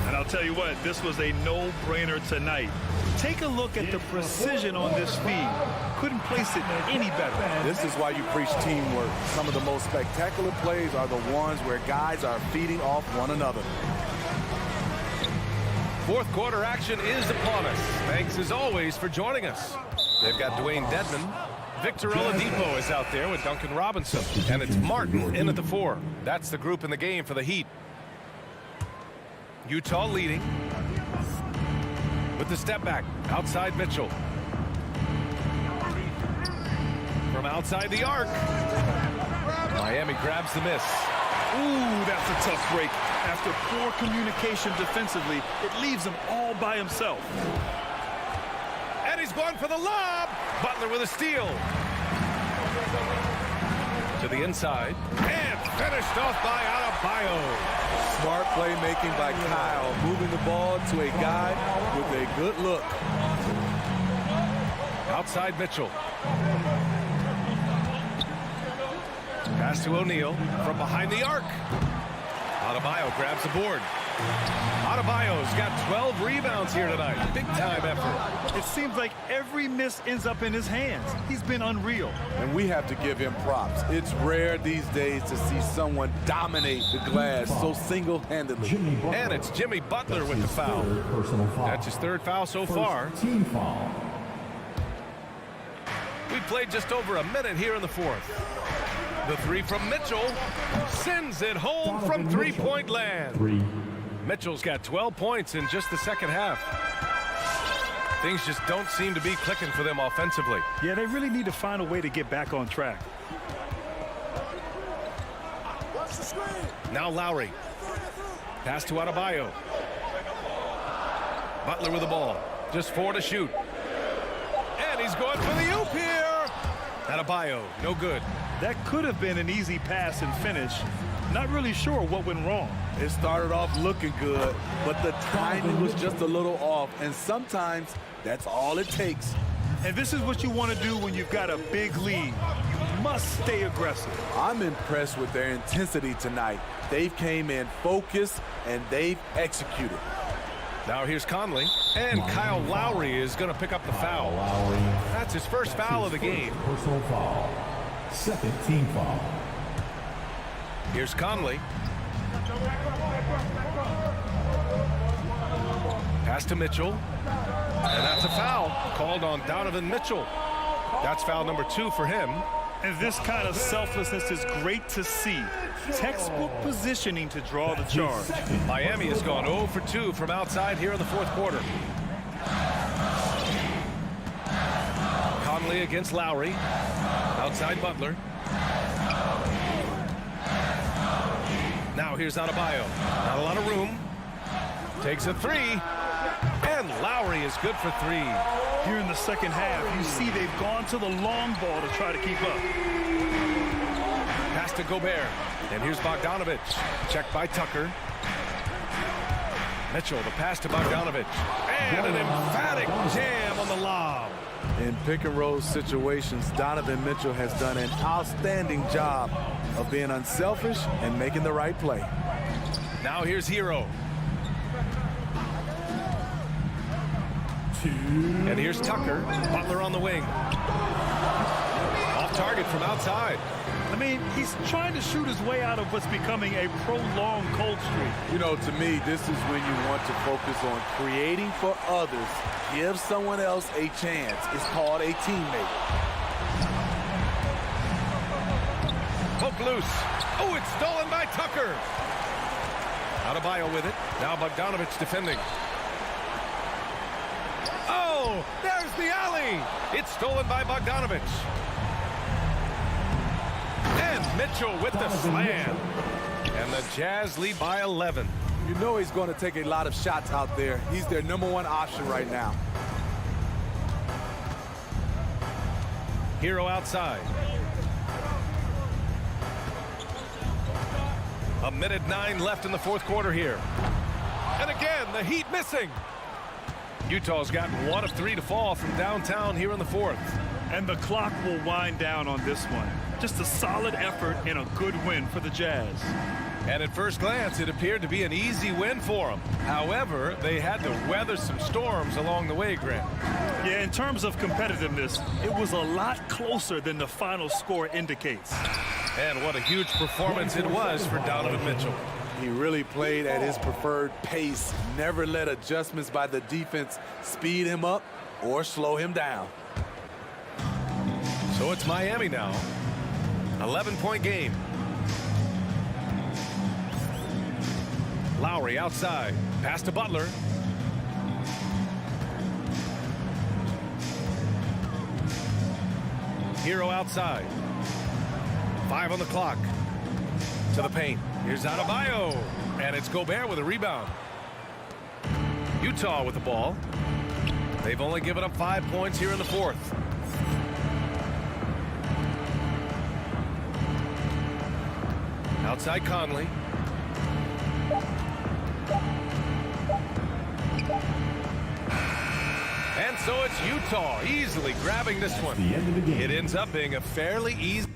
And I'll tell you what, this was a no-brainer tonight. Take a look at the precision on this feed. Couldn't place it any better. This is why you preach teamwork. Some of the most spectacular plays are the ones where guys are feeding off one another. Fourth quarter action is upon us. Thanks as always for joining us. They've got Dwayne Dedman. Victor Oladipo is out there with Duncan Robinson. And it's Martin in at the 4. That's the group in the game for the Heat. Utah leading. With the step back. Outside Mitchell. From outside the arc. Miami grabs the miss. Ooh, that's a tough break. After poor communication defensively, it leaves him all by himself. going for the lob. Butler with a steal. To the inside. And finished off by Adebayo. Smart playmaking by Kyle, moving the ball to a guy with a good look. Outside Mitchell. Pass to O'Neal from behind the arc. Adebayo grabs the board. Adebayo's got 12 rebounds here tonight. Big time effort. It seems like every miss ends up in his hands. He's been unreal. And we have to give him props. It's rare these days to see someone dominate the glass so single-handedly. And it's Jimmy Butler with the foul. That's his third foul so far. Team foul. We played just over a minute here in the fourth. The three from Mitchell sends it home from three-point land. Mitchell's got 12 points in just the second half. Things just don't seem to be clicking for them offensively. Yeah, they really need to find a way to get back on track. Now Lowry. Pass to Adebayo. Butler with the ball. Just 4 to shoot. And he's going for the oop here. Adebayo, no good. That could have been an easy pass and finish. Not really sure what went wrong. It started off looking good, but the timing was just a little off, and sometimes that's all it takes. And this is what you want to do when you've got a big lead. You must stay aggressive. I'm impressed with their intensity tonight. They've came in focused, and they've executed. Now here's Conley, and Kyle Lowry is going to pick up the foul. That's his first foul of the game. Personal foul. Second team foul. Here's Conley. Pass to Mitchell. And that's a foul called on Donovan Mitchell. That's foul number 2 for him. And this kind of selflessness is great to see. Textbook positioning to draw the charge. Miami has gone 0 for 2 from outside here in the fourth quarter. Conley against Lowry. Outside Butler. Now here's Adebayo. Not a lot of room. Takes a 3. And Lowry is good for 3. Here in the second half, you see they've gone to the long ball to try to keep up. Pass to Gobert. And here's Bogdanovich. Checked by Tucker. Mitchell, the pass to Bogdanovich. And an emphatic jam on the lob. In pick-and-roll situations, Donovan Mitchell has done an outstanding job of being unselfish and making the right play. Now here's Hero. And here's Tucker. Butler on the wing. Off target from outside. I mean, he's trying to shoot his way out of what's becoming a prolonged cold streak. You know, to me, this is when you want to focus on creating for others. Give someone else a chance. It's called a teammate. Poke loose. Oh, it's stolen by Tucker. Adebayo with it. Now Bogdanovich defending. Oh, there's the alley. It's stolen by Bogdanovich. And Mitchell with the slam. And the Jazz lead by 11. You know he's going to take a lot of shots out there. He's their #1 option right now. Hero outside. 1:09 left in the fourth quarter here. And again, the Heat missing. Utah's gotten 1 of 3 to fall from downtown here in the fourth. And the clock will wind down on this one. Just a solid effort and a good win for the Jazz. And at first glance, it appeared to be an easy win for them. However, they had to weather some storms along the way, Grant. Yeah, in terms of competitiveness, it was a lot closer than the final score indicates. And what a huge performance it was for Donovan Mitchell. He really played at his preferred pace, never let adjustments by the defense speed him up or slow him down. So it's Miami now. 11-point game. Lowry outside. Pass to Butler. Hero outside. 5 on the clock. To the paint. Here's Adebayo. And it's Gobert with a rebound. Utah with the ball. They've only given up 5 points here in the fourth. Outside Conley. And so it's Utah easily grabbing this one. The end of the game. It ends up being a fairly easy.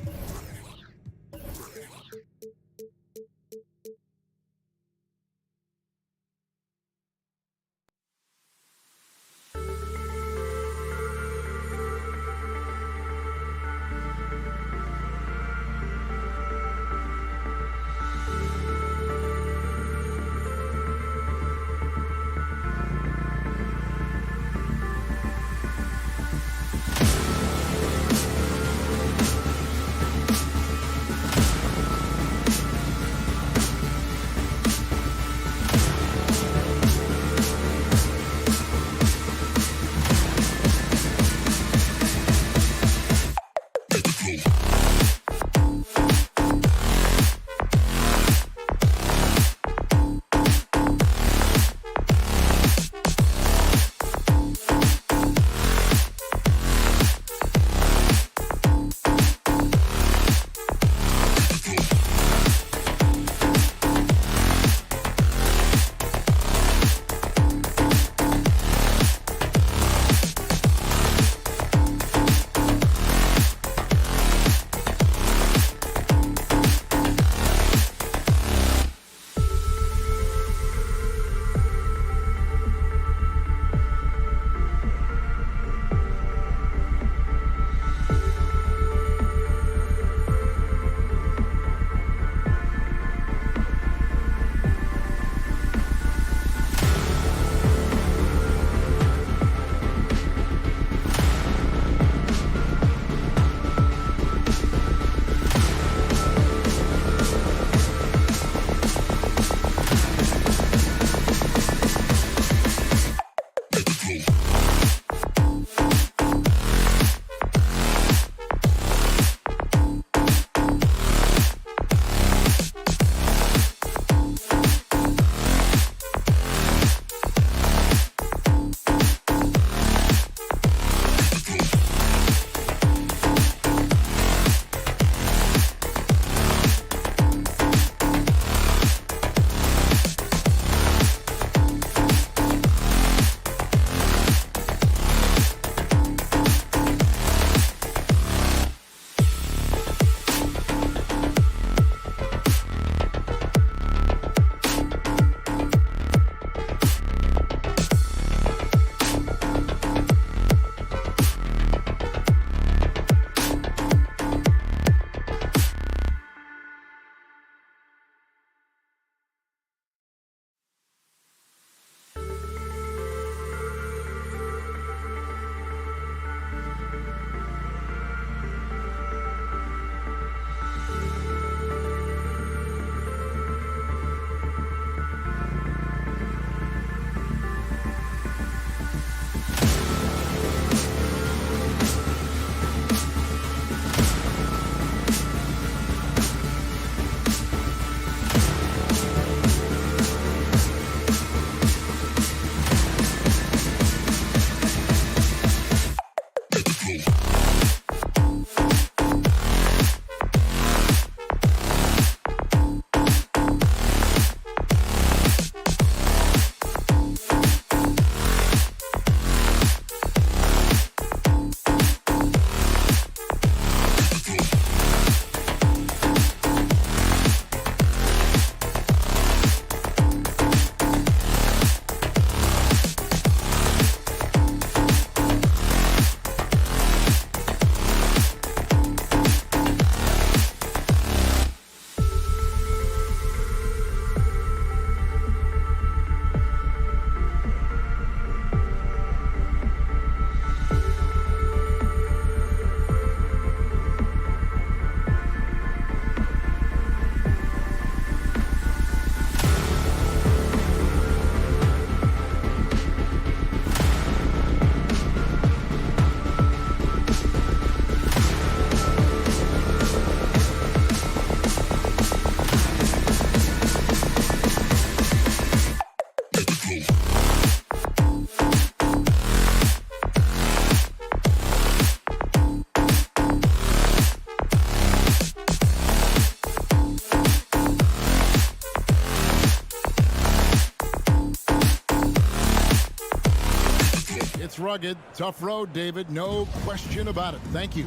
rugged, tough road, David. No question about it. Thank you.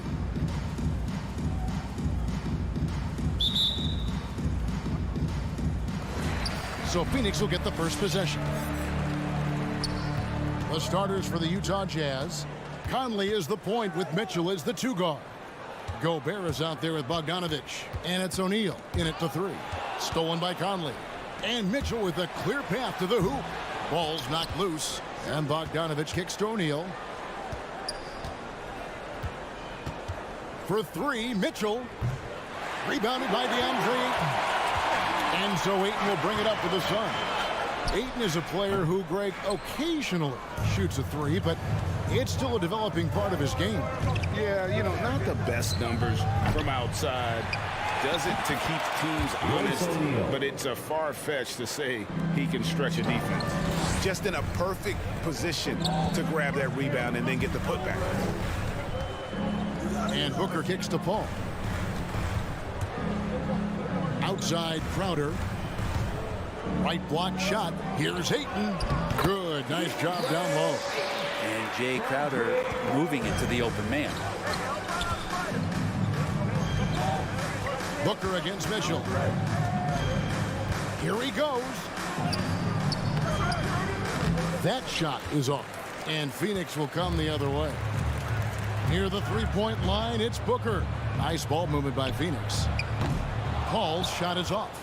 So Phoenix will get the first possession. The starters for the Utah Jazz. Conley is the point with Mitchell as the 2 guard. Gobert is out there with Bogdanovich. And it's O'Neal in it to 3. Stolen by Conley. And Mitchell with a clear path to the hoop. Ball's knocked loose. And Bogdanovich kicks to O'Neal. For 3, Mitchell. Rebounded by DeAndre Ayton. And so Ayton will bring it up for the Sun. Ayton is a player who, Greg, occasionally shoots a 3, but it's still a developing part of his game. Yeah, you know, not the best numbers from outside. Does it to keep teams honest, but it's a far-fetched to say he can stretch a defense. Just in a perfect position to grab that rebound and then get the putback. And Booker kicks to Paul. Outside Crowder. Right block shot. Here's Ayton. Good. Nice job down low. And Jay Crowder moving into the open man. Booker against Mitchell. Here he goes. That shot is off. And Phoenix will come the other way. Near the three-point line, it's Booker. Nice ball movement by Phoenix. Paul's shot is off.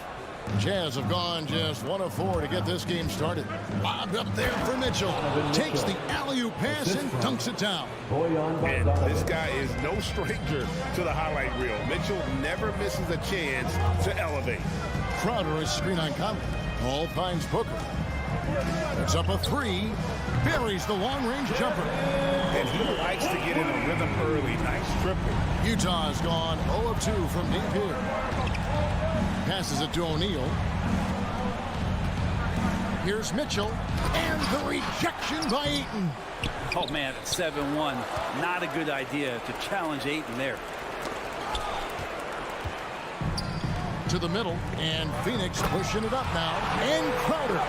Jazz have gone just 1 of 4 to get this game started. Lobbed up there for Mitchell. Takes the alley-oop pass and dunks it down. And this guy is no stranger to the highlight reel. Mitchell never misses a chance to elevate. Crowder is screen on Conley. Paul finds Booker. It's up a 3. Buries the long-range jumper. And he likes to get in a rhythm early. Nice triple. Utah has gone 0 of 2 from deep here. Passes it to O'Neal. Here's Mitchell. And the rejection by Ayton. Oh, man, 7-1. Not a good idea to challenge Ayton there. To the middle. And Phoenix pushing it up now. And Crowder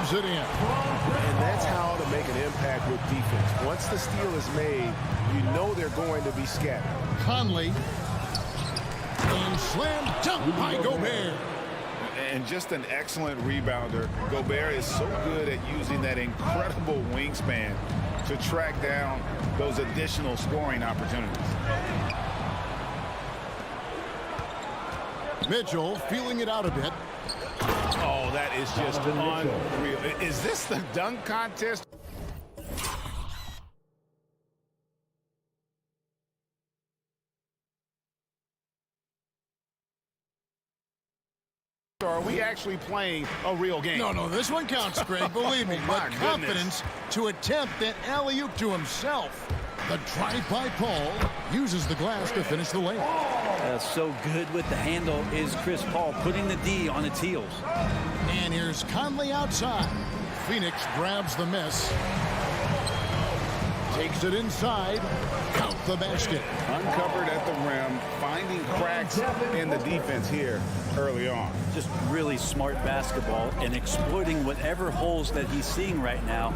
slams it in. And that's how to make an impact with defense. Once the steal is made, you know they're going to be scattered. Conley. And slam dunk by Gobert. And just an excellent rebounder. Gobert is so good at using that incredible wingspan to track down those additional scoring opportunities. Mitchell feeling it out a bit. Oh, that is just unreal. Is this the dunk contest? Or are we actually playing a real game? No, this one counts, Greg. Believe me. My But confidence to attempt that alley-oop to himself. The drive by Paul uses the glass to finish the lane. So good with the handle is Chris Paul, putting the D on its heels. And here's Conley outside. Phoenix grabs the miss. Takes it inside. Count the basket. Uncovered at the rim, finding cracks in the defense here early on. Just really smart basketball and exploiting whatever holes that he's seeing right now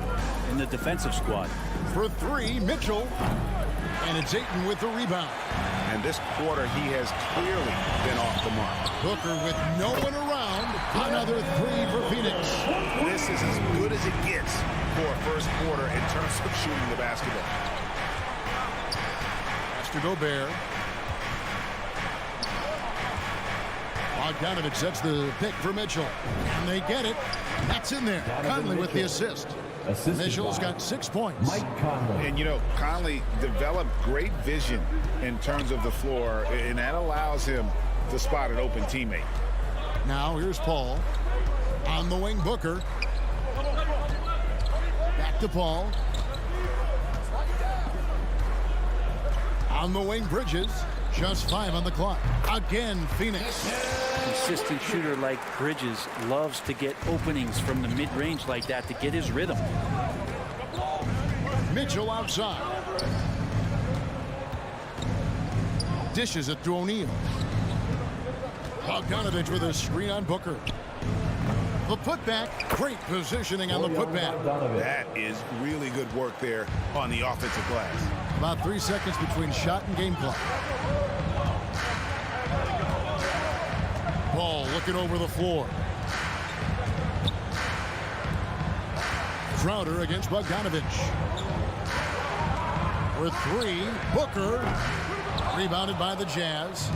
in the defensive squad. For 3, Mitchell. And it's Ayton with the rebound. And this quarter, he has clearly been off the mark. Booker with no one around. Another 3 for Phoenix. This is as good as it gets for a first quarter in terms of shooting the basketball. To Gobert. Bogdanovich sets the pick for Mitchell. And they get it. That's in there. Conley with the assist. Mitchell's got 6 points. And, you know, Conley developed great vision in terms of the floor, and that allows him to spot an open teammate. Now here's Paul. On the wing, Booker. Back to Paul. On the wing, Bridges. Just 5 on the clock. Again, Phoenix. Consistent shooter like Bridges loves to get openings from the mid-range like that to get his rhythm. Mitchell outside. Dishes it to O'Neal. Bogdanovich with a screen on Booker. The putback, great positioning on the putback. That is really good work there on the offensive glass. About 3 seconds between shot and game clock. Ball looking over the floor. Crowder against Bogdanovich. For three, Booker. Rebounded by the Jazz.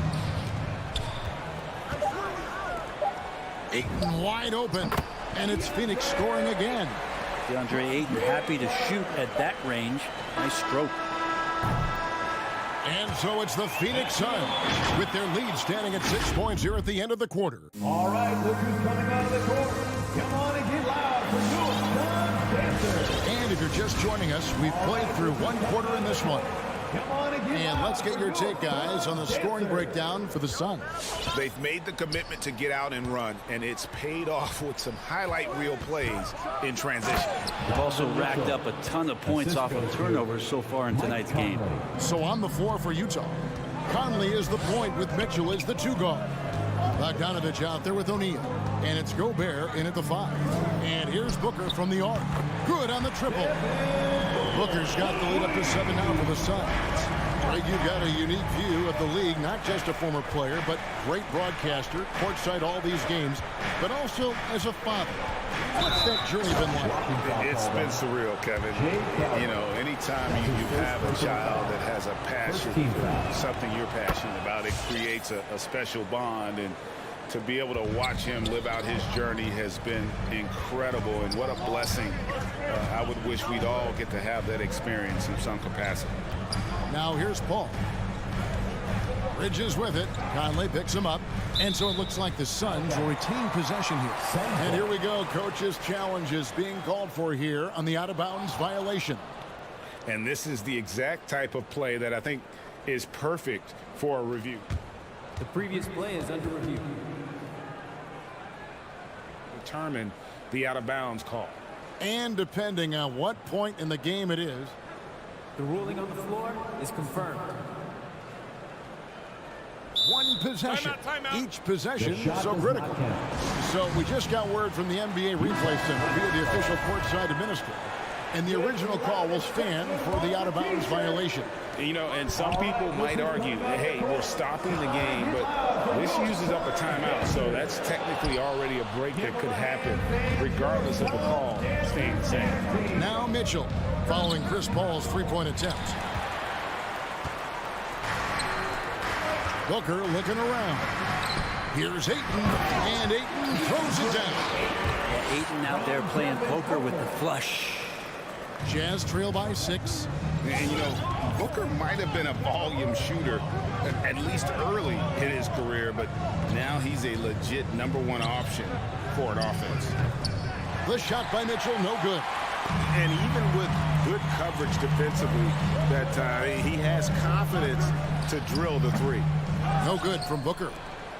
Ayton wide open. And it's Phoenix scoring again. DeAndre Ayton happy to shoot at that range. Nice stroke. And so it's the Phoenix Suns with their lead standing at 6 points here at the end of the quarter. All right, look who's coming out of the court. Come on and get loud for your Suns Dancers. And if you're just joining us, we've played through one quarter in this one. Come on and get And let's get your take, guys, on the scoring breakdown for the Suns. They've made the commitment to get out and run, and it's paid off with some highlight reel plays in transition. They've also racked up a ton of points off of turnovers so far in tonight's game. So on the floor for Utah, Conley is the point with Mitchell as the 2 guard. Bogdanovich out there with O'Neal. And it's Gobert in at the 5. And here's Booker from the arc. Good on the triple. Booker's got the lead up to 7 now for the Suns. Greg, you've got a unique view of the league, not just a former player, but great broadcaster, courtside all these games, but also as a father. What's that journey been like? It's been surreal, Kevin. You know, anytime you have a child that has a passion for something you're passionate about, it creates a special bond. And to be able to watch him live out his journey has been incredible. And what a blessing. I would wish we'd all get to have that experience in some capacity. Now here's Paul. Bridges with it. Conley picks him up. And so it looks like the Suns will retain possession here. And here we go. Coach's challenge is being called for here on the out-of-bounds violation. And this is the exact type of play that I think is perfect for a review. The previous play is under review. Determine the out-of-bounds call. And depending on what point in the game it is, the ruling on the floor is confirmed. One possession. Timeout. Each possession so critical. So we just got word from the NBA replay center via the official courtside administrator. And the original call will stand for the out-of-bounds violation. You know, and some people might argue, hey, we're stopping the game, but this uses up a timeout, so that's technically already a break that could happen, regardless of the call staying the same. Now Mitchell, following Chris Paul's three-point attempt. Booker looking around. Here's Ayton, and Ayton throws it down. Yeah, Ayton out there playing poker with the flush. Jazz trail by 6. And, you know, Booker might have been a volume shooter, at least early in his career, but now he's a legit #1 option for an offense. The shot by Mitchell, no good. And even with good coverage defensively that time, he has confidence to drill the 3. No good from Booker.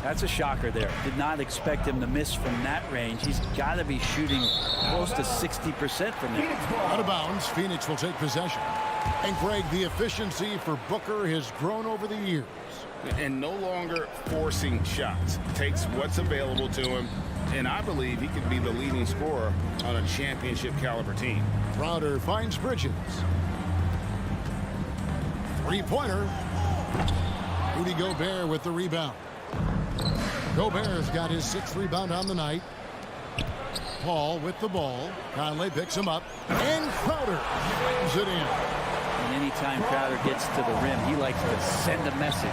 That's a shocker there. Did not expect him to miss from that range. He's got to be shooting close to 60% from there. Out of bounds, Phoenix will take possession. And Greg, the efficiency for Booker has grown over the years. And no longer forcing shots. Takes what's available to him, and I believe he could be the leading scorer on a championship caliber team. Crowder finds Bridges. Three-pointer. Rudy Gobert with the rebound. Gobert's got his 6th rebound on the night. Paul with the ball. Conley picks him up. And Crowder brings it in. And anytime Crowder gets to the rim, he likes to send a message.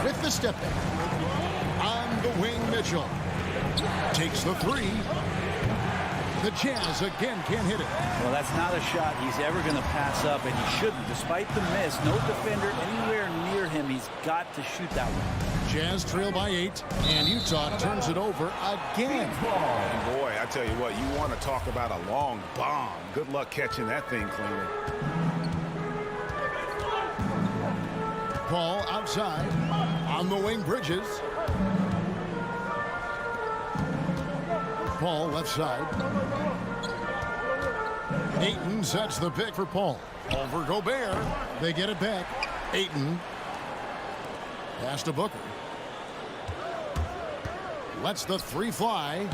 With the step back. On the wing, Mitchell. Takes the 3. The Jazz again can't hit it. Well, that's not a shot he's ever going to pass up, and he shouldn't. Despite the miss, no defender anywhere near him. He's got to shoot that one. Jazz trail by 8, and Utah turns it over again. And boy, I tell you what, you want to talk about a long bomb. Good luck catching that thing cleanly. Paul outside. On the wing, Bridges. Paul left side. Ayton sets the pick for Paul. Over Gobert. They get it back. Ayton. Pass to Booker. Lets the three fly.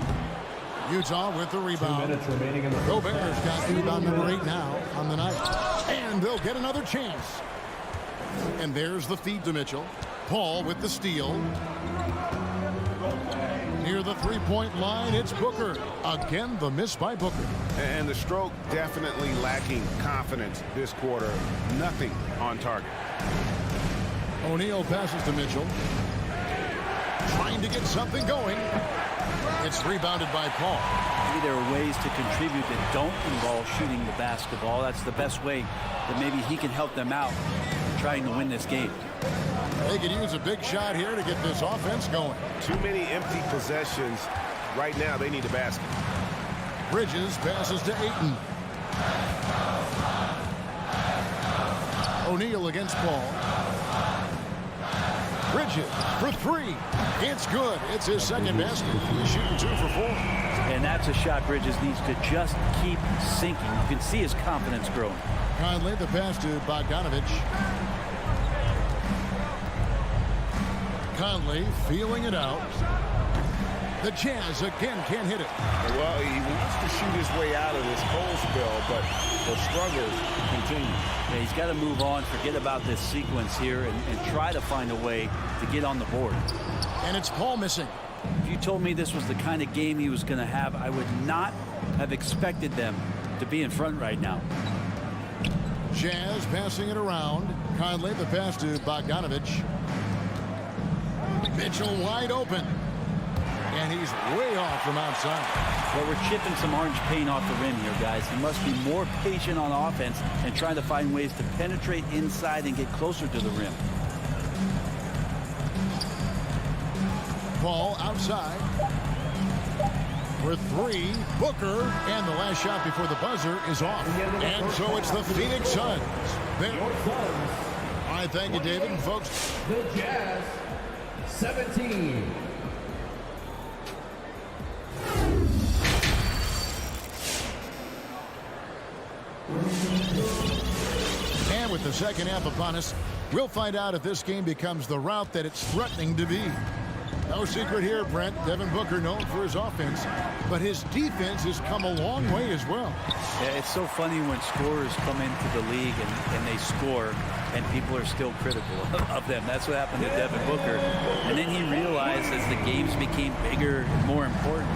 Utah with the rebound. 2 minutes remaining in the first Gobert's got rebound number 8 now on the night. And they'll get another chance. And there's the feed to Mitchell. Paul with the steal. Near the three-point line, it's Booker. Again, the miss by Booker. And the stroke definitely lacking confidence this quarter. Nothing on target. O'Neal passes to Mitchell. Trying to get something going. It's rebounded by Paul. Maybe there are ways to contribute that don't involve shooting the basketball. That's the best way that maybe he can help them out trying to win this game. They could use a big shot here to get this offense going. Too many empty possessions. Right now, they need a basket. Bridges passes to Ayton. O'Neal against Paul. Bridges for three. It's good. It's his second basket. He's shooting 2 for 4. And that's a shot Bridges needs to just keep sinking. You can see his confidence growing. Conley, the pass to Bogdanovich. Conley feeling it out. The Jazz again can't hit it. Well, he wants to shoot his way out of this cold spell, but the struggles continue. Yeah, he's got to move on, forget about this sequence here, and try to find a way to get on the board. And it's Paul missing. If you told me this was the kind of game he was going to have, I would not have expected them to be in front right now. Jazz passing it around. Conley, the pass to Bogdanovich. Mitchell wide open. And he's way off from outside. Well, we're chipping some orange paint off the rim here, guys. He must be more patient on offense and trying to find ways to penetrate inside and get closer to the rim. Paul outside. For 3, Booker. And the last shot before the buzzer is off. And so it's the Phoenix Suns. All right, thank you, David. And folks, The Jazz, 17. and with the second half upon us, we'll find out if this game becomes the route that it's threatening to be. No secret here, Brent. Devin Booker known for his offense, but his defense has come a long way as well. Yeah, it's so funny when scorers come into the league and they score and people are still critical of them. That's what happened to Devin Booker. And then he realized as the games became bigger and more important,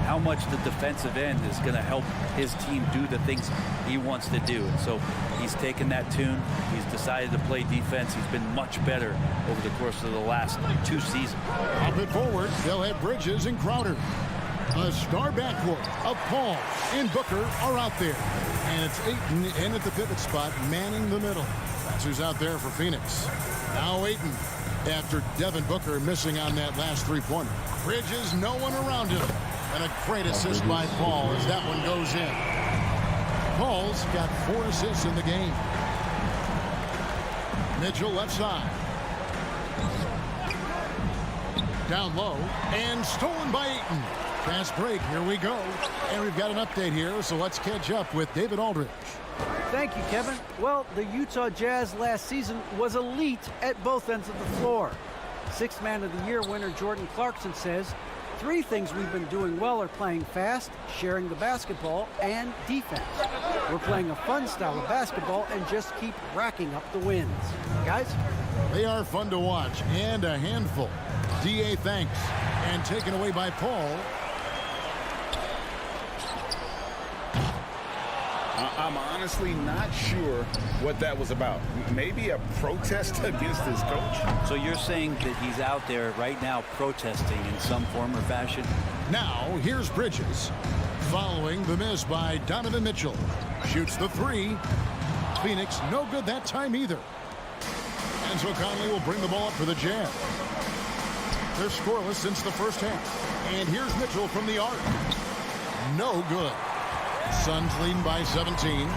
how much the defensive end is going to help his team do the things he wants to do. And so he's taken that tune. He's decided to play defense. He's been much better over the course of the last 2 seasons. Up and forward, they'll have Bridges and Crowder. A star backcourt of Paul and Booker are out there. And it's Ayton in at the pivot spot, manning the middle. That's who's out there for Phoenix. Now Ayton, after Devin Booker missing on that last three-pointer. Bridges, no one around him. And a great assist by Paul as that one goes in. Paul's got 4 assists in the game. Mitchell left side. Down low and stolen by Ayton. Fast break, here we go. And we've got an update here, so let's catch up with David Aldridge. Thank you, Kevin. Well, the Utah Jazz last season was elite at both ends of the floor. Sixth Man of the Year winner Jordan Clarkson says, 3 things we've been doing well are playing fast, sharing the basketball, and defense. We're playing a fun style of basketball and just keep racking up the wins. Guys? They are fun to watch and a handful. D.A. thanks. And taken away by Paul. I'm honestly not sure what that was about. Maybe a protest against his coach? So you're saying that he's out there right now protesting in some form or fashion? Now, here's Bridges. Following the miss by Donovan Mitchell. Shoots the 3. Phoenix no good that time either. And so Conley will bring the ball up for the Jazz. They're scoreless since the first half. And here's Mitchell from the arc. No good. Suns leading by 17.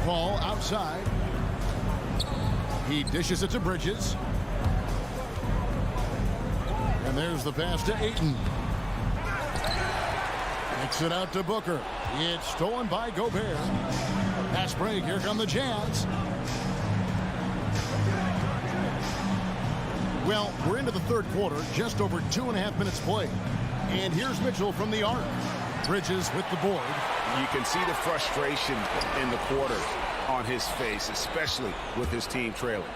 Paul outside. He dishes it to Bridges. And there's the pass to Ayton. Kicks it out to Booker. It's stolen by Gobert. Pass break. Here come the Jazz. Well, we're into the third quarter, just over 2.5 minutes played. And here's Mitchell from the arc. Bridges with the board. You can see the frustration in the quarters on his face, especially with his team trailing.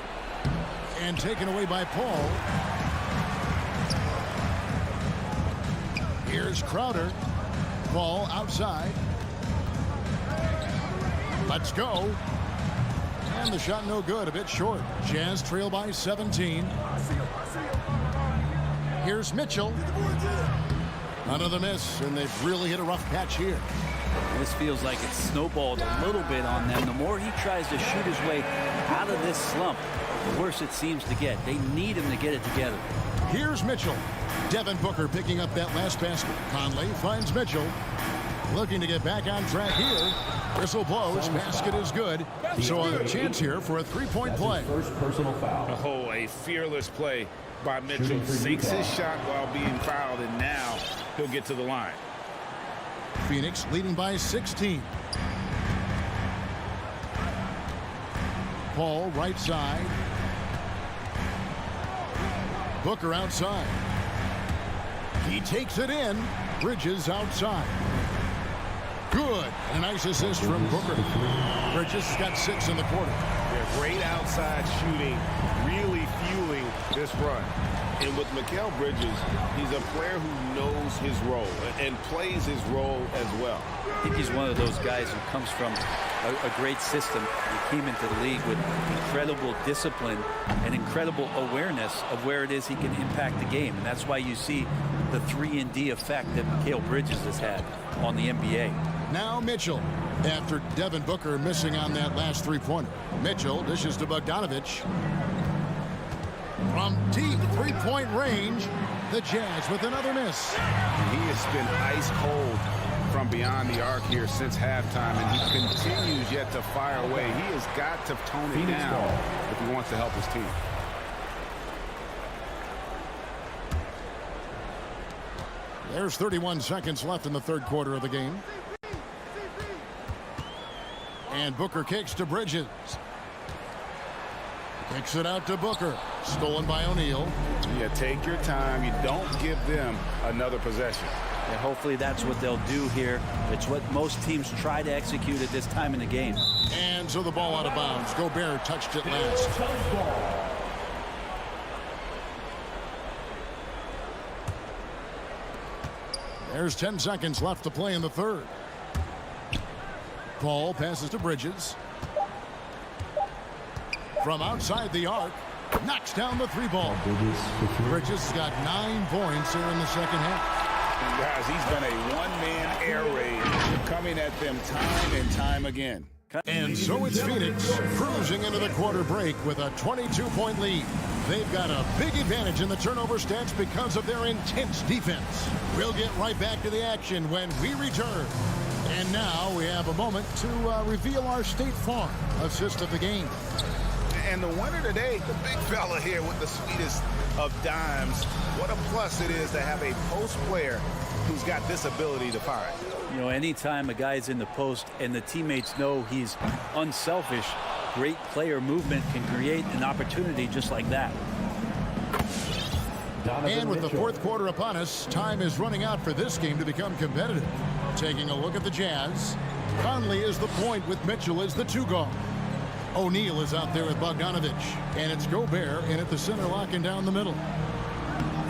And taken away by Paul. Here's Crowder. Ball outside. Let's go. And the shot no good, a bit short. Jazz trail by 17. Here's Mitchell. Another miss, and they've really hit a rough patch here. This feels like it's snowballed a little bit on them. The more he tries to shoot his way out of this slump, the worse it seems to get. They need him to get it together. Here's Mitchell. Devin Booker picking up that last basket. Conley finds Mitchell. Looking to get back on track here. Whistle blows. Basket is good. So a chance here for a three-point play. First personal foul. Oh, a fearless play by Mitchell. Sinks his shot while being fouled, and now he'll get to the line. Phoenix leading by 16. Paul right side. Booker outside. He takes it in. Bridges outside. Good. A nice assist from Booker. Bridges has got 6 in the quarter. Yeah, great outside shooting, really fueling this run. And with Mikal Bridges, he's a player who knows his role and plays his role as well. I think he's one of those guys who comes from a great system. He came into the league with incredible discipline and incredible awareness of where it is he can impact the game. And that's why you see the 3-and-D effect that Mikal Bridges has had on the NBA. Now Mitchell, after Devin Booker missing on that last three-pointer. Mitchell dishes to Bogdanovich. From deep three-point range, the Jazz with another miss. He has been ice cold from beyond the arc here since halftime, and he continues yet to fire away. He has got to tone it down if he wants to help his team. There's 31 seconds left in the third quarter of the game. And Booker kicks to Bridges. Kicks it out to Booker. Stolen by O'Neal. Yeah, take your time. You don't give them another possession. And hopefully that's what they'll do here. It's what most teams try to execute at this time in the game. And so the ball out of bounds. Gobert touched it last. There's 10 seconds left to play in the third. Paul passes to Bridges. From outside the arc, knocks down the three ball. Bridges has got 9 points here in the second half. Guys, he's been a one-man air raid coming at them time and time again. And so it's Phoenix cruising into the quarter break with a 22-point lead. They've got a big advantage in the turnover stats because of their intense defense. We'll get right back to the action when we return. And now we have a moment to reveal our State Farm assist of the game. And the winner today, the big fella here with the sweetest of dimes. What a plus it is to have a post player who's got this ability to fire. You know, anytime a guy's in the post and the teammates know he's unselfish, great player movement can create an opportunity just like that. And with the fourth quarter upon us, time is running out for this game to become competitive. Taking a look at the Jazz. Conley is the point with Mitchell as the 2-guard. O'Neal is out there with Bogdanovich. And it's Gobert in at the center, locking down the middle.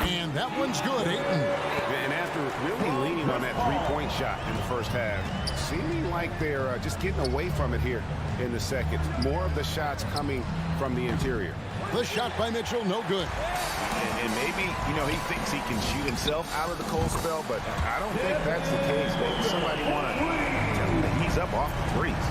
And that one's good, Ayton. And after really leaning on that three-point shot in the first half, seeming like they're just getting away from it here in the second. More of the shots coming from the interior. The shot by Mitchell, no good. And maybe, you know, he thinks he can shoot himself out of the cold spell, but I don't think that's the case. Maybe somebody want to tell him that he's up off the threes.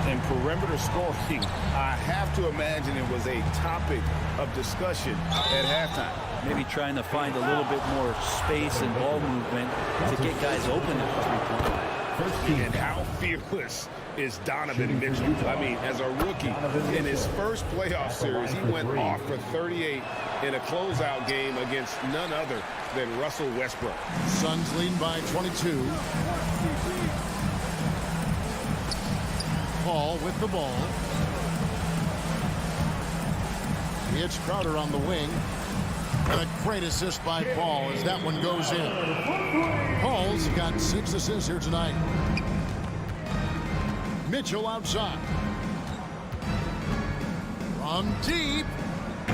And perimeter scoring, I have to imagine it was a topic of discussion at halftime. Maybe trying to find a little bit more space and ball movement to get guys open at the three-point line. And how fearless is Donovan Mitchell? I mean, as a rookie, in his first playoff series, he went off for 38 in a closeout game against none other than Russell Westbrook. Suns leading by 22. Paul with the ball. It's Crowder on the wing. And a great assist by Paul as that one goes in. Paul's got 6 assists here tonight. Mitchell outside. From deep.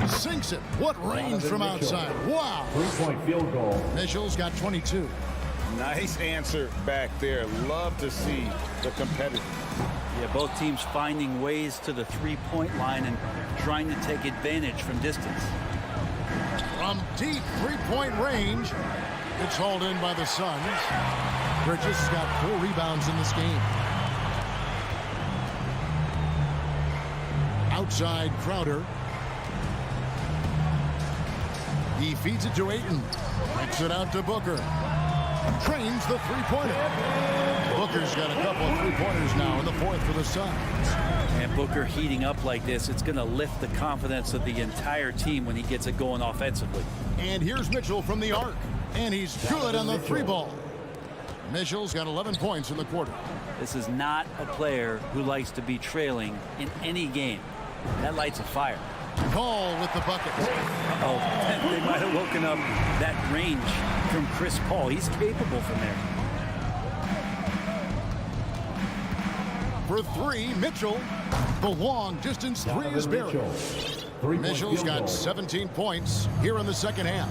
Sinks it. What range from outside. Wow. 3-point field goal. Mitchell's got 22. Nice answer back there. Love to see the competitive. Yeah, both teams finding ways to the three-point line and trying to take advantage from distance. From deep three-point range. It's hauled in by the Suns. Bridges has got 4 rebounds in this game. Outside Crowder. He feeds it to Ayton. Kicks it out to Booker. Trains the three-pointer. Booker's got a couple of three-pointers now in the 4th for the Suns. And Booker heating up like this, it's going to lift the confidence of the entire team when he gets it going offensively. And here's Mitchell from the arc. And he's good on the 3-ball. Mitchell's got 11 points in the quarter. This is not a player who likes to be trailing in any game. That lights a fire. Paul with the bucket. Uh-oh, they might have woken up that range from Chris Paul. He's capable from there. For 3, Mitchell. The long distance 3 is buried. Mitchell's got 17 points here in the second half.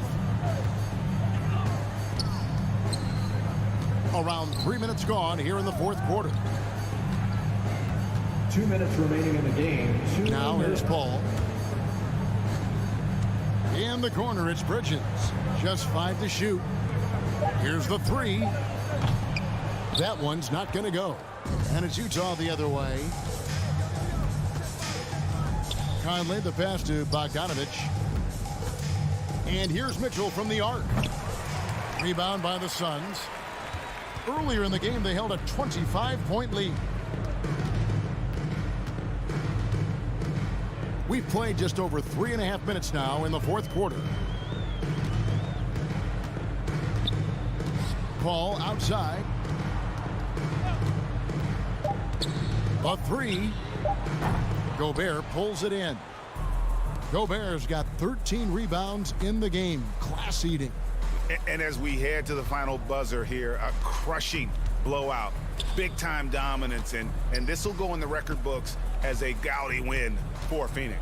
Around 3 minutes gone here in the 4th quarter. 2 minutes remaining in the game. Now here's Paul. In the corner, it's Bridges. Just 5 to shoot. Here's the 3. That one's not going to go. And it's Utah the other way. Conley, the pass to Bogdanovich. And here's Mitchell from the arc. Rebound by the Suns. Earlier in the game, they held a 25-point lead. We've played just over 3.5 minutes now in the 4th quarter. Paul outside. A 3. Gobert pulls it in. Gobert's got 13 rebounds in the game. Class eating. And as we head to the final buzzer here, a crushing blowout. Big-time dominance, and this will go in the record books as a gaudy win for Phoenix.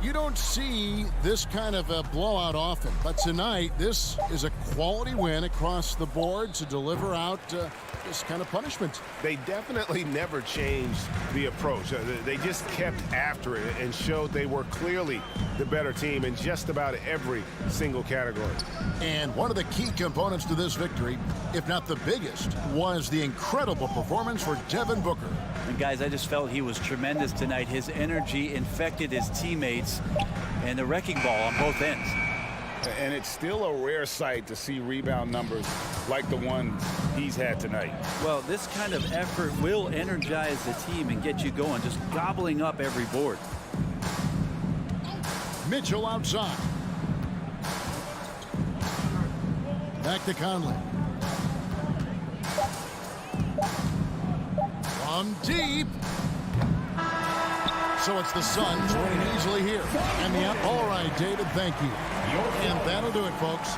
You don't see this kind of a blowout often, but tonight this is a quality win across the board to deliver out this kind of punishment. They definitely never changed the approach. They just kept after it and showed they were clearly the better team in just about every single category. And one of the key components to this victory, if not the biggest, was the incredible performance for Devin Booker. And guys, I just felt he was tremendous tonight. His energy infected his teammates, and the wrecking ball on both ends. And it's still a rare sight to see rebound numbers like the ones he's had tonight. Well, this kind of effort will energize the team and get you going, just gobbling up every board. Mitchell outside. Back to Conley. From deep. So it's the Suns winning easily here. And the all right, David, thank you. And that'll do it, folks.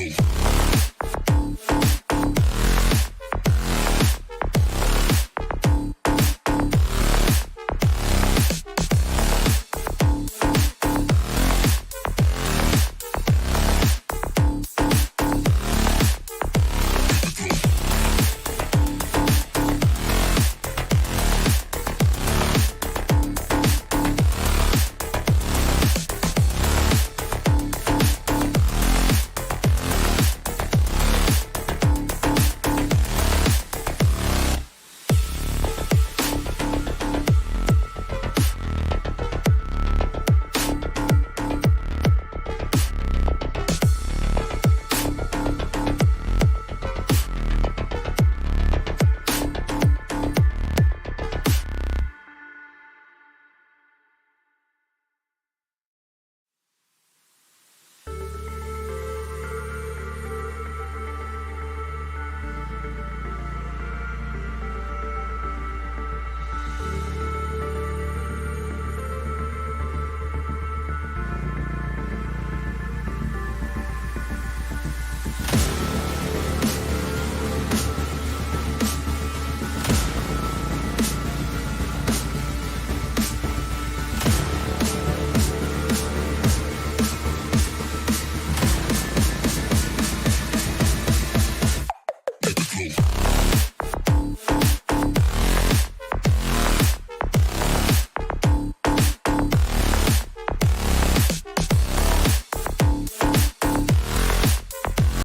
Hey.